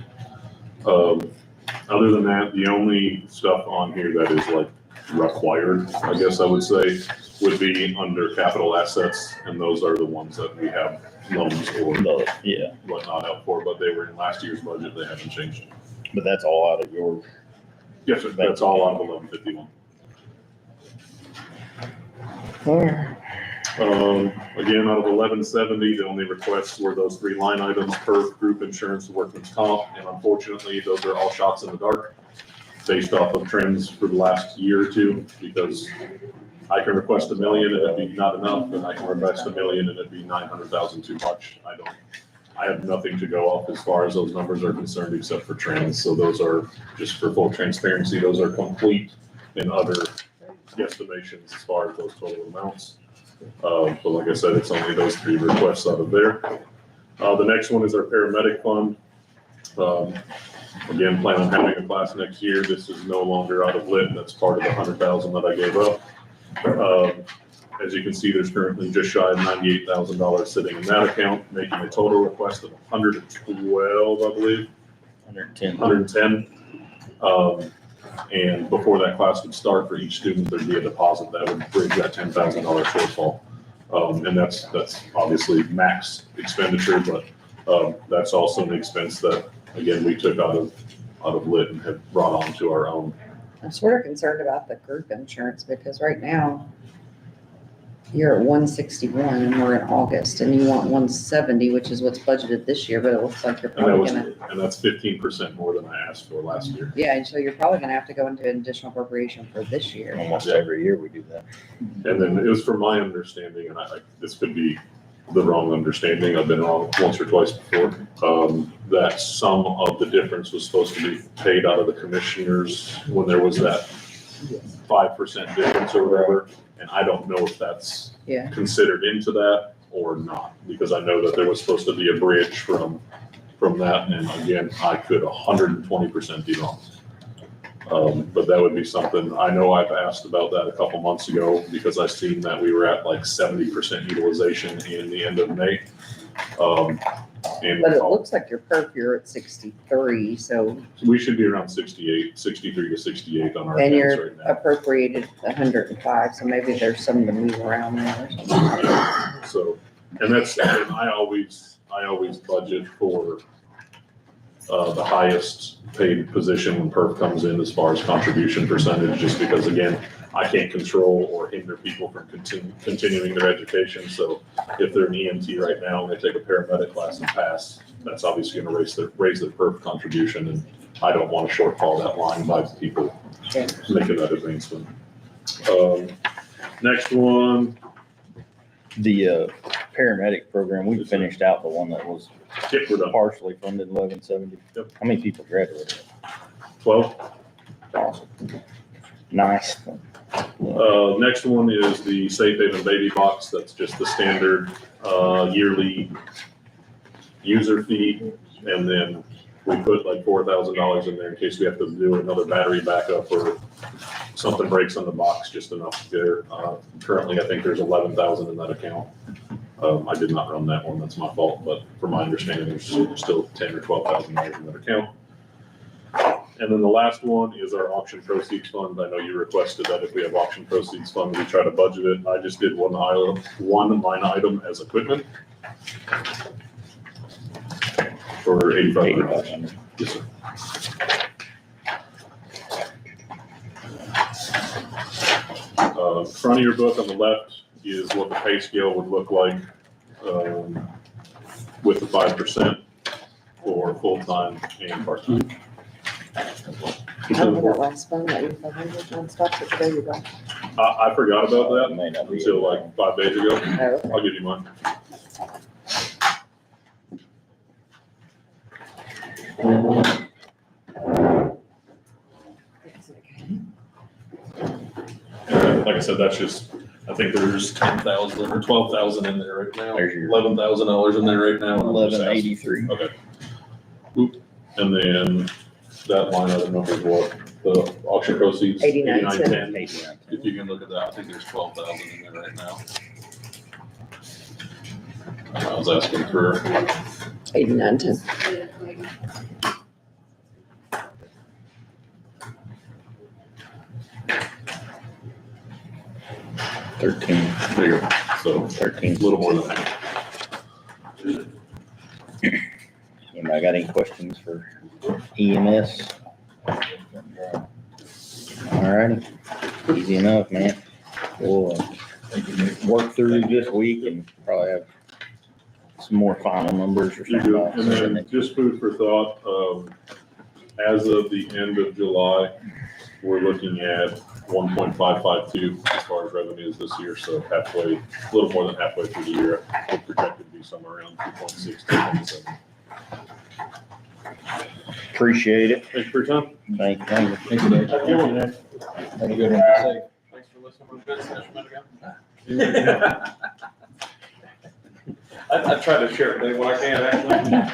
other than that, the only stuff on here that is like required, I guess I would say, would be under capital assets, and those are the ones that we have loans or whatnot out for, but they were in last year's budget, they haven't changed. But that's all out of your. Yes, sir, that's all out of 1151. Again, out of 1170, the only requests were those 3 line items, PERF, group insurance, and workman's comp, and unfortunately, those are all shots in the dark based off of trends for the last year or two, because I can request $1 million and it'd be not enough, and I can request $1 million and it'd be 900,000 too much. I have nothing to go off as far as those numbers are concerned except for trends. So those are, just for full transparency, those are complete and utter guesstimations as far as those total amounts. But like I said, it's only those 3 requests out of there. The next one is our paramedic fund. Again, plan on having a class next year. This is no longer out of lit. That's part of the 100,000 that I gave up. As you can see, there's currently just shy of $98,000 sitting in that account, making a total request of 112, I believe. 110. And before that class would start, for each student, there'd be a deposit that would bridge that $10,000 shortfall. And that's obviously max expenditure, but that's also an expense that, again, we took out of lit and have brought on to our own. I'm sort of concerned about the group insurance because right now you're at 161 and we're in August and you want 170, which is what's budgeted this year, but it looks like you're probably And that's 15% more than I asked for last year. Yeah, and so you're probably gonna have to go into an additional appropriation for this year. Almost every year we do that. And then it was from my understanding, and this could be the wrong understanding, I've been wrong once or twice before, that some of the difference was supposed to be paid out of the commissioners when there was that 5% difference or whatever. And I don't know if that's considered into that or not, because I know that there was supposed to be a bridge from that. And again, I could 120% be wrong. But that would be something, I know I've asked about that a couple months ago because I seen that we were at like 70% utilization in the end of May. But it looks like you're at 63, so. We should be around 68, 63 to 68 on our And accounts you're right now. appropriated 105, so maybe there's some to move around there or something. So, and I always budget for the highest paid position when PERF comes in as far as contribution percentage, just because again, I can't control or hinder people from continuing their education. So if they're an EMT right now and they take a paramedic class and pass, that's obviously going to raise their PERF contribution. And I don't want to shortfall that line by people making that advancement. Next one. The paramedic program, we finished out the one that was partially funded 1170. Yep. How many people graduated? 12. Awesome. Nice. Next one is the Safe Haven Baby Box. That's just the standard yearly user fee. And then we put like $4,000 in there in case we have to do another battery backup or something breaks on the box, just enough there. Currently, I think there's 11,000 in that account. I did not run that one, that's my fault, but from my understanding, there's still 10 or 12,000 in that account. And then the last one is our auction proceeds fund. I know you requested that if we have auction proceeds fund, we try to budget it. I just did one line item as equipment for $8,500. Yes, sir. Front of your book on the left is what the pay scale would look like with the 5% for full-time and part-time. I don't know that last phone, that 8,500 non-stop, but there you go. I forgot about that May not be. until like 5 days ago. Oh, I'll give you mine. Like I said, that's just, I think there's 10,000 or 12,000 in there right now. There's your- $11,000 in there right now. and I'm just asking- 1183. Okay. Oop. And then that line item number is what? The auction proceeds? 89.10. 89.10. If you can look at that, I think there's 12,000 in there right now. I was asking for, 89.10. there you go. So 13. a little more than that. Anybody got any questions for EMS? Alrighty, easy enough, man. We'll work through this week and probably have some more final numbers or You do. And something. then just food for thought, as of the end of July, we're looking at 1.552 as far as revenues this year, so halfway, a little more than halfway through the year. We're projected to be somewhere around 2.6, 2.7. Appreciate it. Thanks for your time. Thank you. Thank you, Dave. Have a good one. Have a good one. Be safe. Thanks for listening to the good session again. I try to share it, Dave, when I can, actually.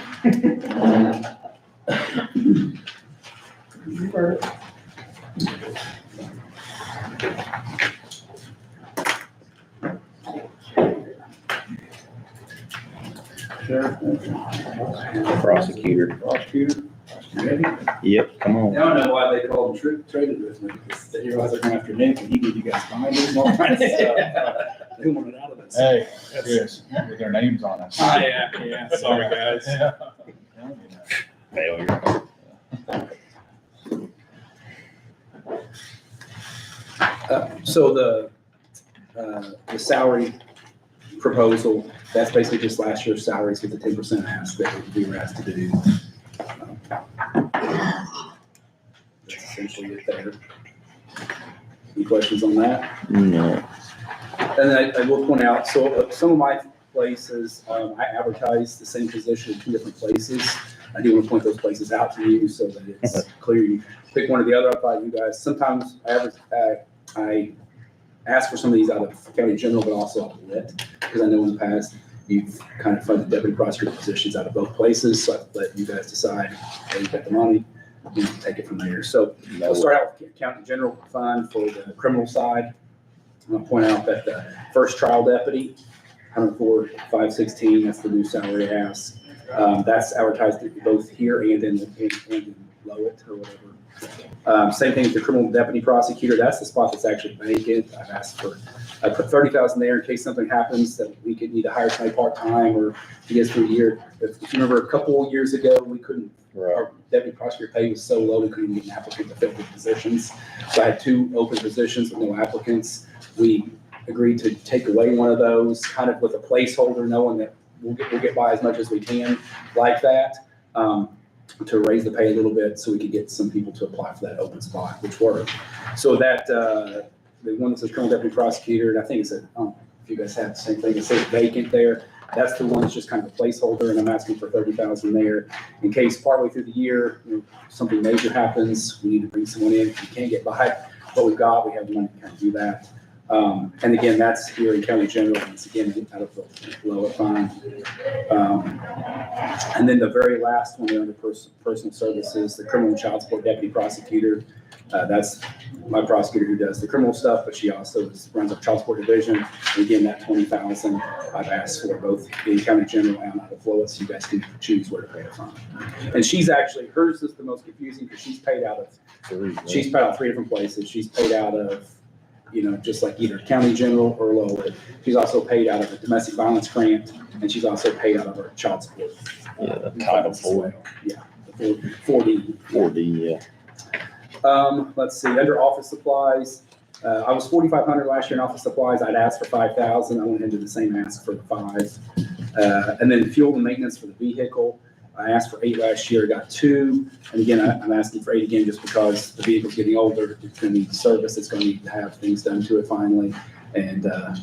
Prosecutor. Prosecutor? Ready? Yep, come on. Now I know why they called him traded with me, because they realized they're going after Nick, and he gave you guys binders and all that stuff. They wanted out of this. Hey, Chris, with their names on it. Yeah, sorry, guys. Failure. So the salary proposal, that's basically just last year's salaries with the 10% ask that we were asked to do. That's essentially it there. Any questions on that? No. And I will point out, so some of my places, I advertise the same position in 2 different places. I do want to point those places out to you so that it's clear. You pick one or the other. I thought you guys, sometimes I ask for some of these out of county general, but also out of lit, because I know in the past, you've kind of funded deputy prosecutor positions out of both places, so I let you guys decide, hey, you got the money, you can take it from there. So I'll start out with county general fund for the criminal side. I'll point out that the first trial deputy, 104,516, that's the new salary ask. That's advertised both here and in Lowit or whatever. Same thing with the criminal deputy prosecutor. That's the spot that's actually vacant. I put 30,000 there in case something happens that we could need to hire somebody part-time or to get us through the year. If you remember a couple of years ago, we couldn't, our deputy prosecutor pay was so low, we couldn't get an applicant to fill the positions. So I had 2 open positions with no applicants. We agreed to take away one of those, kind of with a placeholder, knowing that we'll get by as much as we can like that, to raise the pay a little bit so we could get some people to apply for that open spot, which worked. So that, the one that says criminal deputy prosecutor, and I think it's if you guys have the same thing, it says vacant there. That's the one that's just kind of a placeholder, and I'm asking for 30,000 there in case partway through the year, something major happens, we need to bring someone in. If we can't get by what we've got, we have the money to kind of do that. And again, that's here in county general, and it's again out of the lower fund. And then the very last one under personal services, the criminal and child support deputy prosecutor. That's my prosecutor who does the criminal stuff, but she also runs our child support division. And again, that 20,000 I've asked for both in county general and out of Flowood, so you guys can choose where to pay it from. And she's actually, hers is the most confusing because she's paid out of 3 different places. She's paid out of, just like either county general or Lowell. She's also paid out of a domestic violence grant, and she's also paid out of our child support. Yeah, Title 4. Yeah, the 4D. 4D, yeah. Let's see, under office supplies, I was 4,500 last year in office supplies. I'd asked for 5,000. I went into the same ask for the 5. And then fuel and maintenance for the vehicle. I asked for 8 last year, got 2. And again, I'm asking for 8 again, just because the vehicle's getting older. It's going to need service. It's going to need to have things done to it finally. And, I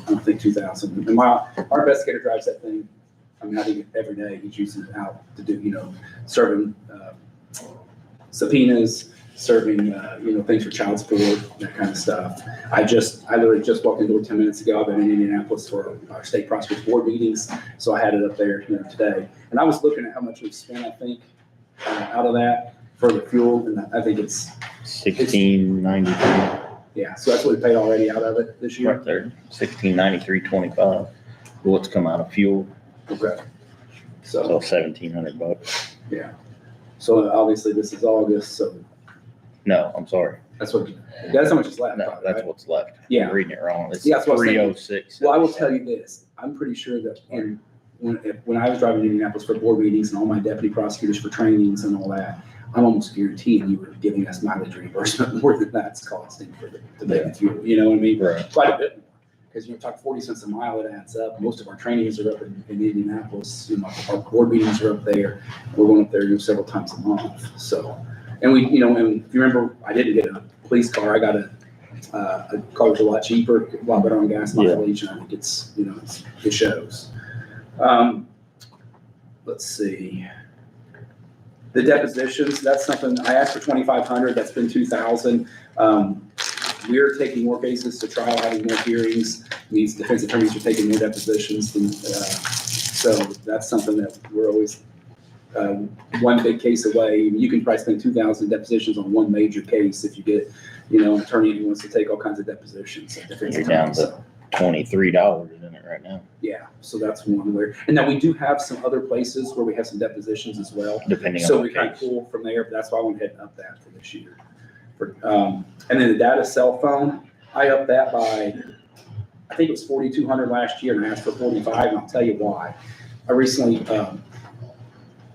don't think 2,000. And our investigator drives that thing. I mean, I think every day he's using it out to do, serving, subpoenas, serving, things for child support, that kind of stuff. I literally just walked into it 10 minutes ago. I've been in Indianapolis for our state prosecutors board meetings, so I had it up there, today. And I was looking at how much we've spent, I think, out of that for the fuel, and I think it's $16.93. Yeah, so that's what we paid already out of it this year. Right there, $16.93.25. What's come out of fuel? Okay. So $1,700. Yeah. So obviously this is August, so No, I'm sorry. that's how much is left. No, probably, that's right? what's left. Yeah. I'm reading it wrong. It's Yeah, that's what I was thinking. 306. Well, I will tell you this, I'm pretty sure that when I was driving to Indianapolis for board meetings and all my deputy prosecutors for trainings and all that, I'm almost guaranteeing you were giving us mileage reimbursement more than that's costing for the fuel, you know what I mean? Right. Quite a bit more, because talk 40 cents a mile, it adds up. Most of our trainings are up in Indianapolis, our board meetings are up there. We're going up there, several times a month, so. And we, and if you remember, I didn't get a police car, I got a car was a lot cheaper, a lot better on gas mileage, and I think it shows. Let's see. The depositions, that's something, I asked for 2,500, that's been 2,000. We're taking more cases to trial, having more hearings. These defense attorneys are taking more depositions. So that's something that we're always one big case away. You can probably spend 2,000 depositions on one major case if you get, an attorney who wants to take all kinds of depositions. You're down to $23 in it right now. Yeah, so that's one where, and now we do have some other places where we have some depositions as well. Depending So on we the kind of case. pull from there, but that's why I went ahead and up that for this year. And then the data cell phone, I upped that by, I think it was 4,200 last year, and I asked for 45, and I'll tell you why. I recently,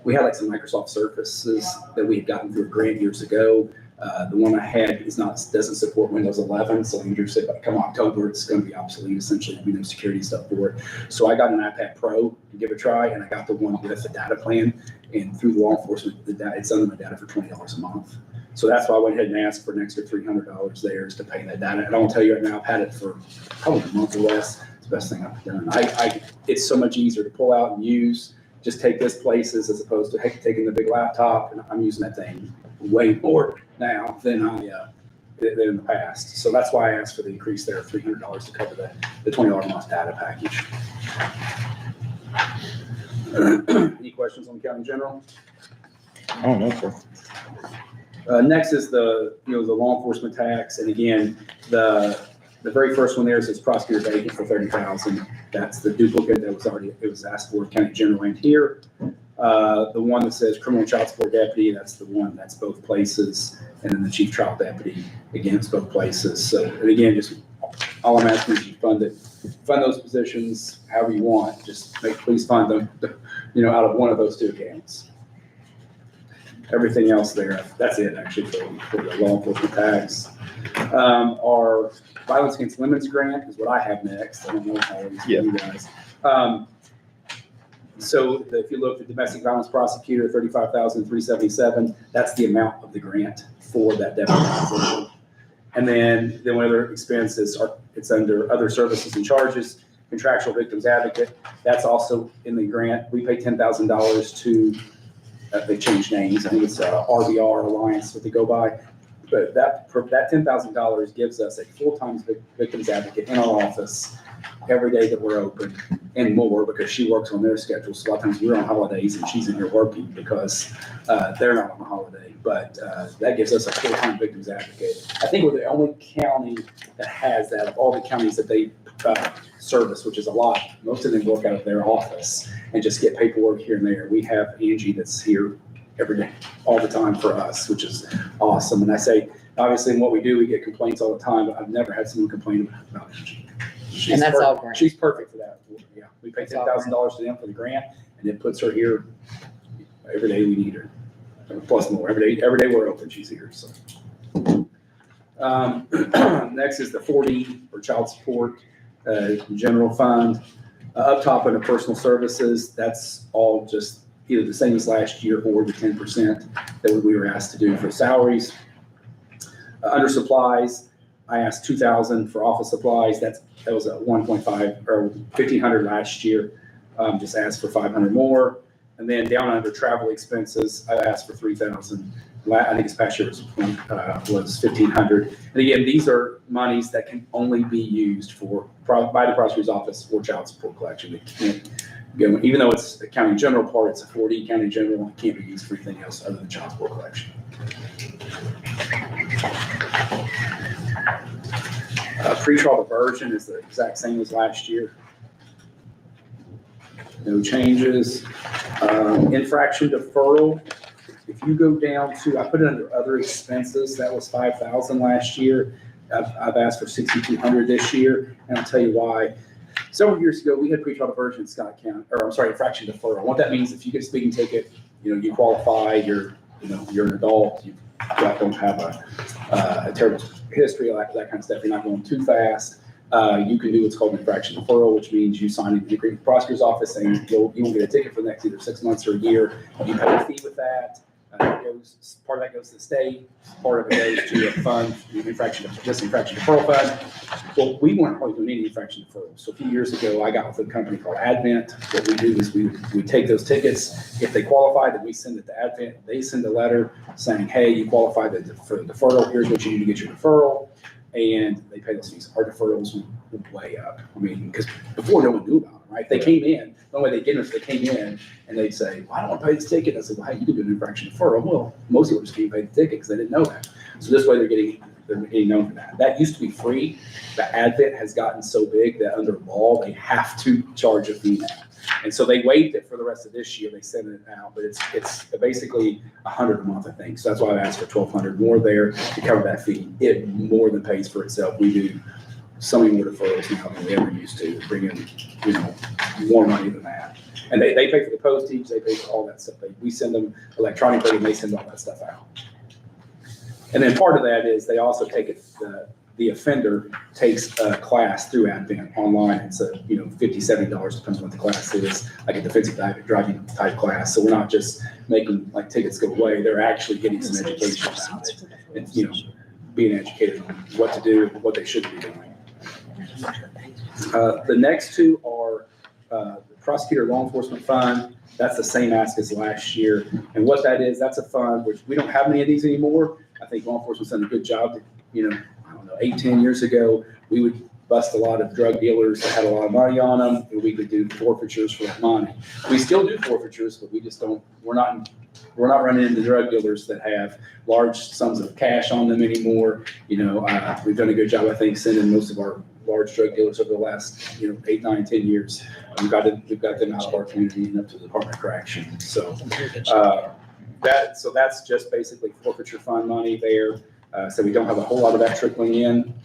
we had some Microsoft Surfaces that we had gotten through a grant years ago. The one I had doesn't support Windows 11, so Andrew said, come October, it's going to be obsolete, essentially, there'll be no security stuff for it. So I got an iPad Pro to give it a try, and I got the one with the data plan, and through law enforcement, it's under my data for $20 a month. So that's why I went ahead and asked for an extra $300 there is to pay that data. And I will tell you right now, I've had it for probably a month or less. It's the best thing I've done. It's so much easier to pull out and use. Just take this places as opposed to taking the big laptop. And I'm using that thing way more now than than in the past. So that's why I asked for the increase there of $300 to cover the $20 a month data package. Any questions on county general? I don't know, sir. Next is the law enforcement tax, and again, the very first one there says prosecutor vacant for 30,000. That's the duplicate that was asked for county general and here. The one that says criminal and child support deputy, that's the one that's both places, and then the chief trial deputy, again, it's both places. So, and again, just all I'm asking is you fund those positions however you want. Just please fund them, out of one of those two accounts. Everything else there, that's it actually for the law enforcement tax. Our violence against women's grant is what I have next. I don't know how it is for you guys. So if you look at domestic violence prosecutor, $35,377, that's the amount of the grant for that deputy position. And then one other expenses it's under other services and charges, contractual victims advocate. That's also in the grant. We pay $10,000 to. They changed names. I think it's RBR Alliance, what they go by. but that $10,000 gives us a full-time victims advocate in our office every day that we're open and more because she works on their schedule. So a lot of times we're on holidays and she's in here working because they're not on a holiday. But that gives us a full-time victims advocate. I think we're the only county that has that of all the counties that they service, which is a lot. Most of them work out of their office and just get paperwork here and there. We have Angie that's here every day, all the time for us, which is awesome. And I say, obviously, in what we do, we get complaints all the time, but I've never had someone complain about Angie. And that's all grant. She's perfect for that. Yeah, we pay $10,000 to them for the grant, and it puts her here every day we need her, plus more. Every day we're open, she's here. So next is the 40 for child support general fund. Up top under personal services, that's all just either the same as last year or the 10% that we were asked to do for salaries. Under supplies, I asked $2,000 for office supplies. That was a 1.5 or 1,500 last year. Just asked for 500 more. And then down under travel expenses, I asked for 3,000. I think this past year was 1,500. And again, these are monies that can only be used by the prosecutor's office for child support collection. It can't go, even though it's the county general part, it's a 40 county general, it can't be used for anything else other than child support collection. Pretrial diversion is the exact same as last year. No changes. Infraction deferral. If you go down to, I put it under other expenses, that was 5,000 last year. I've asked for 6,200 this year, and I'll tell you why. Several years ago, we had pretrial diversion in Scott County, or I'm sorry, infraction deferral. What that means, if you get a speeding ticket, you qualify, you're an adult, you don't have a terrible history, like that kind of stuff. You're not going too fast. You can do what's called an infraction deferral, which means you sign an agreement with the prosecutor's office saying you won't get a ticket for the next either 6 months or a year. You pay a fee with that. Part of that goes to the state. Part of it goes to a fund, infraction deferral fund. Well, we weren't really doing any infraction deferral. So a few years ago, I got with a company called Advent. What we do is we take those tickets. If they qualify, then we send it to Advent. They send a letter saying, hey, you qualify for the deferral. Here's what you need to get your deferral. And they pay those fees. Our deferrals went way up. I mean, because before no one knew about them, right? They came in, the only way they get them is they came in and they'd say, well, I don't want to pay this ticket. I said, well, hey, you can do an infraction deferral. Well, most people just can't pay the ticket because they didn't know that. So this way they're getting known for that. That used to be free. The Advent has gotten so big that under law, they have to charge a fee now. And so they waived it for the rest of this year. They sent it out, but it's basically $100 a month, I think. So that's why I asked for $1,200 more there to cover that fee. It more than pays for itself. We do so many more deferrals now than we ever used to bring in, more money than that. And they pay for the postage. They pay for all that stuff. We send them electronically, and they send all that stuff out. And then part of that is they also take it. The offender takes a class through Advent online. It's a, $50, $70, depends on what the class is, like a defensive driving type class. So we're not just making tickets go away. They're actually getting some education about it and, being educated on what to do, what they should be doing. The next two are the Prosecutor Law Enforcement Fund. That's the same ask as last year. And what that is, that's a fund which we don't have many of these anymore. I think law enforcement's done a good job to, 8-10 years ago, we would bust a lot of drug dealers that had a lot of money on them, and we could do forfeitures for that money. We still do forfeitures, but we just don't, we're not running into drug dealers that have large sums of cash on them anymore. We've done a good job, I think, sending most of our large drug dealers over the last, 8, 9, 10 years. We've got them out of our community and up to the Department of Correction. So that's just basically forfeiture fund money there. So we don't have a whole lot of that trickling in,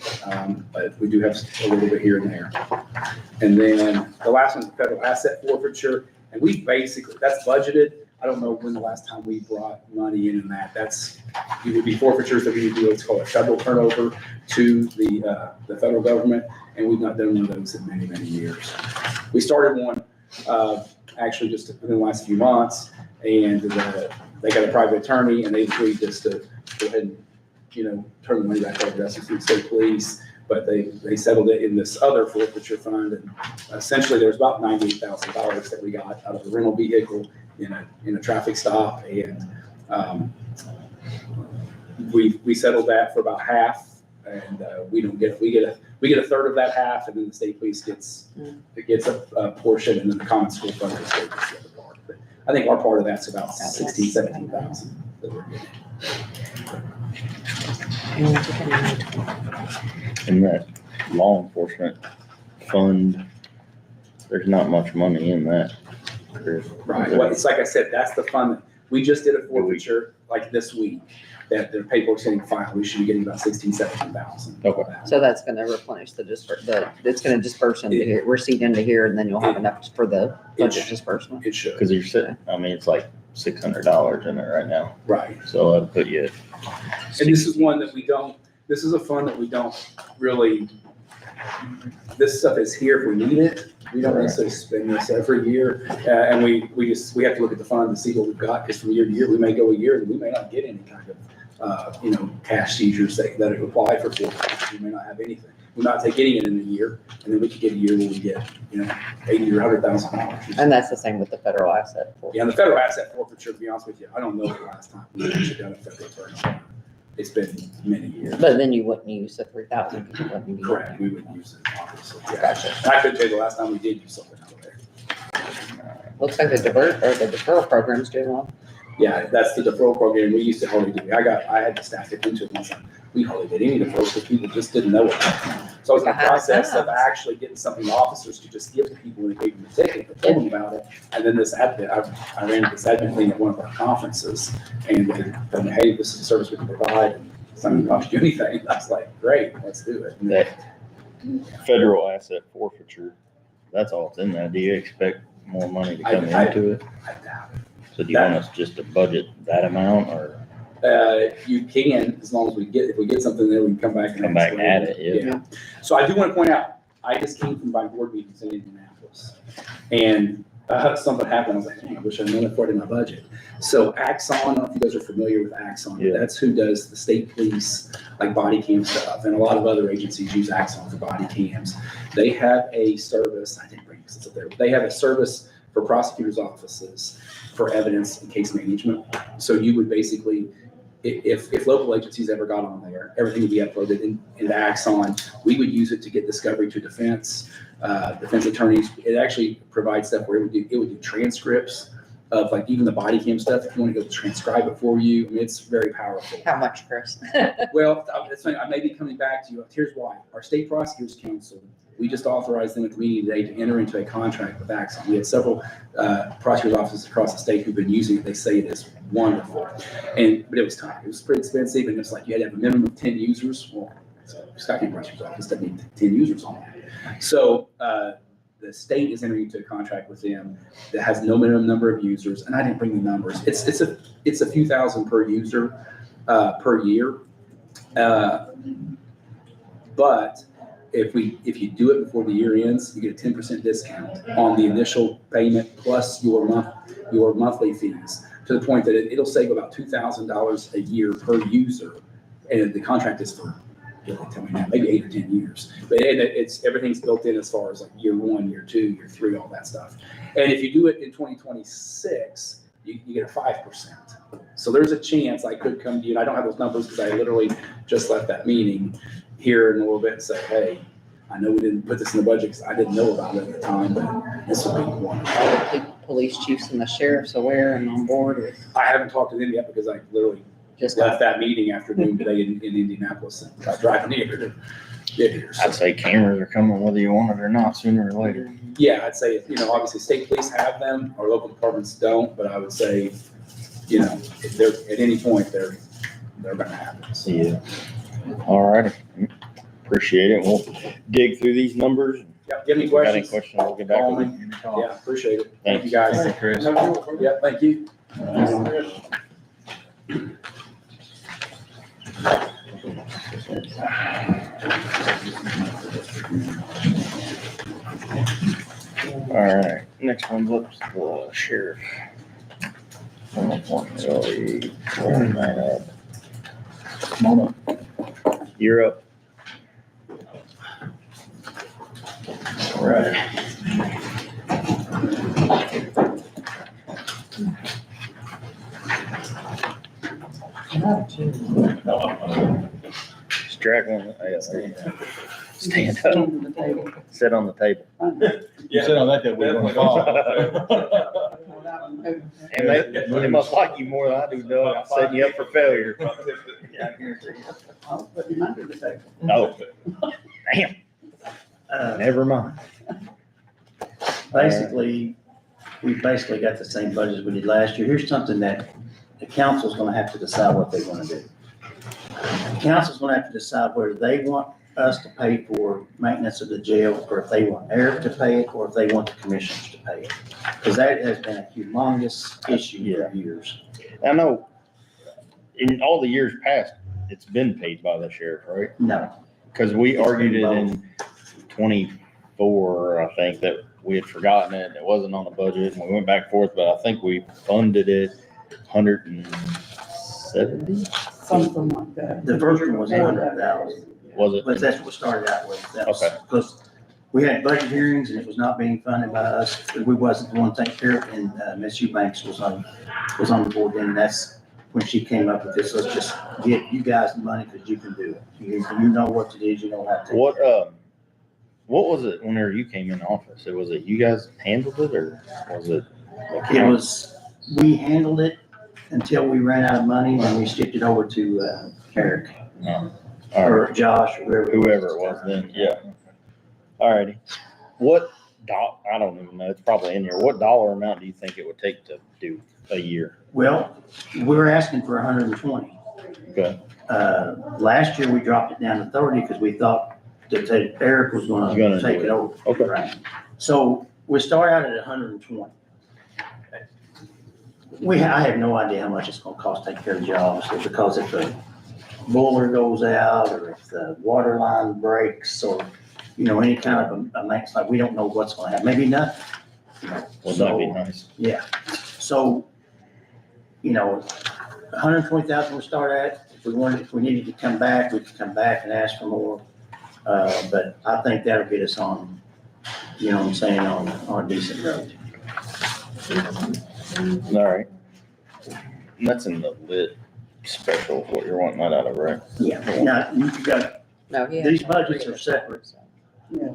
but we do have a little bit here and there. And then the last one is federal asset forfeiture, and that's budgeted. I don't know when the last time we brought money in that. It would be forfeitures that we do what's called a federal turnover to the federal government, and we've not done one of those in many, many years. We started one actually just within the last few months, and they got a private attorney, and they agreed just to go ahead and turn the money back over to us through state police, but they settled it in this other forfeiture fund, and essentially there's about $98,000 that we got out of the rental vehicle in a traffic stop, and we settled that for about half, and we get a third of that half, and then the state police gets a portion, and then the common school fund gets the other part. But I think our part of that's about 17,000 that we're getting. In that law enforcement fund, there's not much money in that. Right, well, it's like I said, that's the fund, we just did a forfeiture like this week, that their paperwork's getting filed, we should be getting about 17,000. Okay. So that's gonna replenish it's gonna disperse into here, receipt into here, and then you'll have enough for the budget disbursement. It should. Cause you're sitting, I mean, it's like $600 in it right now. Right. So that'll put you. And this is one that this is a fund that we don't really, this stuff is here if we need it. We don't necessarily spend this every year. And we have to look at the fund to see what we've got, because from year to year, we may go a year and we may not get any kind of, cash seizures that have applied for forfeiture. We may not have anything. We might take getting it in a year, and then we could get a year where we get, $80,000 or $100,000. And that's the same with the federal asset. Yeah, and the federal asset forfeiture, to be honest with you, I don't know the last time we actually done a federal turnover. It's been many years. But then you wouldn't use the 3,000. because you wouldn't be- Correct, we would use it, obviously. Yeah. Gotcha. And I couldn't tell you the last time we did use something out of there. Looks like the deferral program's doing well. Yeah, that's the deferral program we used to hardly do. I had to staff it into it one time. We hardly did any deferrals because people just didn't know it. So I was in the process of actually getting something to officers to just give to people when they gave them a ticket, but told them about it. And then this admin, I ran this admin thing at one of our conferences, and they told me, hey, this is a service we can provide, and it's not gonna cost you anything. I was like, great, let's do it. That federal asset forfeiture, that's all it's in there. Do you expect more money to come into it? I doubt it. So do you want us just to budget that amount, or? You can, as long as if we get something there, we can come back and. Come back and add it, yeah. So I do want to point out, I just came from my board meetings in Indianapolis. And something happened, I was like, dang, I wish I'd known it for it in my budget. So Axon, I don't know if you guys are familiar with Axon, but that's who does the state police, like body cam stuff. And a lot of other agencies use Axon for body cams. They have a service, I didn't bring this up there, but they have a service for prosecutors' offices for evidence and case management. So you would basically, if local agencies ever got on there, everything would be uploaded into Axon. We would use it to get discovery to defense attorneys. It actually provides stuff where it would do transcripts of like even the body cam stuff. If you want to go transcribe it for you, I mean, it's very powerful. How much, Chris? Well, that's funny. I may be coming back to you. Here's why. Our state prosecutors council, we just authorized them at the meeting today to enter into a contract with Axon. We had several prosecutors' offices across the state who've been using it. They say it is wonderful. But it was time. It was pretty expensive, and it's like you had to have a minimum of 10 users. Well, Scott County Prosecutor's Office doesn't need 10 users on it. So the state is entering into a contract with them that has no minimum number of users, and I didn't bring the numbers. It's a few thousand per user per year. But if you do it before the year ends, you get a 10% discount on the initial payment plus your monthly fees, to the point that it'll save about $2,000 a year per user, and the contract is for, they tell me now, maybe 8 or 10 years. But everything's built in as far as like year 1, year 2, year 3, all that stuff. And if you do it in 2026, you get a 5%. So there's a chance I could come to you, and I don't have those numbers because I literally just left that meeting here in a little bit and say, hey, I know we didn't put this in the budget because I didn't know about it at the time, but this would be one. Are the police chiefs and the sheriffs aware and on board with? I haven't talked to them yet because I literally just left that meeting afternoon today in Indianapolis and got driving here to get here. So, I'd say cameras are coming whether you want it or not, sooner or later. yeah, I'd say, obviously state police have them, our local departments don't, but I would say, if they're, at any point, they're gonna have it. So. Yeah. All right. Appreciate it. We'll dig through these numbers. Yeah, give me Got any questions? questions? We'll get back Call with me. you. Yeah, appreciate it. Thanks. Thank you, guys. Thanks, Chris. Yeah, thank you. All right, next one's up to the sheriff. Unfortunately, where am I at? Come on up. You're up. All right. Drag one, yeah, there you go. Stand up, sit on the table. You said on that we're gonna fall. And they must like you more than I do, Doug. I'm setting you up for failure. I was putting him under the table. Oh, damn, never mind. Basically, we basically got the same budget as we did last year. Here's something that the council's gonna have to decide what they wanna do. The council's gonna have to decide whether they want us to pay for maintenance of the jail, or if they want Eric to pay it, or if they want the commissioners to pay it. Because that has been a humongous issue for years. I know, in all the years past, it's been paid by the sheriff, right? No. Because we It's argued been it in 24, I think, that we had forgotten it, and it wasn't on the budget, and we went back and forth, but I think we funded it 170? Something like that. The first one was 100,000. Was it? But that's what we started out with. That was Okay. because we had budget hearings and it was not being funded by us. We wasn't the one taking care of it, and Ms. Eubanks was on the board then. And that's when she came up with this, let's just get you guys the money because you can do it. You know what it is, you know how to. What was it whenever you came in office? Was it you guys handled it, or was it? It was, we handled it until we ran out of money and we shipped it over to Eric or Josh or Whoever it was then, yeah. Alrighty. I don't even know, it's probably in here. What dollar amount do you think it would take to do a year? Well, we were asking for 120. Okay. Last year we dropped it down to 30 because we thought that Eric was gonna take it over. Okay. Right. So we start out at 120. I have no idea how much it's gonna cost to take care of the jail, obviously, because if the boiler goes out, or if the water line breaks, or, any kind of a maintenance, like, we don't know what's gonna happen, maybe nothing. Well, that'd be nice. Yeah, so, 120,000 we start at. If we needed to come back, we could come back and ask for more. But I think that'll get us on, on a decent road. All right. And that's in the lit special, what you're wanting that out of, right? Yeah, now, you got, No, he these has- budgets are separate.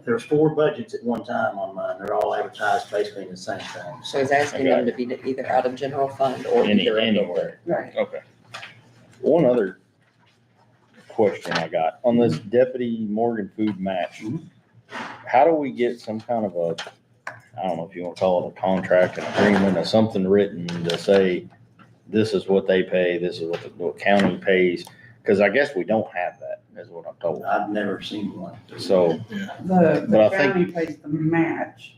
There's 4 budgets at one time on mine. They're all advertised basically in the same thing. So he's asking them to be either out of general fund or either. Anywhere. Right. Okay. One other question I got on this Deputy Morgan food match. How do we get some kind of I don't know if you want to call it a contract, an agreement, or something written to say, this is what they pay, this is what county pays? Because I guess we don't have that, is what I'm told. I've never seen one. So, The But I think- county pays the match,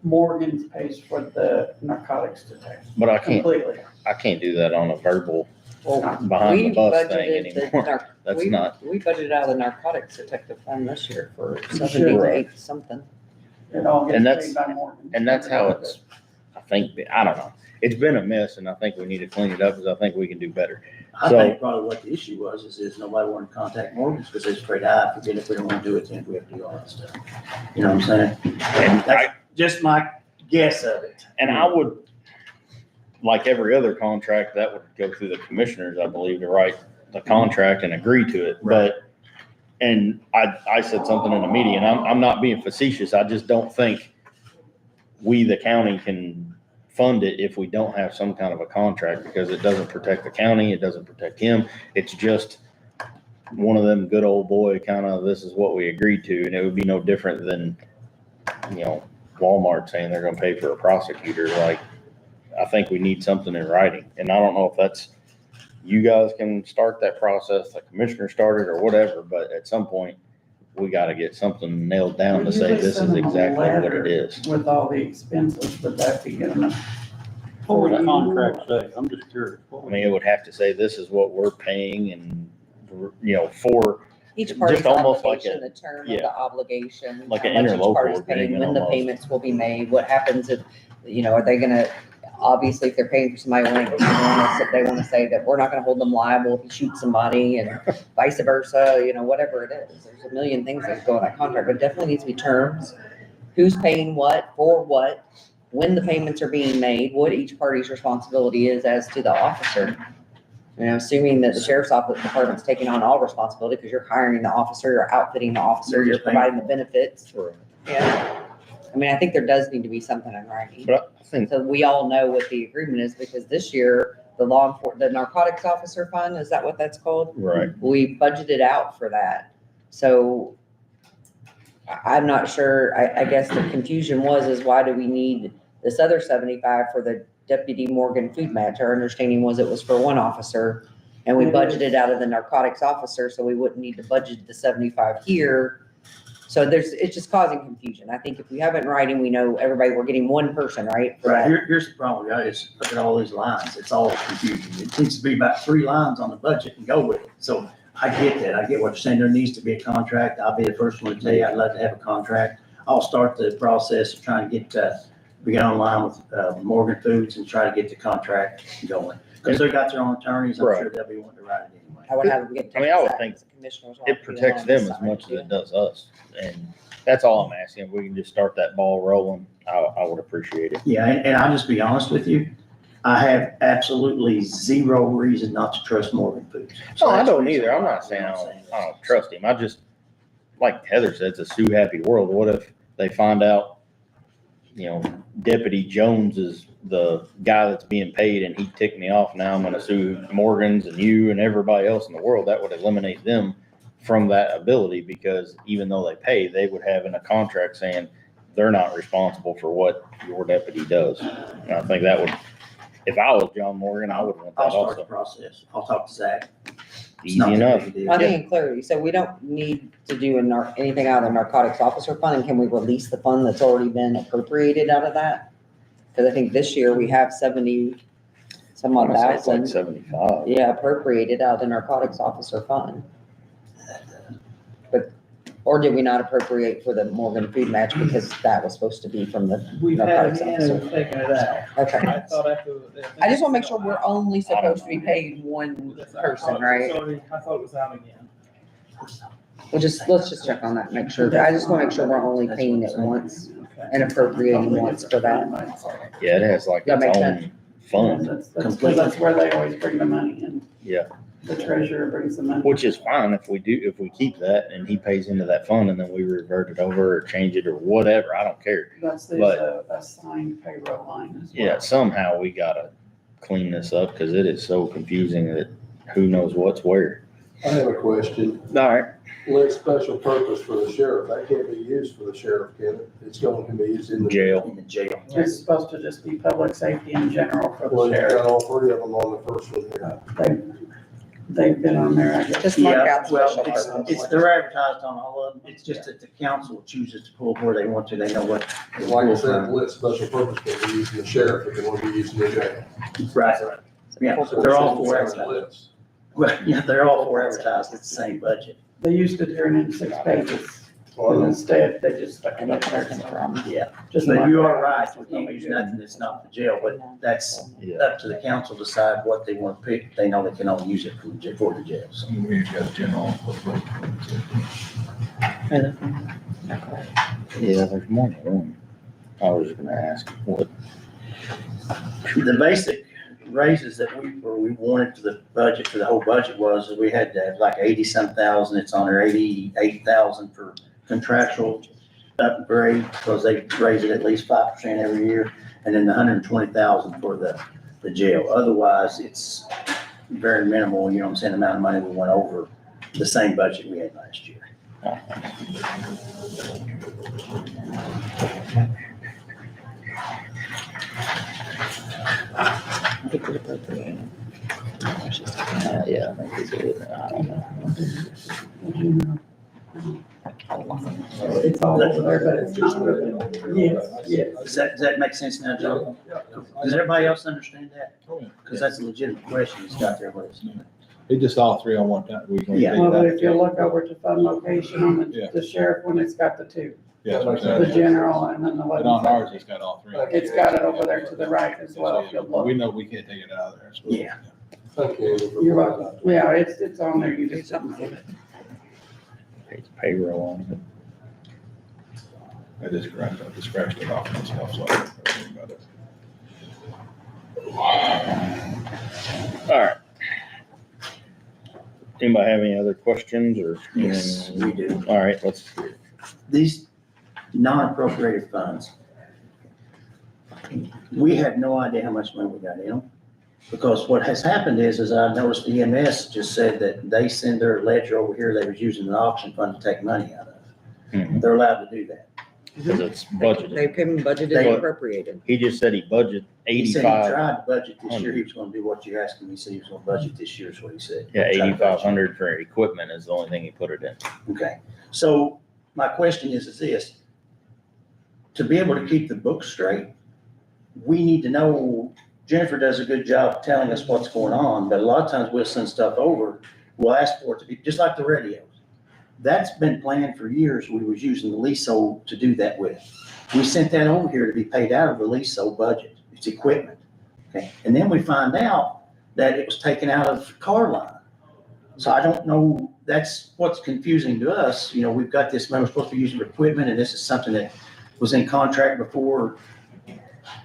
Morgan's pays for the narcotics detection. but I can't do that on a verbal Well, behind the we bus thing budgeted the anymore. nar- That's we- not, We budgeted out of the narcotics detective fund this year for should. 78 something. It all And gets that's- paid by Morgan. and that's how it's, I think, I don't know. It's been a mess, and I think we need to clean it up, because I think we can do better. I So- think probably what the issue is nobody wanted to contact Morgan's because they're afraid, forget if we don't want to do it, then we have to do all that stuff. You know what I'm saying? And That's just my guess of it. And I would, like every other contract, that would go through the commissioners, I believe, to write the contract and agree to it. But, and I said something in a meeting, and I'm not being facetious. I just don't think we, the county, can fund it if we don't have some kind of a contract, because it doesn't protect the county, it doesn't protect him. It's just one of them good old boy kind of, this is what we agreed to, and it would be no different than, Walmart saying they're gonna pay for a prosecutor. Like, I think we need something in writing, and I don't know if that's, you guys can start that process, the commissioner started or whatever, but at some point, we gotta get something nailed down to say this is exactly what it is. With all the expenses, would that be good enough? Oh, Oh, Mm-hmm. yeah. For you? contract say? I'm just curious. I mean, it would have to say, this is what we're paying, and, for, Each Just party's almost like obligation, the term of yeah. the obligation. Like how an much each interlocal party's paying, agreement when the almost. payments will be made, what happens if, are they gonna, obviously, if they're paying for somebody, they wanna say that we're not gonna hold them liable if you shoot somebody, and vice versa, whatever it is. There's a million things that go in that contract, but it definitely needs to be terms. Who's paying what, for what, when the payments are being made, what each party's responsibility is as to the officer. And I'm assuming that the sheriff's office department's taking on all responsibility because you're hiring the officer, you're outfitting the officer, you're providing the benefits. Yeah. I mean, I think there does need to be something in writing. But I think, So we all know what the agreement is, because this year, the narcotics officer fund, is that what that's called? right, We budgeted out for that. So I'm not sure, I guess the confusion is why do we need this other 75 for the Deputy Morgan food match? Our understanding was it was for one officer, and we budgeted out of the narcotics officer, so we wouldn't need to budget the 75 here. So it's just causing confusion. I think if we have it in writing, we know everybody, we're getting one person, right? for Right, that. here's the problem, guys, look at all these lines, it's all confusing. It needs to be about 3 lines on the budget and go with it. So I get that, I get what you're saying, there needs to be a contract, I'll be the first one to tell you, I'd love to have a contract. I'll start the process of trying to get online with Morgan Foods and try to get the contract going. Because they got their own attorneys, I'm sure they'll be wanting to write it anyway. I would have them get. I mean, I would think Commissioners. it protects them as much as it does us. And that's all I'm asking. If we can just start that ball rolling, I would appreciate it. Yeah, and I'll just be honest with you, I have absolutely zero reason not to trust Morgan Foods. No, I don't either. I'm not saying I don't trust him. I just, like Heather said, it's a sue happy world. What if they find out, Deputy Jones is the guy that's being paid and he ticked me off. Now I'm gonna sue Morgan's and you and everybody else in the world. That would eliminate them from that ability, because even though they pay, they would have in a contract saying they're not responsible for what your deputy does. And I think that would, if I was John Morgan, I would want that I'll start the also. process. I'll talk to Zach. It's Easy not that enough. big a deal. I think in clarity, so we don't need to do anything out of the narcotics officer fund, and can we release the fund that's already been appropriated out of that? Because I think this year we have 70 some odd It's like thousand, 75. yeah, appropriated out of the narcotics officer fund. Or did we not appropriate for the Morgan food match because that was supposed to be from the We've had narcotics it in officer? and we've taken it out. Okay. I thought after. I just want to make sure we're only supposed to be paying one person, right? I thought it was out again. Let's just check on that, make sure. I just want to make sure we're only paying it once and appropriating once for that. Yeah, it has like That its makes own fund. That's where they always bring the money in. Yeah. The treasurer brings the money. Which is fine if we keep that and he pays into that fund and then we revert it over or change it or whatever, I don't care. That's But- assigned payroll line as well. Yeah, somehow we gotta clean this up because it is so confusing that who knows what's where. I have a question. All right. Lit special purpose for the sheriff, that can't be used for the sheriff, can it? It's going to be used in the. Jail. In the jail. It's supposed to just be public safety in general for Well, the you got sheriff. all 3 of them on the first one here. They've been on there, I guess. Just mark Yeah, out well, special purpose. they're advertised on all of them, it's just that the council chooses to pull where they want to, they know what. Like I said, lit special purpose can be used in the sheriff, it can only be used in the jail. Right, yeah, So they're all it's for on the advertising. list. Well, yeah, they're all for advertising, it's the same budget. They used to turn in 6 pages, and instead they just stuck it up there. Yeah, Just but mark you it. are right, we can't use nothing that's not for jail, but that's Yeah. up to the council to decide what they want to pick. They know they can only use it for the jail, so. We've got general. Yeah, there's more than one. I was gonna ask what. The basic raises that we wanted for the budget, for the whole budget was, we had to have like 80-some thousand, it's on there, 88,000 for contractual upgrade, because they raise it at least 5% every year, and then the 120,000 for the jail. Otherwise, it's very minimal, you know what I'm saying, the amount of money we went over the same budget we had last year. I think we appropriate. Yeah, I think we did. I don't know. It's all over there, but it's just, yes. Does that make sense now, Joe? Does everybody else understand that? Because that's a legitimate question, it's got there, what it's. It's just all 3 on one time. We can Yeah. take Well, that. but if you look over to fund location on Yeah. the sheriff one, it's got the 2, Yeah, that's what I'm the saying. general and then the But on weapons. ours, it's got all 3. It's got it over there to the right as well, if you We look. know we can't take it out of there. so- Yeah. Thank you. You're welcome. Yeah, it's on there, you just something with it. Pays payroll on it. I just scratched it off myself, so I don't worry about it. All right. Anybody have any other questions or? Yes, we do. All right, let's, These non-appropriated funds, we had no idea how much money we got in them. Because what has happened is I've noticed EMS just said that they send their ledger over here, they was using an auction fund to take money out of. They're allowed to do that. because it's budgeted. They've been budgeted They- and appropriated. He just said he budgeted He said he 85, tried to budget this year, he was gonna do what you asked him, he said he was gonna budget this year, is what he said. yeah, Tried to budget. 8,500 for equipment is the only thing he put it in. Okay, so my question is this, to be able to keep the books straight, we need to know, Jennifer does a good job telling us what's going on, but a lot of times we'll send stuff over, we'll ask for it to be, just like the radios. That's been planned for years, we was using the leasehold to do that with. We sent that over here to be paid out of the leasehold budget, it's equipment, okay? And then we find out that it was taken out of car line. So I don't know, that's what's confusing to us, you know, we've got this money we're supposed to be using for equipment, and this is something that was in contract before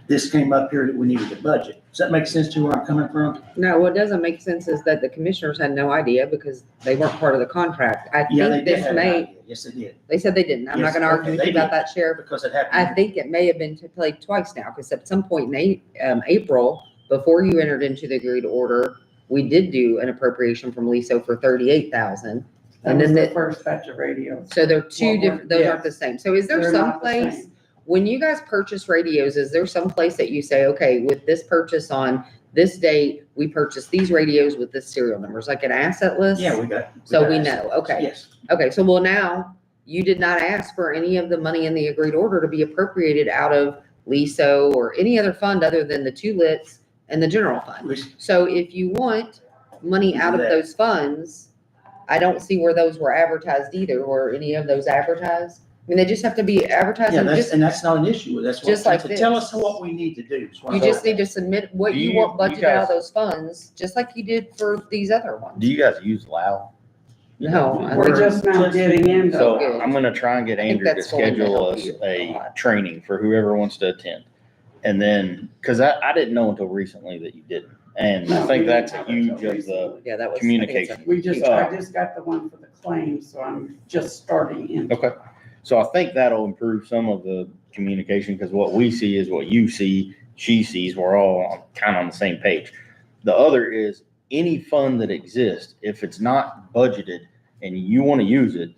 this came up here that we needed to budget. Does that make sense to where I'm coming from? No, what doesn't make sense is that the commissioners had no idea because they weren't part of the contract. I Yeah, they think did this have an may, idea. Yes, they did, they said they didn't. I'm not Yes, gonna argue okay, with they you about did. that, Sheriff. because it I happened. think it may have been played twice now, because at some point in April, before you entered into the agreed order, we did do an appropriation from LISO for 38,000. That And was then the the, first batch of radios. so they're two Well, different, those aren't yes. the same. So is there They're some not the place, same. when you guys purchase radios, is there some place that you say, okay, with this purchase on this date, we purchased these radios with this serial numbers, like an asset list? Yeah, we got. So got we it. know, okay. Yes, Okay, so well now, you did not ask for any of the money in the agreed order to be appropriated out of LISO or any other fund other than the two lits and the general fund. we- So if you want money out of That. those funds, I don't see where those were advertised either, or any of those advertised. I mean, they just have to be advertised yeah, and that's, just, and that's not an issue, that's what, just like so tell this. us what we need to do. is what you I'm just saying. need to submit what Do you you- want you budgeted out of guys- those funds, just like you did for these other ones. Do you guys use LAO? No, I We're think- just now getting into So good. I'm gonna try and get I think Andrew to that's going to schedule help us you a a lot. training for whoever wants to attend. And then, cause I didn't know until recently that you didn't. And I No, think we that's didn't huge have that of the Yeah, that was. communication. We just, I just got the one for the claims, so I'm just starting in. Okay, so I think that'll improve some of the communication, because what we see is what you see, she sees, we're all kind of on the same page. The other is any fund that exists, if it's not budgeted and you want to use it,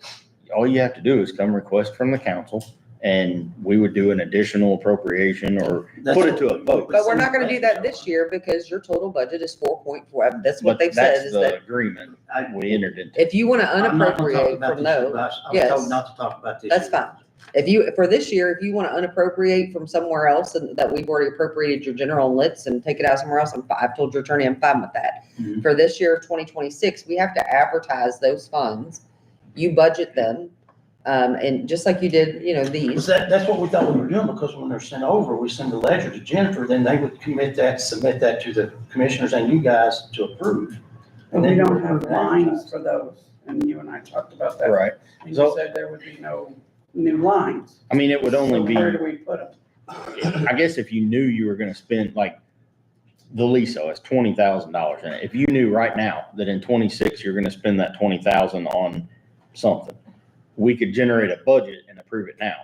all you have to do is come request from the council, and we would do an additional appropriation or That's put it what to a we- vote. But we're not gonna do that this year because your total budget is 4.4. That's what But they've said that's is the that agreement I- we entered into. if you wanna I'm not gonna talk unappropriate about from this year, those, but I was yes. told not to talk about this. that's year. fine. If you, for this year, if you wanna unappropriate from somewhere else and that we've already appropriated your general and lits and take it out somewhere else, I've told your attorney I'm fine with that. Mhm. For this year of 2026, we have to advertise those funds. You budget them, and just like you did, you know, Was these. that's what we thought we were doing, because when they're sent over, we send a ledger to Jennifer, then they would commit that, submit that to the commissioners and you guys to approve. But And we then don't we'll have approve lines for those, and you and I talked about that. Right. And you So- said there would be no new lines. I mean, it would only So be. where do we put them? I guess if you knew you were gonna spend, like, the LISO has $20,000 in it. If you knew right now that in 26 you're gonna spend that 20,000 on something, we could generate a budget and approve it now.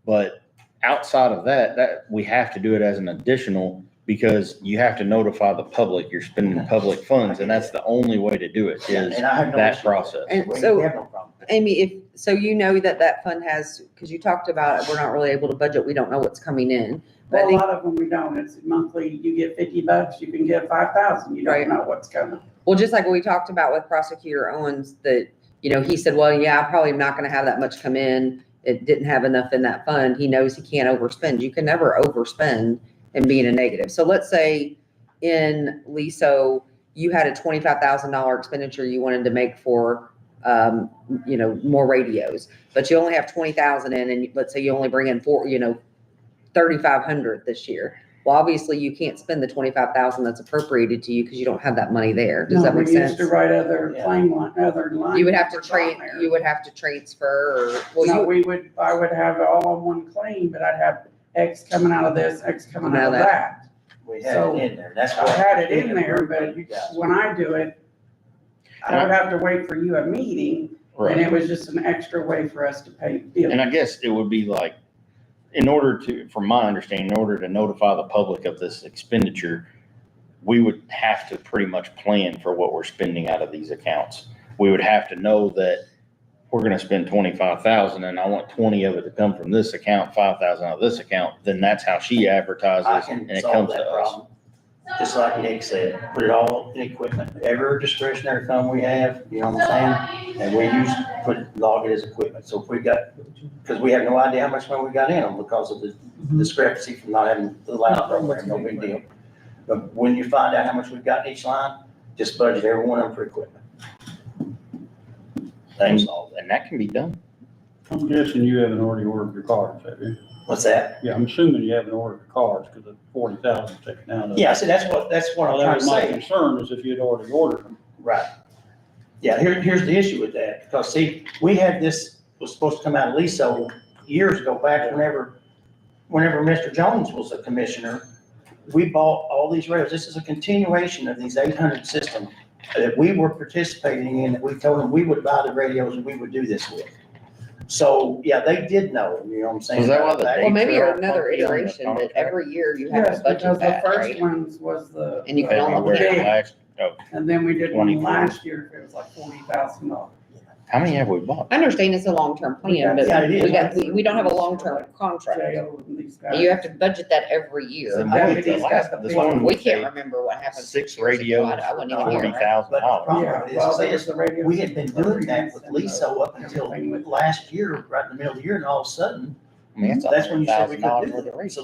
But outside of that we have to do it as an additional, because you have to notify the public you're spending public funds, and that's the only way to do it, is And I have no that issue with process. And We so- have no problem. Amy, if, so you know that fund has, because you talked about it, we're not really able to budget, we don't know what's coming in. But I Well, a think, lot of them we don't. It's monthly, you get $50, you can get 5,000. You Right. don't know what's coming. well, just like we talked about with Prosecutor Owens, that, you know, he said, well, yeah, I'm probably not gonna have that much come in. It didn't have enough in that fund. He knows he can't overspend. You can never overspend and be in a negative. So let's say in LISO, you had a $25,000 expenditure you wanted to make for, you know, more radios, but you only have 20,000 in, and let's say you only bring in 3,500 this year. Well, obviously you can't spend the 25,000 that's appropriated to you because you don't have that money there. Does No, that make we used sense? to write other Yeah. claim line, other lines. You would have to numbers on train, there. you would have to transfer, or, well, No, you, I would have it all on one claim, but I'd have X coming out of this, X coming out of Now that. We had So, it in there, that's I why. had it in there, but You guys. when I do it, I would have to wait for you a meeting, and Right. it was just an extra way for us to pay bills. And I guess it would be like, in order to, from my understanding, in order to notify the public of this expenditure, we would have to pretty much plan for what we're spending out of these accounts. We would have to know that we're gonna spend 25,000 and I want 20 of it to come from this account, 5,000 out of this account, then that's how she I advertises can and it solve comes to that us. problem. Just like Nick said, put it all in equipment, every discretionary fund we have, you know what I'm saying? And we log it as equipment, so if we got, because we have no idea how much money we got in them because of the discrepancy from not having the lab program, no big deal. But when you find out how much we've got in each line, just budget every one of them for equipment. Thanks, all. And that can be done. I'm guessing you haven't already ordered your cars, have you? What's that? Yeah, I'm assuming you haven't ordered your cars because of 40,000 taken out of it. Yeah, see, that's what I'm Well, trying that to was my say. concern is if you'd already ordered them. Right. Yeah, here's the issue with that, because see, we had this, was supposed to come out of LISO years ago, back whenever Mr. Jones was a commissioner. We bought all these radios. This is a continuation of these 800 systems that we were participating in, that we told them we would buy the radios and we would do this with. So, yeah, they did know, you know what I'm saying? Is that why the Well, maybe dates are another funky on the iteration, that contract? every year you have Yes, to budget because the that, first right? ones was the. And you can only the February big, last, oh, And then we did one 24. last year, it was like $40,000. how many have we bought? I understand it's a long-term plan, but Yeah, it is. we don't have a long-term contract. Jail and these guys. You have to budget that every year. The I one- get the these last- guys the this big one We we can't paid remember what happened 6 years ago. radios, I wasn't even here. $40,000. But the problem Yeah, with well, this there is, was the radio. we had been doing that with LISO up until Everything with- last year, right in the middle of the year, and all of a sudden, I mean, that's when you said we couldn't $100,000 do worth of it. radios. So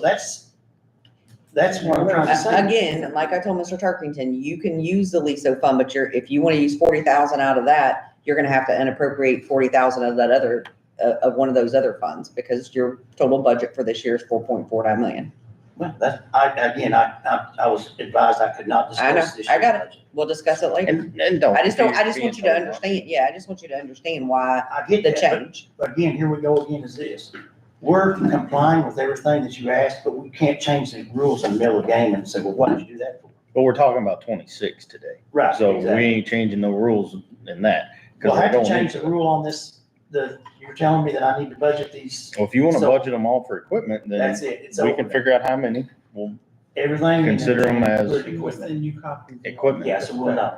that's what I'm trying to say. Again, like I told Mr. Turkington, you can use the LISO fund, but if you want to use 40,000 out of that, you're gonna have to unappropriate 40,000 of that other, of one of those other funds, because your total budget for this year is 4.49 million. Well, I was advised I could not I know, discuss this. I got year's it. budget. We'll discuss it later. And don't. I just want being you to told understand, yeah, I just want you to understand why I get the that, change. but again, here we go again, is this. We're complying with everything that you asked, but we can't change the rules in the middle of the game and say, well, what did you do that for? But we're talking about 26 today. Right, So we exactly. ain't changing no rules in that. 'cause Well, I we have to don't change need the rule on this, you're telling me that I need to budget these, Well, if you want to So- budget them all for equipment, then that's it, it's we over. can figure out how many. We'll Everything. consider them as Equipment. Send you copies. equipment. Yeah, so we'll know.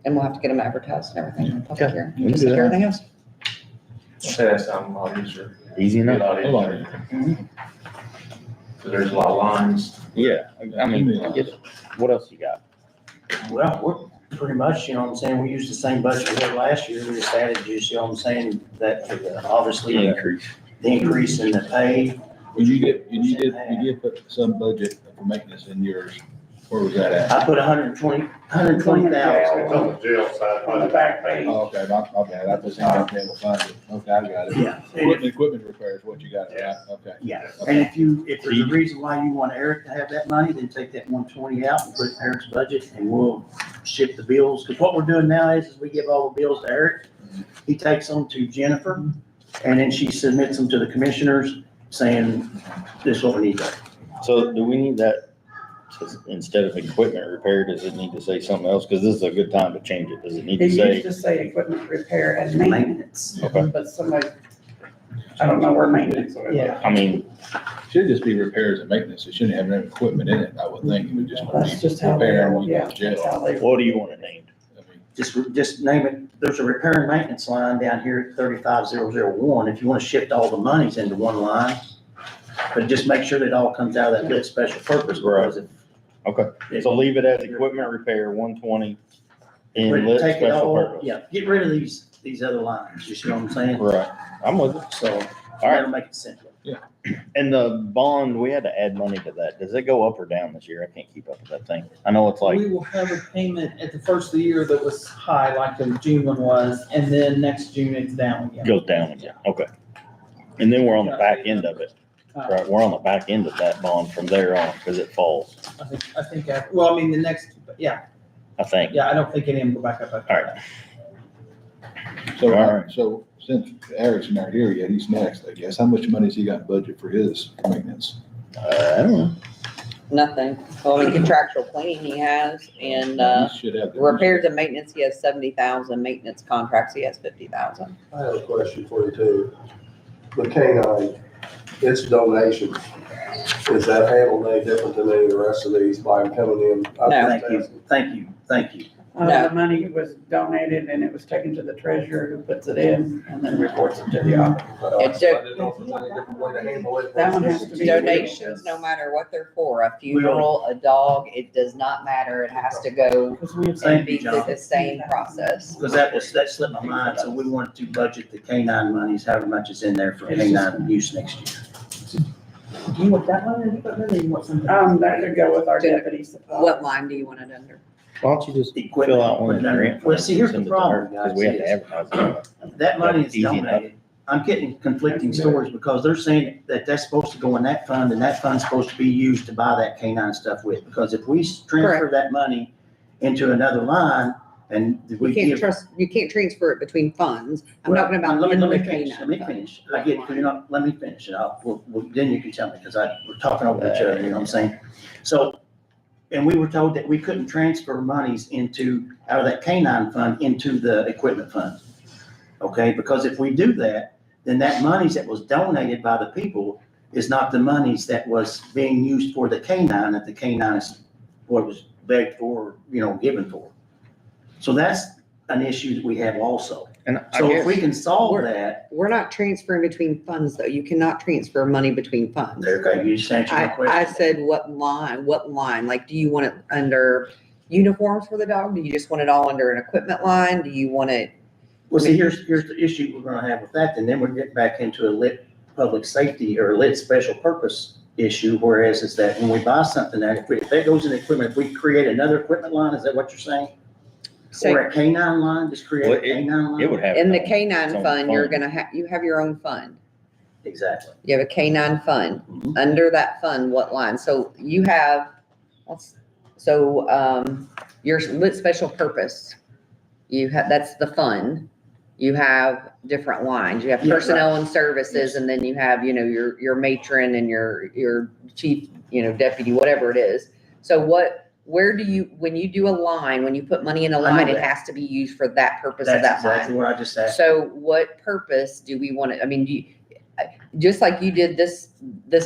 And we'll have to get them advertised and everything, in public Okay, hearing, we can just do like that. everything else. Say that sounds a lot easier. Easy enough. So there's a lot of lines. Yeah, I mean, what else you got? Well, we're pretty much, you know what I'm saying, we used the same budget we had last year, we just added just, you know what I'm saying, that for the, obviously, Increase. the increase in the pay. You did put some budget for maintenance in yours. Where was that at? I put 120,000. On the jail side. On the back page. Oh, okay, okay, that was in the general fund. Okay, I got it. Yeah. Equipment repair is what you got, right? Okay. Yeah, and if there's a reason why you want Eric to have that money, then take that 120 out and put it in Eric's budget, and we'll ship the bills, because what we're doing now is we give all the bills to Eric, he takes them to Jennifer, and then she submits them to the commissioners, saying, this is what we need. So do we need that, instead of equipment repair, does it need to say something else? Because this is a good time to change it. Does it need It to used say? to say equipment repair and maintenance, Okay. but somebody, I don't know where maintenance was. Yeah. I mean, Should just be repairs and maintenance. It shouldn't have no equipment in it, I would think. It would just That's be just how they repair roll, when you yeah, go to jail. that's how they. what do you want it named? I mean, Just name it, there's a repair and maintenance line down here at 35001, if you want to shift all the monies into one line, but just make sure that it all comes out of that lit special purpose, because if. Okay, so leave it as equipment repair, 120 in But lit take it special all, purpose. yeah, get rid of these other lines, you see what I'm saying? Right, I'm with it. So, All right. that'll make it simpler. And the bond, we had to add money to that. Does it go up or down this year? I can't keep up with that thing. I know it's like, We will have a payment at the first of the year that was high, like the June one was, and then next June it's down again. goes down again. Okay. And then we're on the back end of it. Right, we're on the back end of that bond from there on, because it falls, I think, well, I mean, the next, yeah, I think. I don't think any of them go back up after All right. that. So, All right. so since Eric's not here yet, he's next, I guess. How much money has he got budget for his maintenance? I don't know. Nothing. Well, I mean, contractual cleaning he has, and, You should have. the- repairs and maintenance, he has 70,000, maintenance contracts, he has 50,000. I have a question for you too. The canine, its donation, is that handled any different than any of the rest of these by them coming in? Thank you. The money was donated and it was taken to the treasurer who puts it in and then reports it to the auditor. It's I didn't know if there's any different way to handle it. That one has to be. Donations, no matter what they're for, a funeral, a dog, it does not matter, it has to go Because we have. and be through the same process. Because that slipped my mind, so we wanted to budget the canine monies, however much is in there for canine use next year. Do you want that one in equipment or you want something? That could go with our deputy supply. What line do you want it under? Why don't you just Equipment. fill out one of the grant? Well, see, here's the send it to problem, her, 'cause guys, we have to is advertise it. that money is That's easy enough. donated. I'm getting conflicting stories because they're saying that that's supposed to go in that fund and that fund's supposed to be used to buy that canine stuff with. Because if we transfer that money into another line and we give. You can't transfer it between funds. I'm talking about Let in me the finish, canine let me fund. finish. I get, you're not, let me finish and then you can tell me, because we're talking over each other, you know what I'm saying? So, and we were told that we couldn't transfer monies out of that canine fund into the equipment fund. Okay, because if we do that, then that monies that was donated by the people is not the monies that was being used for the canine, that the canine is what was begged for, given for. So that's an issue that we have also. And So if we can solve that. We're not transferring between funds, though. You cannot transfer money between funds. Okay, you just answered my I question. said, what line? Like, do you want it under uniforms for the dog? Do you just want it all under an equipment line? Do you want it? Well, see, here's the issue we're gonna have with that, and then we're getting back into a lit public safety or lit special purpose issue, whereas is that when we buy something that, if that goes in equipment, if we create another equipment line, is that what you're saying? Or a canine line, just create a canine line? It would have. In the its canine own fund, you're gonna you have your own fund. Exactly. You have a canine fund. Mhm. Under that fund, what line? So you have, your lit special purpose. That's the fund. You have different lines. You have Yeah, personnel and services, and then you have, your matron and your chief, deputy, whatever it is. So where do you, when you do a line, when you put money in a I know line, it that. has to be used for that purpose of That's that exactly line. what I just asked. So what purpose do we want it? I mean, just like you did this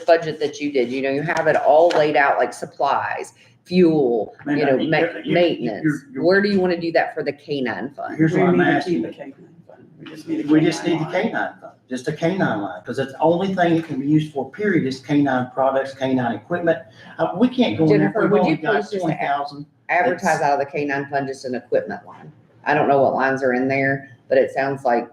budget that you did, you have it all laid out, like supplies, fuel, Man, you- maintenance. you're- Where do you want to do that for the canine fund? Here's what I'm We need to asking. keep the canine fund. We just need We just need the line. canine fund, just a canine line, because it's the only thing it can be used for, period, is canine products, canine equipment. We can't go in there, Jennifer, we've would you only got please just 20,000. Advertise out of the canine fund, just an equipment line. I don't know what lines are in there, but it sounds like,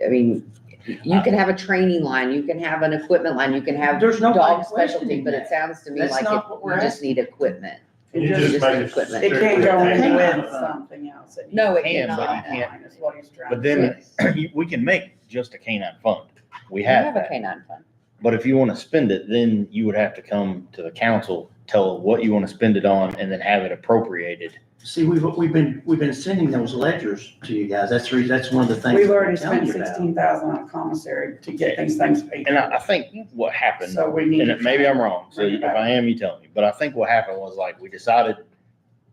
I mean, you can have a training line, you can have an equipment line, you can have There's no dog questioning specialty, but it that. sounds to me That's like not what we're you just asking. need equipment. You It just just, make need it equipment. it can't strictly go in canine with fund. something else. It No, it needs to be can, but you line can't. is what he's trying But to then say. we can make just a canine fund. We You have have a that. canine fund. But if you want to spend it, then you would have to come to the council, tell what you want to spend it on, and then have it appropriated. See, we've been sending those ledgers to you guys, that's one of the things. We've we're already telling spent you about. 16,000 on commissary to get these things paid. And I think what happened, So we need. and maybe I'm wrong, so Bring it if back. I am, you tell me, but I think what happened was like, we decided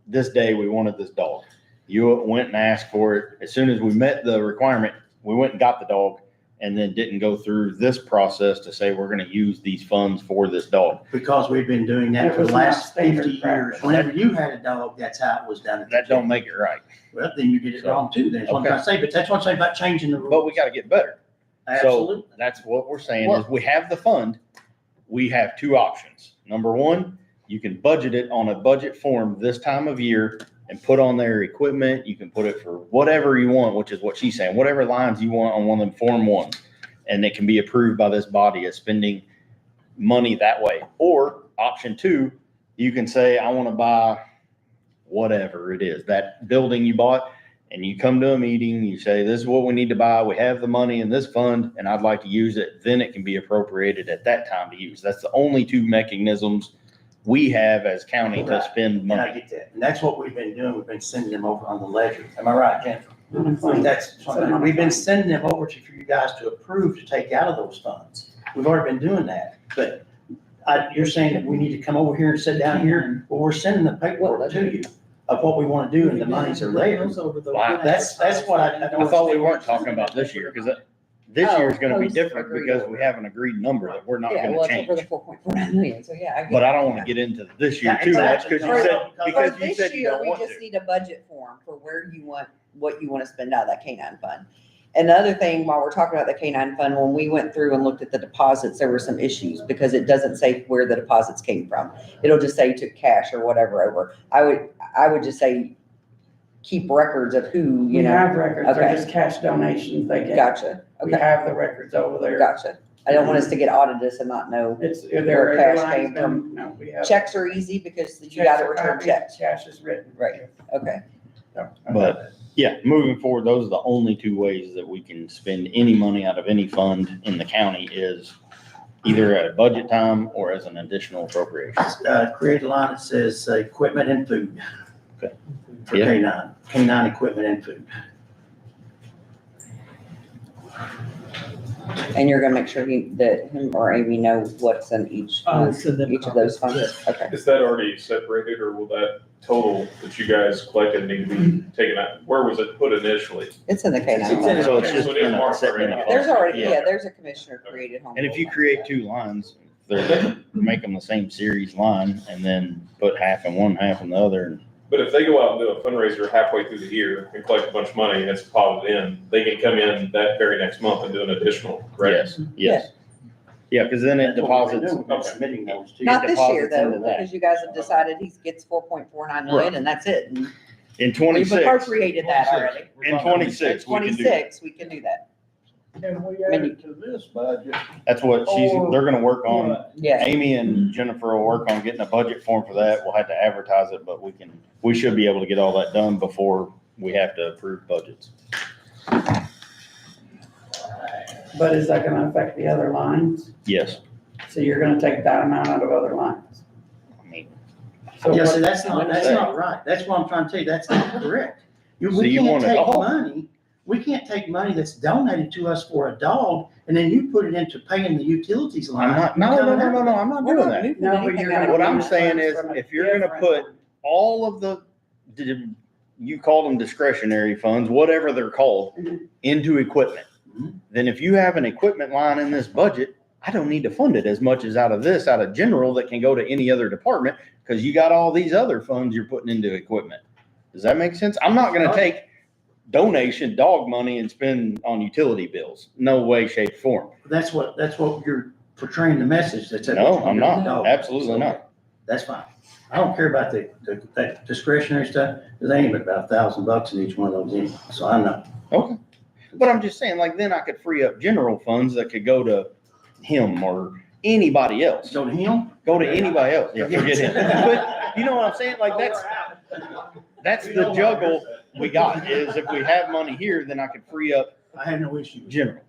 this day we wanted this dog. You went and asked for it. As soon as we met the requirement, we went and got the dog, and then didn't go through this process to say, we're gonna use these funds for this dog. Because we've been doing that It for the was not last 50 standard years. practice. Whenever you had a dog, that's how it was done. That don't make it right, Well, then you did it wrong too, then, that's what I'm trying to say, but that's what I'm saying about changing the rules. but we gotta get better. Absolutely. So that's what we're saying is we have the fund. We have two options. Number one, you can budget it on a budget form this time of year and put on their equipment. You can put it for whatever you want, which is what she's saying, whatever lines you want on one of them Form 1s. And it can be approved by this body as spending money that way. Or option two, you can say, I want to buy whatever it is, that building you bought, and you come to a meeting, you say, this is what we need to buy. We have the money in this fund and I'd like to use it. Then it can be appropriated at that time to use. That's the only two mechanisms we have as county to spend And I money. get that. And that's what we've been doing. We've been sending them over on the ledger. Am I right, Jennifer? Mhm. That's, we've been sending them over for you guys to approve to take out of those funds. We've already been doing that, but you're saying that we need to come over here and sit down here, well, we're sending the paperwork to you of what we wanna do and the monies are there. Wow. That's what I don't. I thought we weren't talking about this year, because this Oh, year is gonna be post different agreed because order. we have an agreed number that we're not Yeah, gonna well, it's change. over the 4.49 million, so yeah. But I don't wanna get into this year too much, because you said, For because you this said you year, don't we want just to. need a budget form for where you want, what you want to spend out of that K-9 fund. And the other thing, while we're talking about the K-9 fund, when we went through and looked at the deposits, there were some issues because it doesn't say where the deposits came from. It'll just say you took cash or whatever over. I would just say, keep records of who, We you know. have records, they're Okay. just cash donations they get. Gotcha. We Okay. have the records over there. Gotcha. I don't want us to get audited and not know It's, where their cash lines came been, from. no, we have. Checks are easy because you Checks gotta are return copied, checks. Cash is written. Right. Okay. But yeah, moving forward, those are the only two ways that we can spend any money out of any fund in the county is either at budget time or as an additional appropriation. Create a line that says equipment and food. Okay. For Yeah. K-9 equipment and food. And you're gonna make sure that him or Amy know what's in each of those funds? Okay. Is that already separated, or will that total that you guys collected need to be taken out? Where was it put initially? It's in the K-9 So fund. it's just So it is kind of marked setting in a already. fund. There's already, Yeah. yeah, there's a commissioner created home. And if you create two lines, they're, make them the same series line and then put half in one, half in the other. But if they go out and do a fundraiser halfway through the year and collect a bunch of money and it's deposited in, they can come in that very next month and do an additional, correct? Yes, yes. Yeah, because then it deposits. Submitting those to you. Not this year deposits though, into that. because you guys have decided he gets 4.49 million and that's it. And In we've 26, appropriated that already. in 26, we can do that. 26, we can do that. Can we add it to this budget? That's what they're gonna work on. Yeah. Amy and Jennifer will work on getting a budget form for that. We'll have to advertise it, but we should be able to get all that done before we have to approve budgets. But is that gonna affect the other lines? Yes. So you're gonna take that amount out of other lines? I mean, So Yeah, what- see, that's not right. That's what I'm trying to tell you. That's not correct. So We you can't want a take dog? money, we can't take money that's donated to us for a dog and then you put it into paying the utilities line. I'm not, no, I'm not We're doing not that. moving No, but anything you're out of gonna- What I'm use saying funds is, from a if you're gonna different put line. all of the, you call them discretionary funds, whatever they're called, into equipment, then if you have an equipment line in this budget, I don't need to fund it as much as out of general that can go to any other department, because you got all these other funds you're putting into equipment. Does that make sense? I'm not gonna take donation dog money and spend on utility bills. No way, shape, form. That's what you're portraying the message that's. No, I'm not. Absolutely not. That's fine. I don't care about that discretionary stuff, because they ain't but about $1,000 in each one of those anyway, so I know. Okay. But I'm just saying, like, then I could free up general funds that could go to him or anybody else. Go to him? Go to anybody else. Yeah, forget him. But you know what I'm saying? Like, that's the juggle we got, is if we have money here, then I could free up I have no issue. general.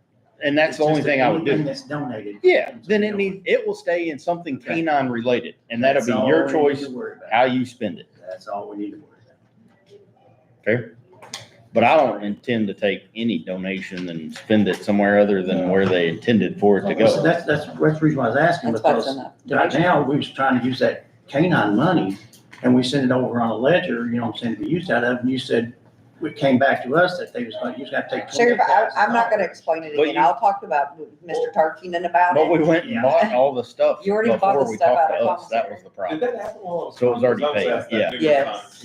And that's the only thing I would Anything do. that's donated. Yeah, then it will stay in something canine related, and that'll be your That's all we need choice to worry about. how you spend it. That's all we need to worry about. Fair? But I don't intend to take any donation and spend it somewhere other than where they intended for it to So go. that's the reason why I was asking, That's why it's because enough. right now, we was trying to use that canine money, and we sent it over on a ledger, you know what I'm saying, to be used out of, and you said, it came back to us that they was going to use, have to take. Sheriff, I'm not gonna explain it But again. you- I'll talk about Mr. Tarkington about But we it. went and bought all the stuff You already bought before the we stuff talked out to of us. That was the Did problem. that happen while I was? So it was already gone? 'Cause I paid, asked that yeah. numerous Yes. times.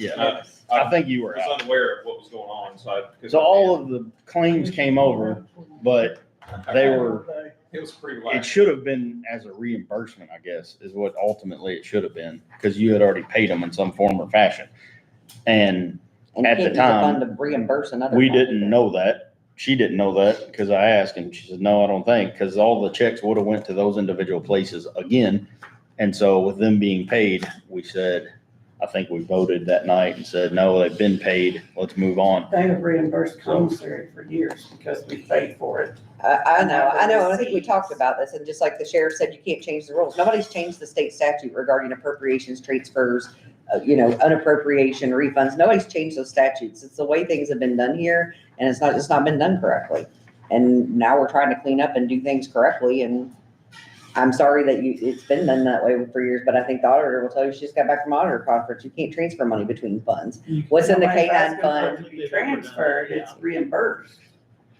Yeah. I I think you were was out. unaware of what was going on, so So all of the claims came over, but they were, It was pretty it light. should have been as a reimbursement, I guess, is what ultimately it should have been, because you had already paid them in some form or fashion. And And at you the can't use a time, fund to reimburse another. we fund. didn't know that. She didn't know that because I asked, and she said, no, I don't think, because all the checks would have went to those individual places again. And so with them being paid, we said, I think we voted that night and said, no, they've been paid. Let's move on. They have reimbursed commissary for years because we paid for it. I know, I think we talked about this, and just like the sheriff said, you can't change the rules. Nobody's changed the state statute regarding appropriations, transfers, unappropriation, refunds. Nobody's changed those statutes. It's the way things have been done here, and it's not been done correctly. And now we're trying to clean up and do things correctly, and I'm sorry that it's been done that way for years, but I think the auditor will tell you she just got back from auditor conference. You can't transfer money between funds. What's in the Nobody's K-9 asking for it fund? to be transferred, it's reimbursed.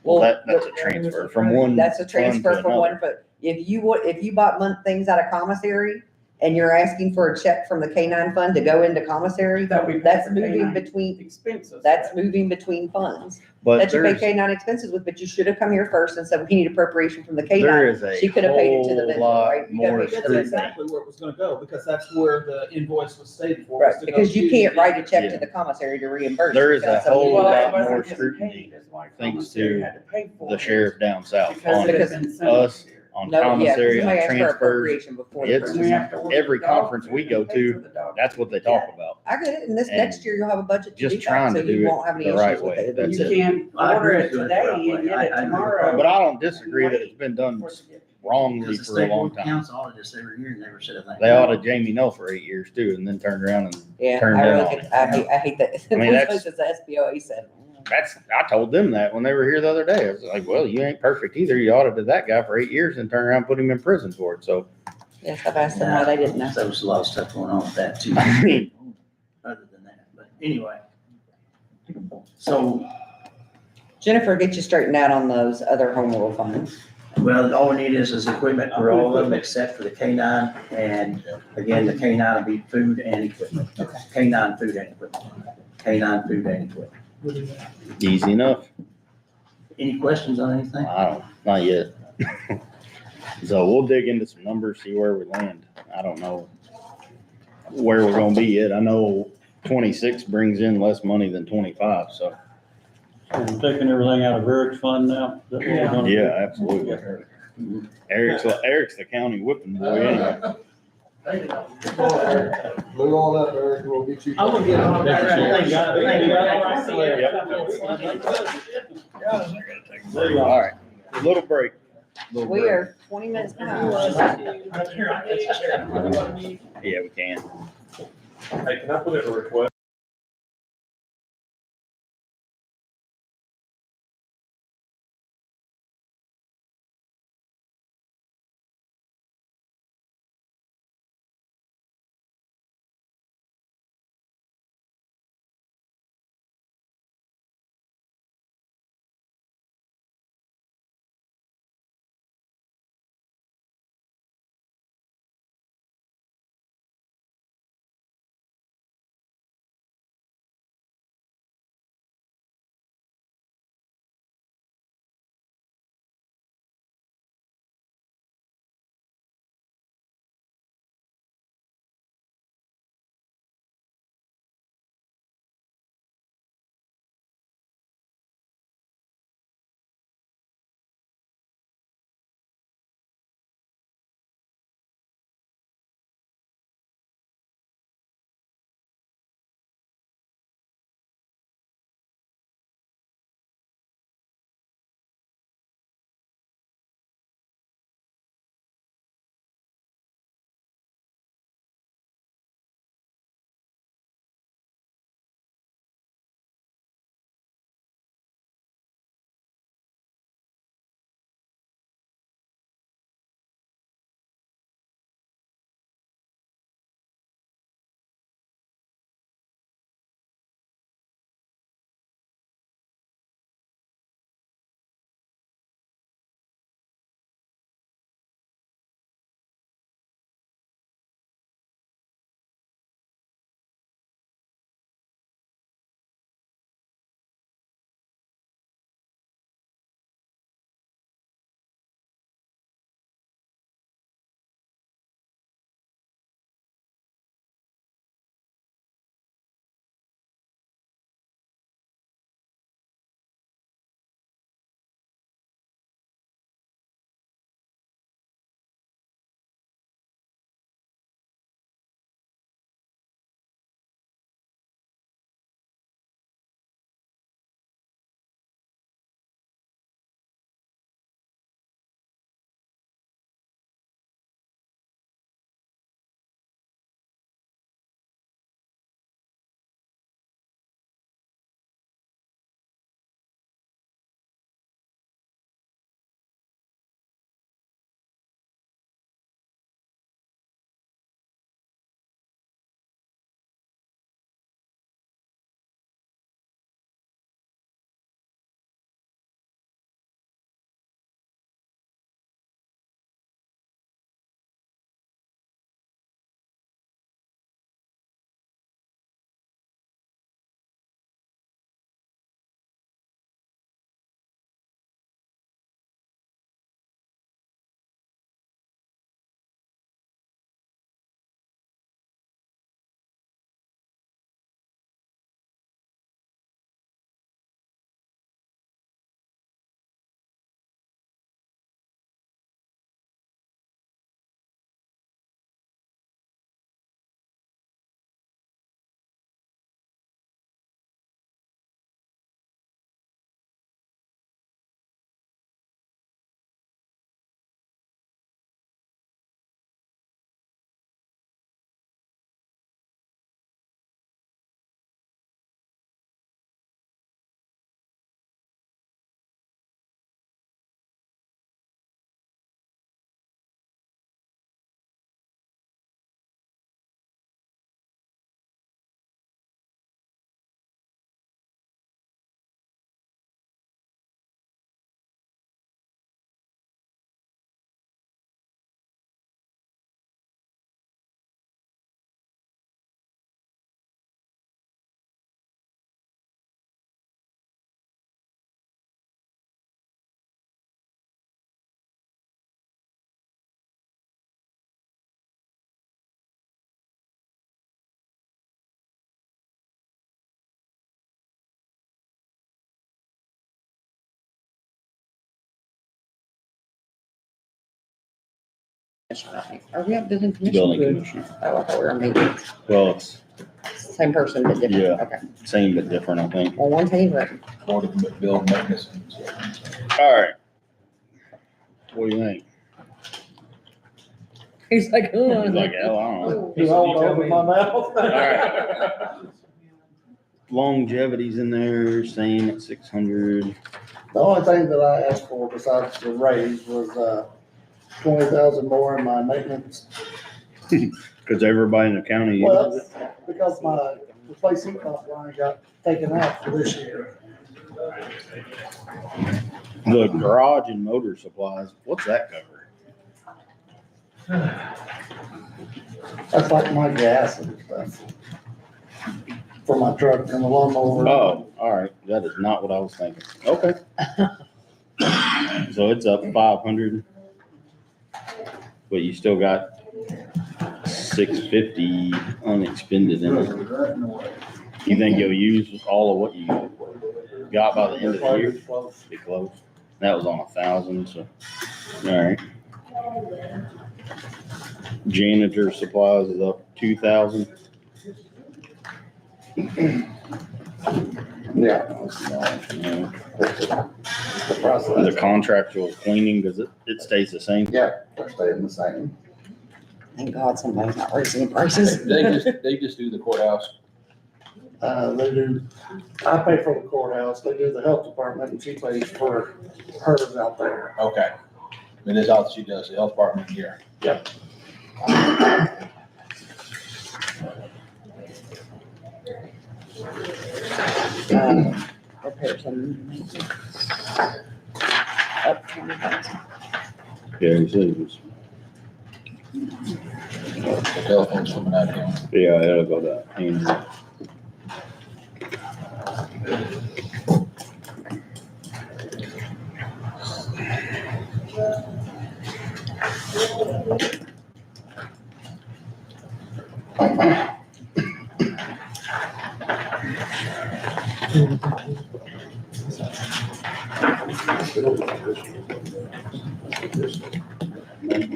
Well, that's a transfer from one. That's a fund transfer to from another. one, but if you bought things out of commissary and you're asking for a check from the K-9 fund to go into commissary, That we pay that's for moving K-9 between, expenses. that's moving between funds. But That you pay there's, K-9 expenses with, but you should have come here first and said, we need appropriation from the there K-9. is a She could have paid it to the whole vendor, lot right? You gotta more pay it to the That's vendor. exactly where it was gonna go, because that's where the invoice was stated for. Right, was to go because you to can't write a check Yeah. to the commissary to reimburse. There is a That's something whole you Well, have it to lot wasn't more getting scrutiny paid, is why thanks commissary to had to pay for the it. sheriff down south Because on it had been sent us, here. on No, yeah, 'cause commissary, on somebody asked for transfers. appropriation before. the It's- And we have to order every the dog conference food we and go pay to, for the dog That's food. what they talk about. I get it, and this And next year you'll have a budget to just do that, trying so to do you it won't have any the right issues with way. it. That's You it. can I order agree it with you today that way. and get I it agree. tomorrow. But I don't disagree that it's been done wrongly Because the for a state long board time. council audited this every year and never said a thing. They oughta Jamie Null for 8 years too, and then turned around and Yeah, turned I in really on get, it. I hate that. I mean, that's- It's the SBOA said. I told them that when they were here the other day. I was like, well, you ain't perfect either. You audited that guy for 8 years and turned around and put him in prison for it. So, Yes, I've asked them why they didn't know. There was a lot of stuff going on with that too, I mean, other than that, but anyway. So, Jennifer, get you straightened out on those other home rule funds. well, all we need is equipment for all of them except for the K-9. And again, the K-9 will be food and equipment. Okay. K-9 food and equipment. K-9 food and equipment. easy enough. Any questions on anything? Not yet. So we'll dig into some numbers, see where we land. I don't know where we're gonna be yet. I know 26 brings in less money than 25, so. We're taking everything out of Eric's fund now? Is that what we're gonna do? Yeah, absolutely. Eric's the county whipping boy anyway. Move on up, Eric, we'll get you. I'm gonna get on All right, a little break. We are 20 minutes behind. Yeah, we can. Hey, can I put in a request? Are we at building Building commission? commissioner. Oh, I thought we were on maintenance. Well, it's Same person, but different. Yeah. Okay. same but different, I think. Well, one thing, but Board of Building Maintenance. All right. What do you think? he's like, oh. He's like, hell, I don't know. You all over my mouth. All right. Longevity's in there, staying at 600. The only thing that I asked for besides the raise was, 20,000 more in my maintenance. Because everybody in the county Well, uses it. because my replacement cost line got taken out for this year. The garage and motor supplies, what's that cover? That's like my gas and stuff. For my truck and the lawnmower. Oh, all right. That is not what I was thinking. Okay. So it's up 500. But you still got 650 unexpended in it. You think you'll use all of what you got by the end of the year? Be close. That was on 1,000, so, all right. Janitor supplies is up 2,000. Yeah. The contractual cleaning, does it stays the same? Yeah, they're staying the same. Thank God somebody's not raising the prices. They just do the courthouse. They do, I pay for the courthouse, they do the health department, and she pays for hers out there. Okay. And that's all she does, the health department here. Yep. Repairs and maintenance. Up 20,000. Yeah, he said it was. The telephone's coming out here. Yeah, it'll go that. Andrew.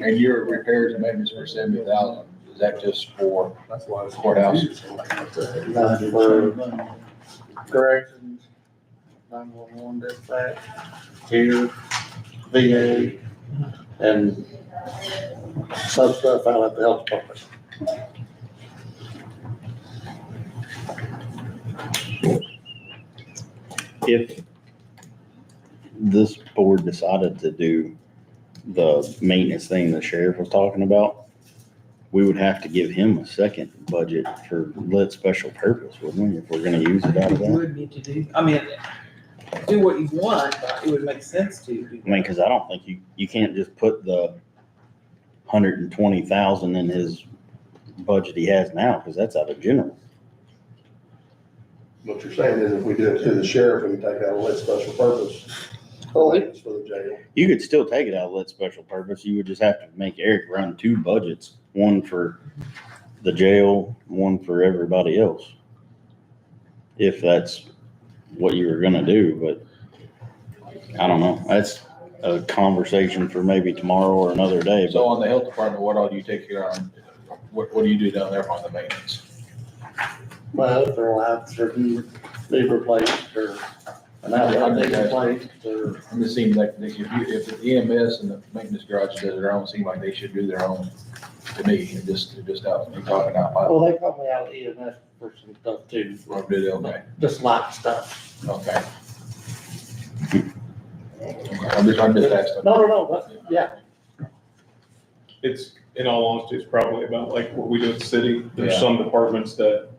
And your repairs and maintenance for 70,000, is that just for courthouse? For corrections, 911 dispatch, here, VA, and some stuff out at the health department. If this board decided to do the maintenance thing the sheriff was talking about, we would have to give him a second budget for lit special purpose, wouldn't we, if we're gonna use it out of You that? would need to do, I mean, do what you want, but it would make sense to do. I mean, cause I don't think you can't just put the 120,000 in his budget he has now, cause that's out of general. What you're saying is if we do it to the sheriff, we can take out a lit special purpose. It's for the jail. You could still take it out of lit special purpose, you would just have to make Eric run two budgets, one for the jail, one for everybody else. If that's what you were gonna do, but I don't know, that's a conversation for maybe tomorrow or another day. So on the health department, what all do you take care of? What do you do down there on the maintenance? Well, if their lights are need replaced, or an outlet they replaced, or. I'm just seeing like, if the EMS and the maintenance garage does their own, seem like they should do their own to me, and just out, you're talking out loud. Well, they call me out of EMS for some stuff too. Or do they, okay, Just light stuff. okay. I'm just asking. No, but, yeah. It's, in all honesty, it's probably about like what we do at the city. There's Yeah. some departments that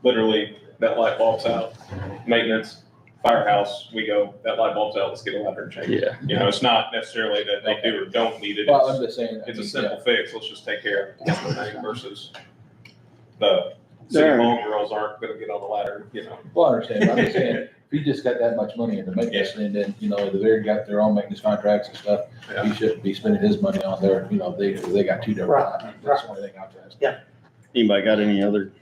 literally, that light bulb's out. Maintenance, firehouse, we go, that light bulb's out, let's get a ladder and change it. Yeah. You know, it's not necessarily that they do or don't need it. Well, I'm just saying. It's a simple fix, let's just take care of the thing versus the city Sure. hall girls aren't gonna get on the ladder, you know. Well, I understand, I'm just saying, if you just got that much money in the maintenance, and then, they've got their own maintenance contracts and stuff, he shouldn't be spending his money on their, they got two different. Right, That's the only thing I've asked. Anybody got any other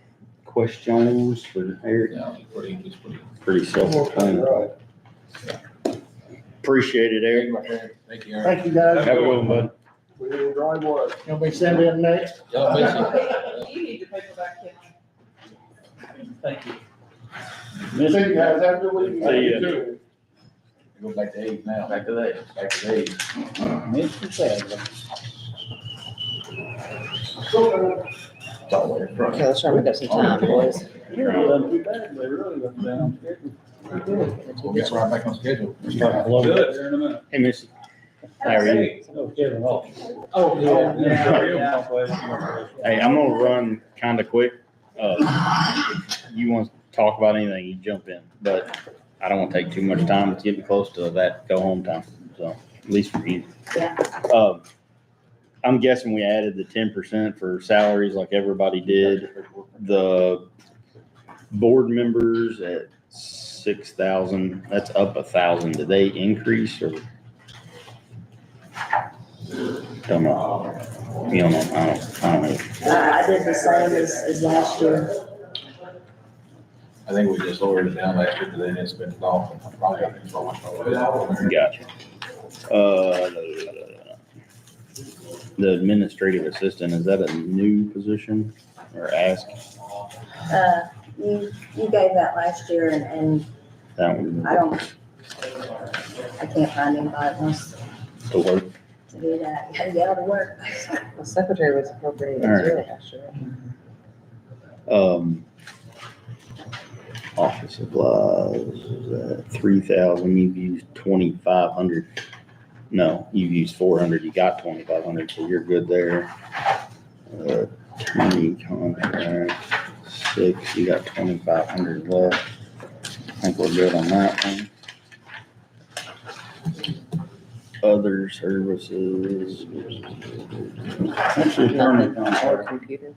questions for Eric? Yeah, he's Pretty self-explanatory. Right. Appreciate it, Thank Eric. you, my friend. Thank you, Aaron. Thank you, guys. Have a good one, bud. We need a driveway. You'll be sending in next? Y'all miss You need the paperback pen. Thank you. See you guys, have a good weekend. See ya. You too. Go back to A's now. Back to that. Back to A's. Mr. Sadler. Okay, let's try to make up some time, boys. You're not done too bad, they really got down. We'll get right back on schedule. Good. Here in a minute. Hey, Missy. How are you? Oh, Kevin, oh. Oh, yeah. Hey, I'm gonna run kind of quick. If you want to talk about anything, you jump in, but I don't want to take too much time. It's getting close to that go home time, so at least for you. Yeah. I'm guessing we added the 10% for salaries like everybody did. The board members at 6,000, that's up 1,000. Did they increase or? Don't know. You don't know. I don't know. I did the same as last year. I think we just lowered it down last year because they didn't spend it all. Gotcha. The administrative assistant, is that a new position or ask? You gave that last year and That one I can't find anybody that wants to work? to do that. You gotta get out of work. The secretary was appropriated All right. zero last year. Office supplies, 3,000, you've used 2,500. No, you've used 400, you got 2,500, so you're good there. Attorney contract, 6, you got 2,500 left. I think we're good on that one. Other services. What's the attorney contract? Computer.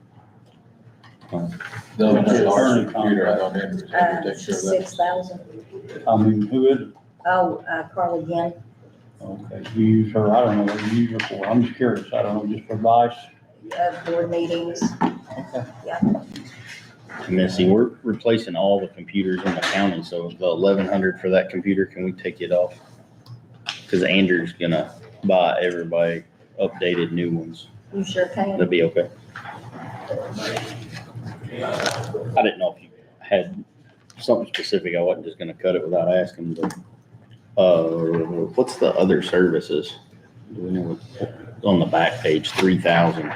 The attorney computer, I don't remember. Take care of that. 6,000. I mean, who is it? Oh, Carla again. Okay, you use her, I don't know what you use her for, I'm just curious, I don't know, just for advice. Board meetings. Okay. Yeah. Missy, we're replacing all the computers in the county, so the 1,100 for that computer, can we take it off? Because Andrew's gonna buy everybody updated new ones. You sure can. That'd be okay. I didn't know if you had something specific. I wasn't just gonna cut it without asking, but, what's the other services? Do we know what, on the back page, 3,000?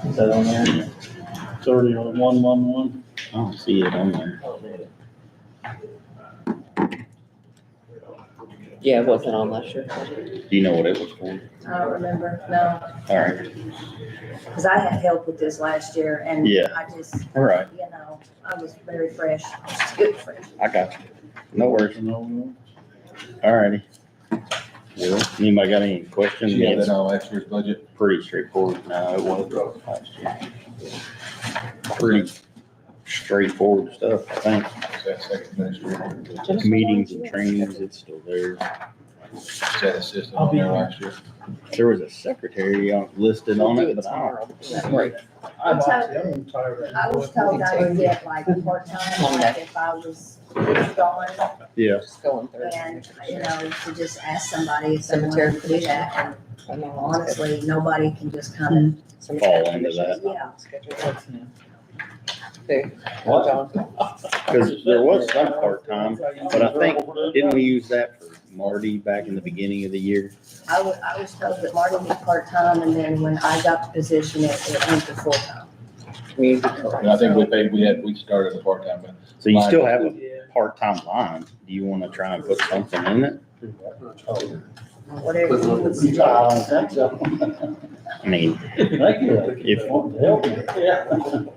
Is that on there? 30-111. I don't see it on there. Yeah, it wasn't on last year. Do you know what it was for? I don't remember, no, All right, because I had help with this last year and Yeah. I just, all right, you know, I was very fresh, just good fresh. I got you. No worries. All righty. Well, anybody got any questions? Yeah, It's that on last year's budget. pretty straightforward. No, it was last year. Pretty straightforward stuff, I think. That second administrator. Meetings and trainings, it's still there. That assistant on there last year. There was a secretary listed on it, but I don't. Right. I was told I would get like part-time, like if I was gone, Yeah. Just going through. and, you know, to just ask somebody if they Cemetery wanted to do that. And honestly, nobody can just kind of, Fall into that. yeah. Okay. What? John. Because there was some part-time, but I think, didn't we use that for Marty back in the beginning of the year? I was told that Marty was part-time, and then when I got the position, it went to full-time. Community And I think we started a part-time, but. So you still have a part-time line. Do you want to try and put something in it? Whatever you would suggest. I mean, Thank you. If- Want to help you. Yeah.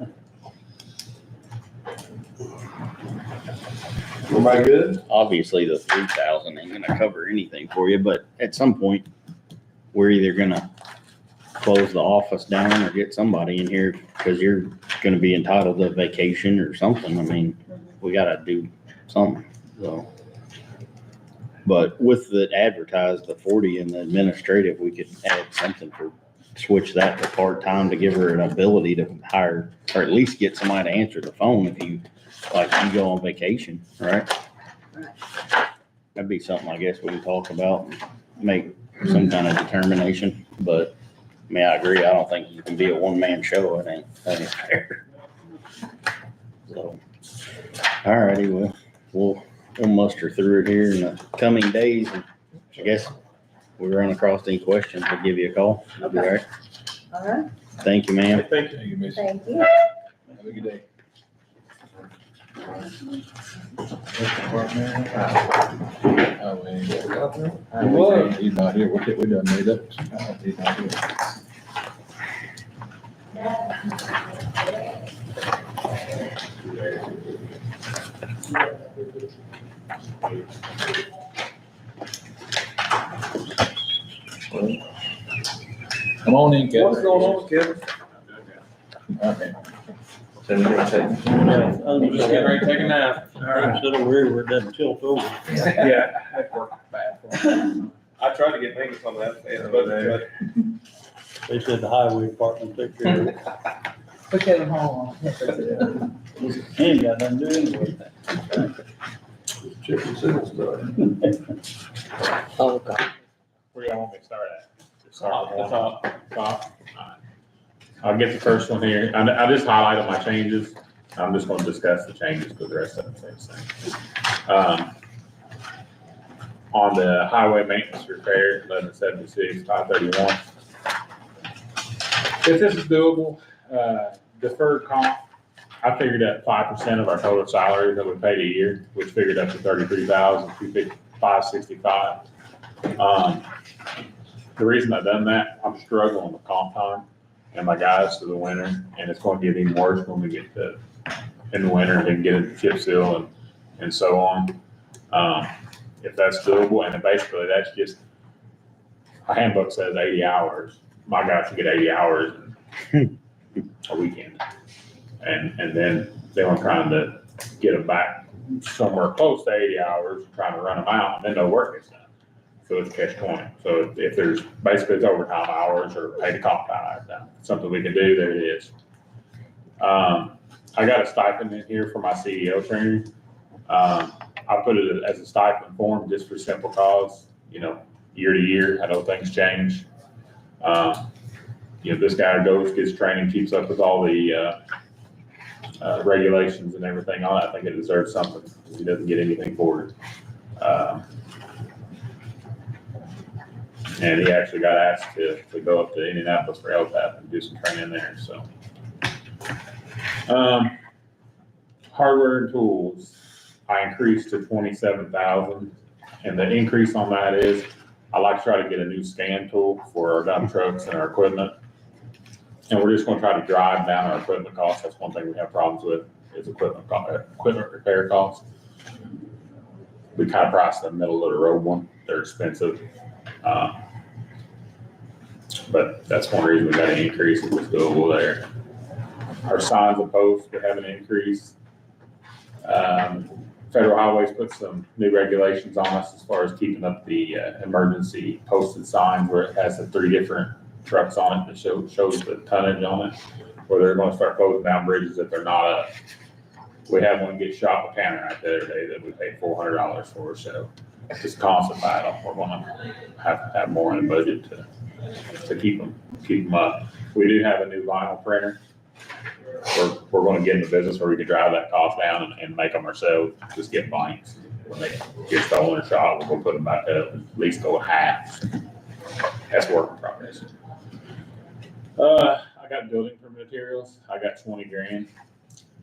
Everybody good? obviously the 3,000 ain't gonna cover anything for you, but at some point, we're either gonna close the office down or get somebody in here, because you're gonna be entitled to vacation or something. I mean, we gotta do something, so. But with the advertised, the 40 and the administrative, we could add something for, switch that to part-time to give her an ability to hire, or at least get somebody to answer the phone if you, like, you go on vacation, right? That'd be something I guess we can talk about, and make some kind of determination, but, I mean, I agree, I don't think you can be a one-man show, it ain't fair. So, all righty, we'll muster through it here in the coming days, and I guess we run across any questions, we'll give you a call. That'd be all right. All right, Thank you, ma'am. Thank you, Miss. thank you. Have a good day. He's not here, we done made up. He's not here. Come on in, Kevin. What's going on, Kevin? Okay. So we're gonna take. I'm just getting ready to take a nap. All right. Sit over here where it doesn't tilt over. Yeah, that worked bad for me. I tried to get Mingus on that, but They said the highway department took care of it. Put Kevin Hall on. He ain't got nothing to do with it. Chicken sales done. Oh, God. Where y'all want me to start at? Top. I'll get the first one here. I just highlighted my changes. I'm just gonna discuss the changes, but the rest of it stays the same. On the highway maintenance repair, 1176, 531. If this is doable, deferred comp, I figured at 5% of our total salary that we paid a year, which figured up to $33,255.65. The reason I've done that, I'm struggling with comp time and my guys through the winter, and it's going to get even worse when we get in the winter and get into chip seal and so on. If that's doable, and then basically that's just, our handbook says 80 hours. My guys can get 80 hours in a weekend. And then we're trying to get them back somewhere close to 80 hours, trying to run them out, and then no work gets done. So it's catch-20. So if there's, basically it's overtime hours or pay the comp time, something we can do, there it is. I got a stipend in here for my CEO training. I put it as a stipend form just for simple cause, year to year, I know things change. This guy goes, gets training, keeps up with all the regulations and everything on it. I think it deserves something. He doesn't get anything for it. And he actually got asked to go up to Indianapolis for LTAP and do some training there, so. Hardware and tools, I increased to 27,000. And the increase on that is, I like to try to get a new scan tool for our dump trucks and our equipment. And we're just gonna try to drive down our equipment costs. That's one thing we have problems with, is equipment repair costs. We kind of price the middle of the road one. They're expensive. But that's one reason we got an increase, it was doable there. Our signs and posts, we have an increase. Federal Highways put some new regulations on us as far as keeping up the emergency posted signs where it has the 3 different trucks on it that shows the tonnage on it, where they're gonna start closing down bridges if they're not up. We had one get shot with Tannerite the other day that we paid $400 for, so it's just constant battle. We're gonna have to have more in the budget to keep them up. We do have a new vinyl printer. We're gonna get in the business where we can drive that cost down and make them ourselves, just get blanks. When they get stolen or shot, we're gonna put them back up, at least go half. That's work in progress. I got building for materials. I got 20 grand.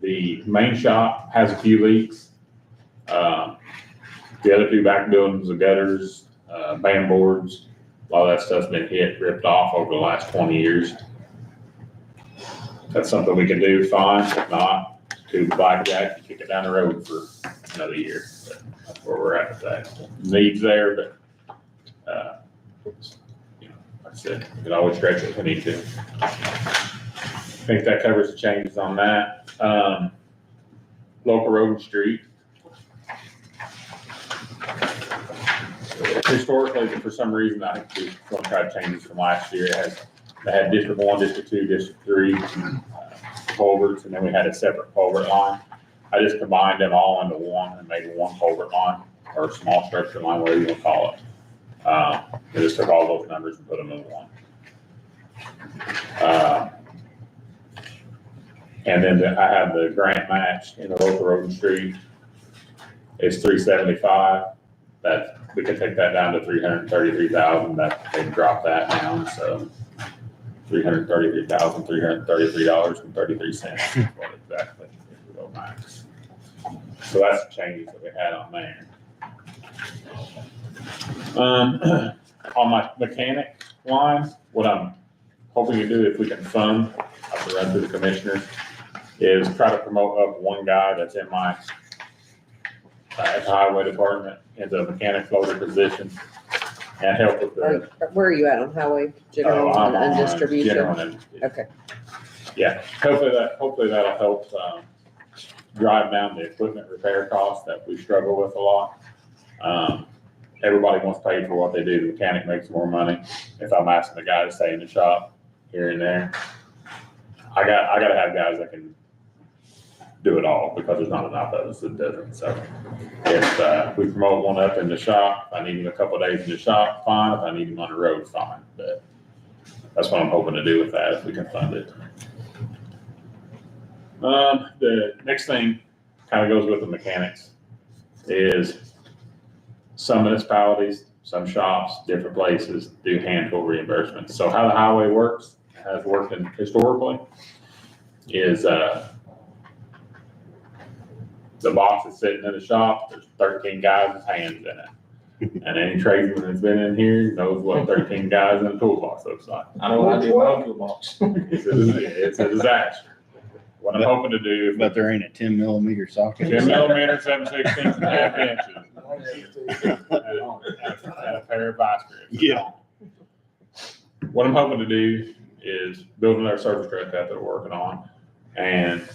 The main shop has a few leaks. The other 2 back buildings, the gutters, band boards, a lot of that stuff's been ripped off over the last 20 years. That's something we can do, fine. If not, tube blackjack, and kick it down the road for another year. But that's where we're at with that. Needs there, but, like I said, we can always stretch it if we need to. I think that covers the changes on that. Local road and street. Historically, for some reason, I think we're going to try to change this from last year. They had District 1, District 2, District 3 culverts, and then we had a separate culvert line. I just combined them all into one and made one culvert line. or small structure line, whatever you want to call it. They just took all those numbers and put them in one. And then I have the grant match in the local road and street. It's $375. That, we can take that down to $333,000. That, they've dropped that down, so $333,333.33. What exactly, if we go max. So that's the changes that we had on there. On my mechanic line, what I'm hoping to do, if we can fund, I have to run through the commissioners, is try to promote up one guy that's in my at the highway department into a mechanic floater position and help with the. Where are you at on highway, general I'm and on undistribution? general and undistribution. Okay. Yeah, hopefully that'll help, drive down the equipment repair costs that we struggle with a lot. Everybody wants paid for what they do. The mechanic makes more money. If I'm asking the guy to stay in the shop here and there, I gotta have guys that can do it all because there's not enough of us that doesn't. So if we promote one up in the shop, if I need him a couple of days in the shop, fine. If I need him on the road, fine. But that's what I'm hoping to do with that if we can fund it. The next thing kind of goes with the mechanics is some municipalities, some shops, different places do hand tool reimbursements. So how the highway works, has worked historically, is the box is sitting in the shop, there's 13 guys with hands in it. And any tradesman that's been in here knows what 13 guys in a toolbox looks like. I know I do my own toolbox. It's a disaster. What I'm hoping to do. But there ain't a 10mm socket. 10mm, 7/16 and a half inches. And a pair of vice grips. Yeah. What I'm hoping to do is build another service truck that they're working on. And,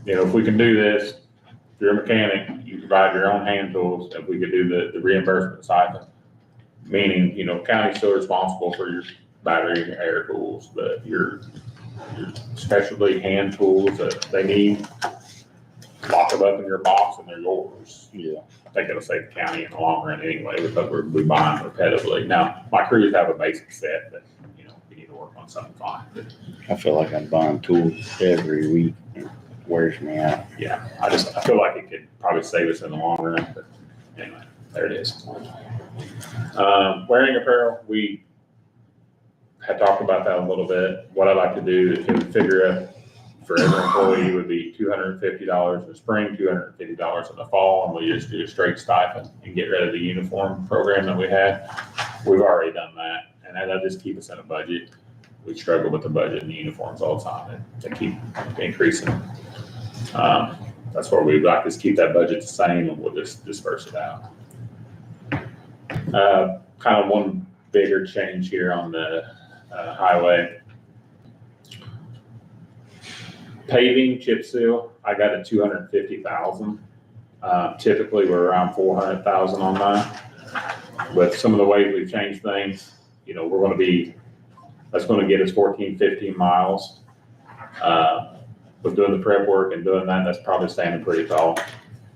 if we can do this, if you're a mechanic, you provide your own hand tools, if we could do the reimbursement cycle. Meaning, county's still responsible for your battery and your air tools, but your specialty hand tools that they need, lock them up in your box and they're yours. Yeah. I think it'll save the county in the long run anyway, because we buy them repetitively. Now, my crews have a basic set that, we need to work on something fine. But I feel like I'm buying tools every week. It wears me out. yeah, I feel like it could probably save us in the long run, but anyway, there it is. Wearing apparel, we had talked about that a little bit. What I'd like to do is figure out for every employee would be $250 in the spring, $250 in the fall, and we just do a straight stipend and get rid of the uniform program that we had. We've already done that, and that'll just keep us in a budget. We struggle with the budget and the uniforms all the time, and they keep increasing. That's where we'd like to keep that budget the same, and we'll just disperse it out. Kind of one bigger change here on the highway. Paving, chip seal, I got a $250,000. Typically, we're around $400,000 on that. With some of the ways we've changed things, we're going to be, that's going to get us 14, 15 miles. With doing the prep work and doing that, that's probably standing pretty tall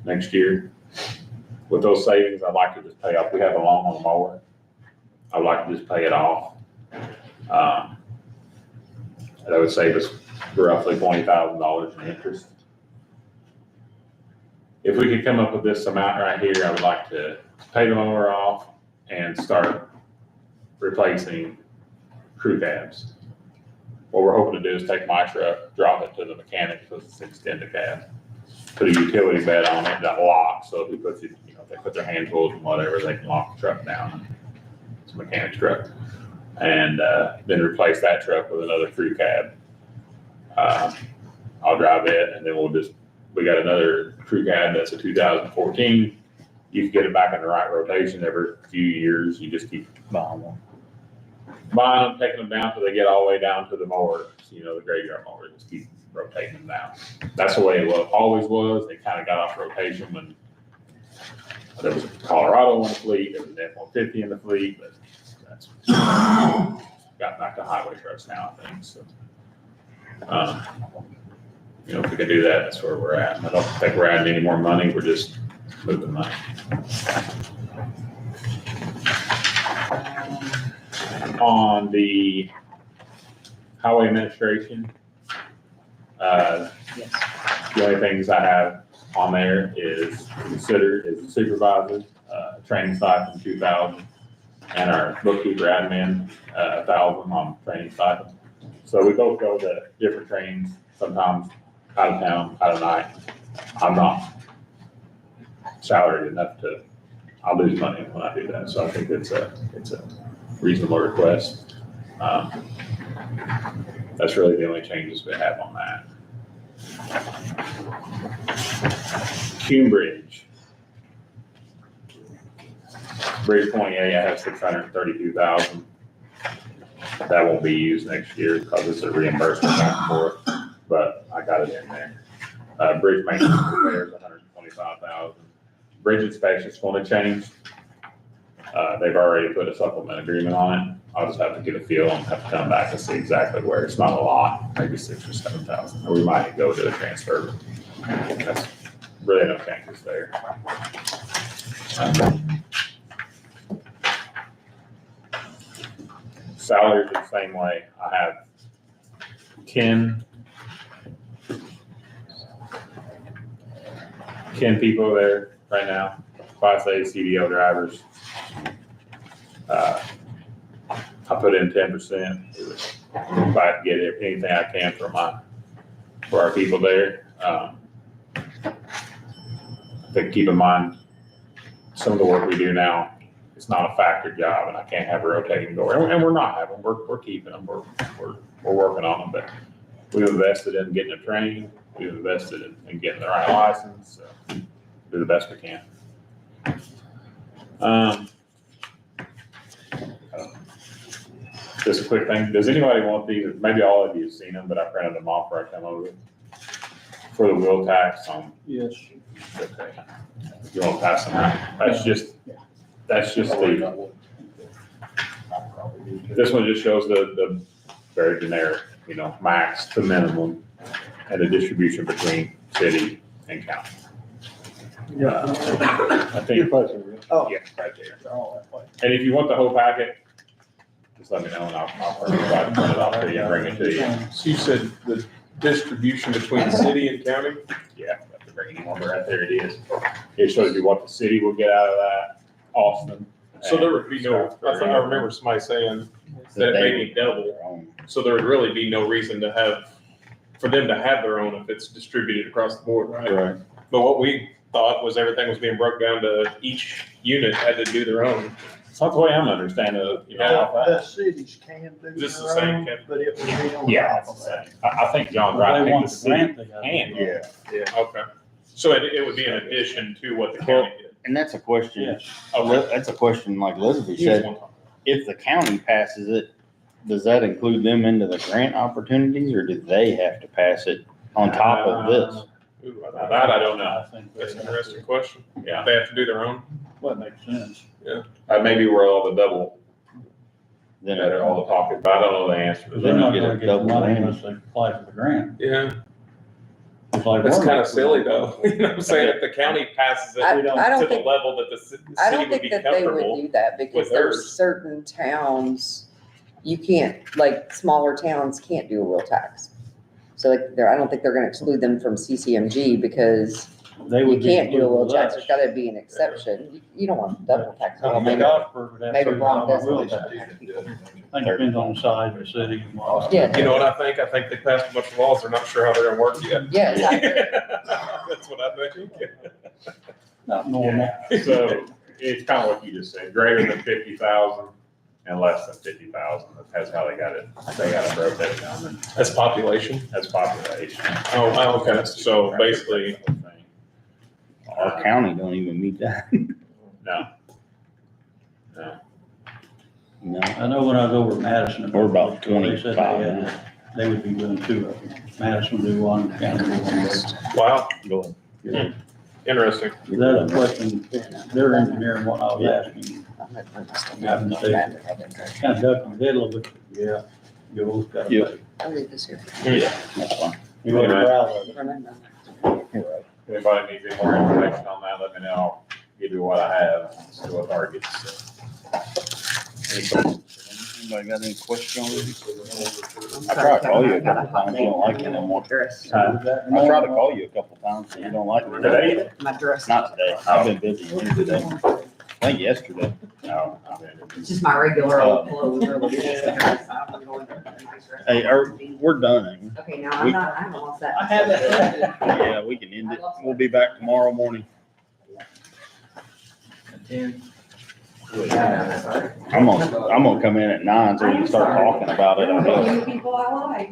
next year. With those savings, I'd like to just pay off. We have a loan on the mower. I'd like to just pay it off. That would save us roughly $20,000 in interest. If we could come up with this amount right here, I would like to pay the mower off and start replacing crew cabs. What we're hoping to do is take my truck, drop it to the mechanic because it's an extended cab, put a utility bed on it that locks, so if he puts it, if they put their hand tools and whatever, they can lock the truck down. It's a mechanic's truck. And then replace that truck with another crew cab. I'll drive it, and then we got another crew cab that's a 2014. You can get it back in the right rotation every few years. You just keep buying them, taking them down till they get all the way down to the mower, the graveyard mower, just keep rotating them down. That's the way it always was. They kind of got off rotation when there was a Colorado in the fleet, there was an F-150 in the fleet, but that's got back to highway trucks now, I think. So, if we can do that, that's where we're at. I don't think we're adding any more money. We're just moving money. On the highway administration, the only things I have on there is considered is the supervisor, training stipend 2,000, and our bookkeeper admin, 1,000 on training stipend. So we both go to different trainings, sometimes out of town, out of night. I'm not salaried enough to, I'll lose money when I do that, so I think it's a reasonable request. That's really the only changes we have on that. Bridge 28, I have 632,000. That won't be used next year because it's a reimbursement back for it, but I got it in there. Bridge maintenance repairs, 125,000. Bridge inspection's going to change. They've already put a supplement agreement on it. I'll just have to get a feel and have to come back and see exactly where. It's not a lot, maybe 6,000 or 7,000, or we might go to the transfer. That's really no changes there. Salaries are the same way. I have 10 people there right now, Class A CDL drivers. I put in 10%. If I get anything I can for our people there. I think keep in mind, some of the work we do now, it's not a factory job, and I can't have a rotating door. And we're not having, we're keeping them, we're working on them, but we've invested in getting them trained, we've invested in getting the right license, so do the best we can. Just a quick thing, does anybody want these? Maybe all of you have seen them, but I printed them off where I come over. For the wheel tax on. Yes. Okay. You want to pass them out? That's just the, this one just shows the very generic, max to minimum and the distribution between city and county. I think. Oh. Yeah, right there. And if you want the whole packet, just let me know and I'll print it off to you and bring it to you. So you said the distribution between city and county? Yeah, I have to bring any number right there. It is. It shows you what the city will get out of that, Austin. So there would be no, I remember somebody saying that it may be double. So there would really be no reason for them to have their own if it's distributed across the board, right? Right. But what we thought was everything was being broke down to each unit had to do their own. That's the way I'm understanding it. The cities can do Is this the their same, own, Ken? but it would be on Yeah, top it's the of that. same. I think John's If right. they I think want the the grant, city they gotta can. do it. Yeah, okay. So it would be in addition to what the county did. And that's a question, Yes. that's a question like Elizabeth said, if the county passes it, does that include them into the grant opportunities, or do they have to pass it on top of this? Ooh, that I don't know. I think That's an interesting question. Yeah. They have to do their own. That makes sense. That may be where all the double, Then that are all the pocket, but I don't know the answer to They're not that. gonna get the money unless they apply for the grant. Yeah. It's like That's we're kind not- of silly though. You know what I'm saying? If the county passes it I to don't the think, level that the city I don't would think be that they would comfortable. do that because with there's theirs. certain towns, you can't, like, smaller towns can't do a wheel tax. So like, I don't think they're gonna exclude them from CCMG because They you would be can't do a wheel included with tax. us. There's gotta be an exception. You don't want double tax. Well, I maybe, think Oxford would have maybe to do Ron it does. on wheel tax. I think it depends on the size of the city and what. Yeah. You know what I think? I think they passed a bunch of laws. They're not sure how they're gonna work yet. Yes. That's what I think. Not normal. So it's kind of what you just said, greater than 50,000 and less than 50,000. That's how they got it broke that down. That's population. That's population. Oh, okay. So basically, Our county don't even meet that. No. No. I know when I was over at Madison. We're about they said 25. they would be doing two of them. Madison do one, County do one. wow, Go ahead. interesting. That's a question, they're engineering what I was asking. Kind of duck and head a little bit. Yeah. You always gotta Yeah. pay. I'll leave this here. Yeah. That's fine. You gotta Right. browse it. Remember. If anybody needs any more information on that, let me know. I'll give you what I have, see what targets. Anybody got any questions on this? I tried to call you a couple times, you don't like it anymore. Dress. I tried to call you a couple times, and you don't like it. Today? My dress. Not today, I've been busy today. I think yesterday. No. It's just my regular old clothes. Really. It's the dress. I'm going to a nice dress. Hey, we're done. ain't we? Okay, now I'm not, I haven't lost that. I have that. Yeah, we can end it. We'll be back tomorrow morning. I'm gonna come in at 9 so we can start talking about it, I guess. People I like.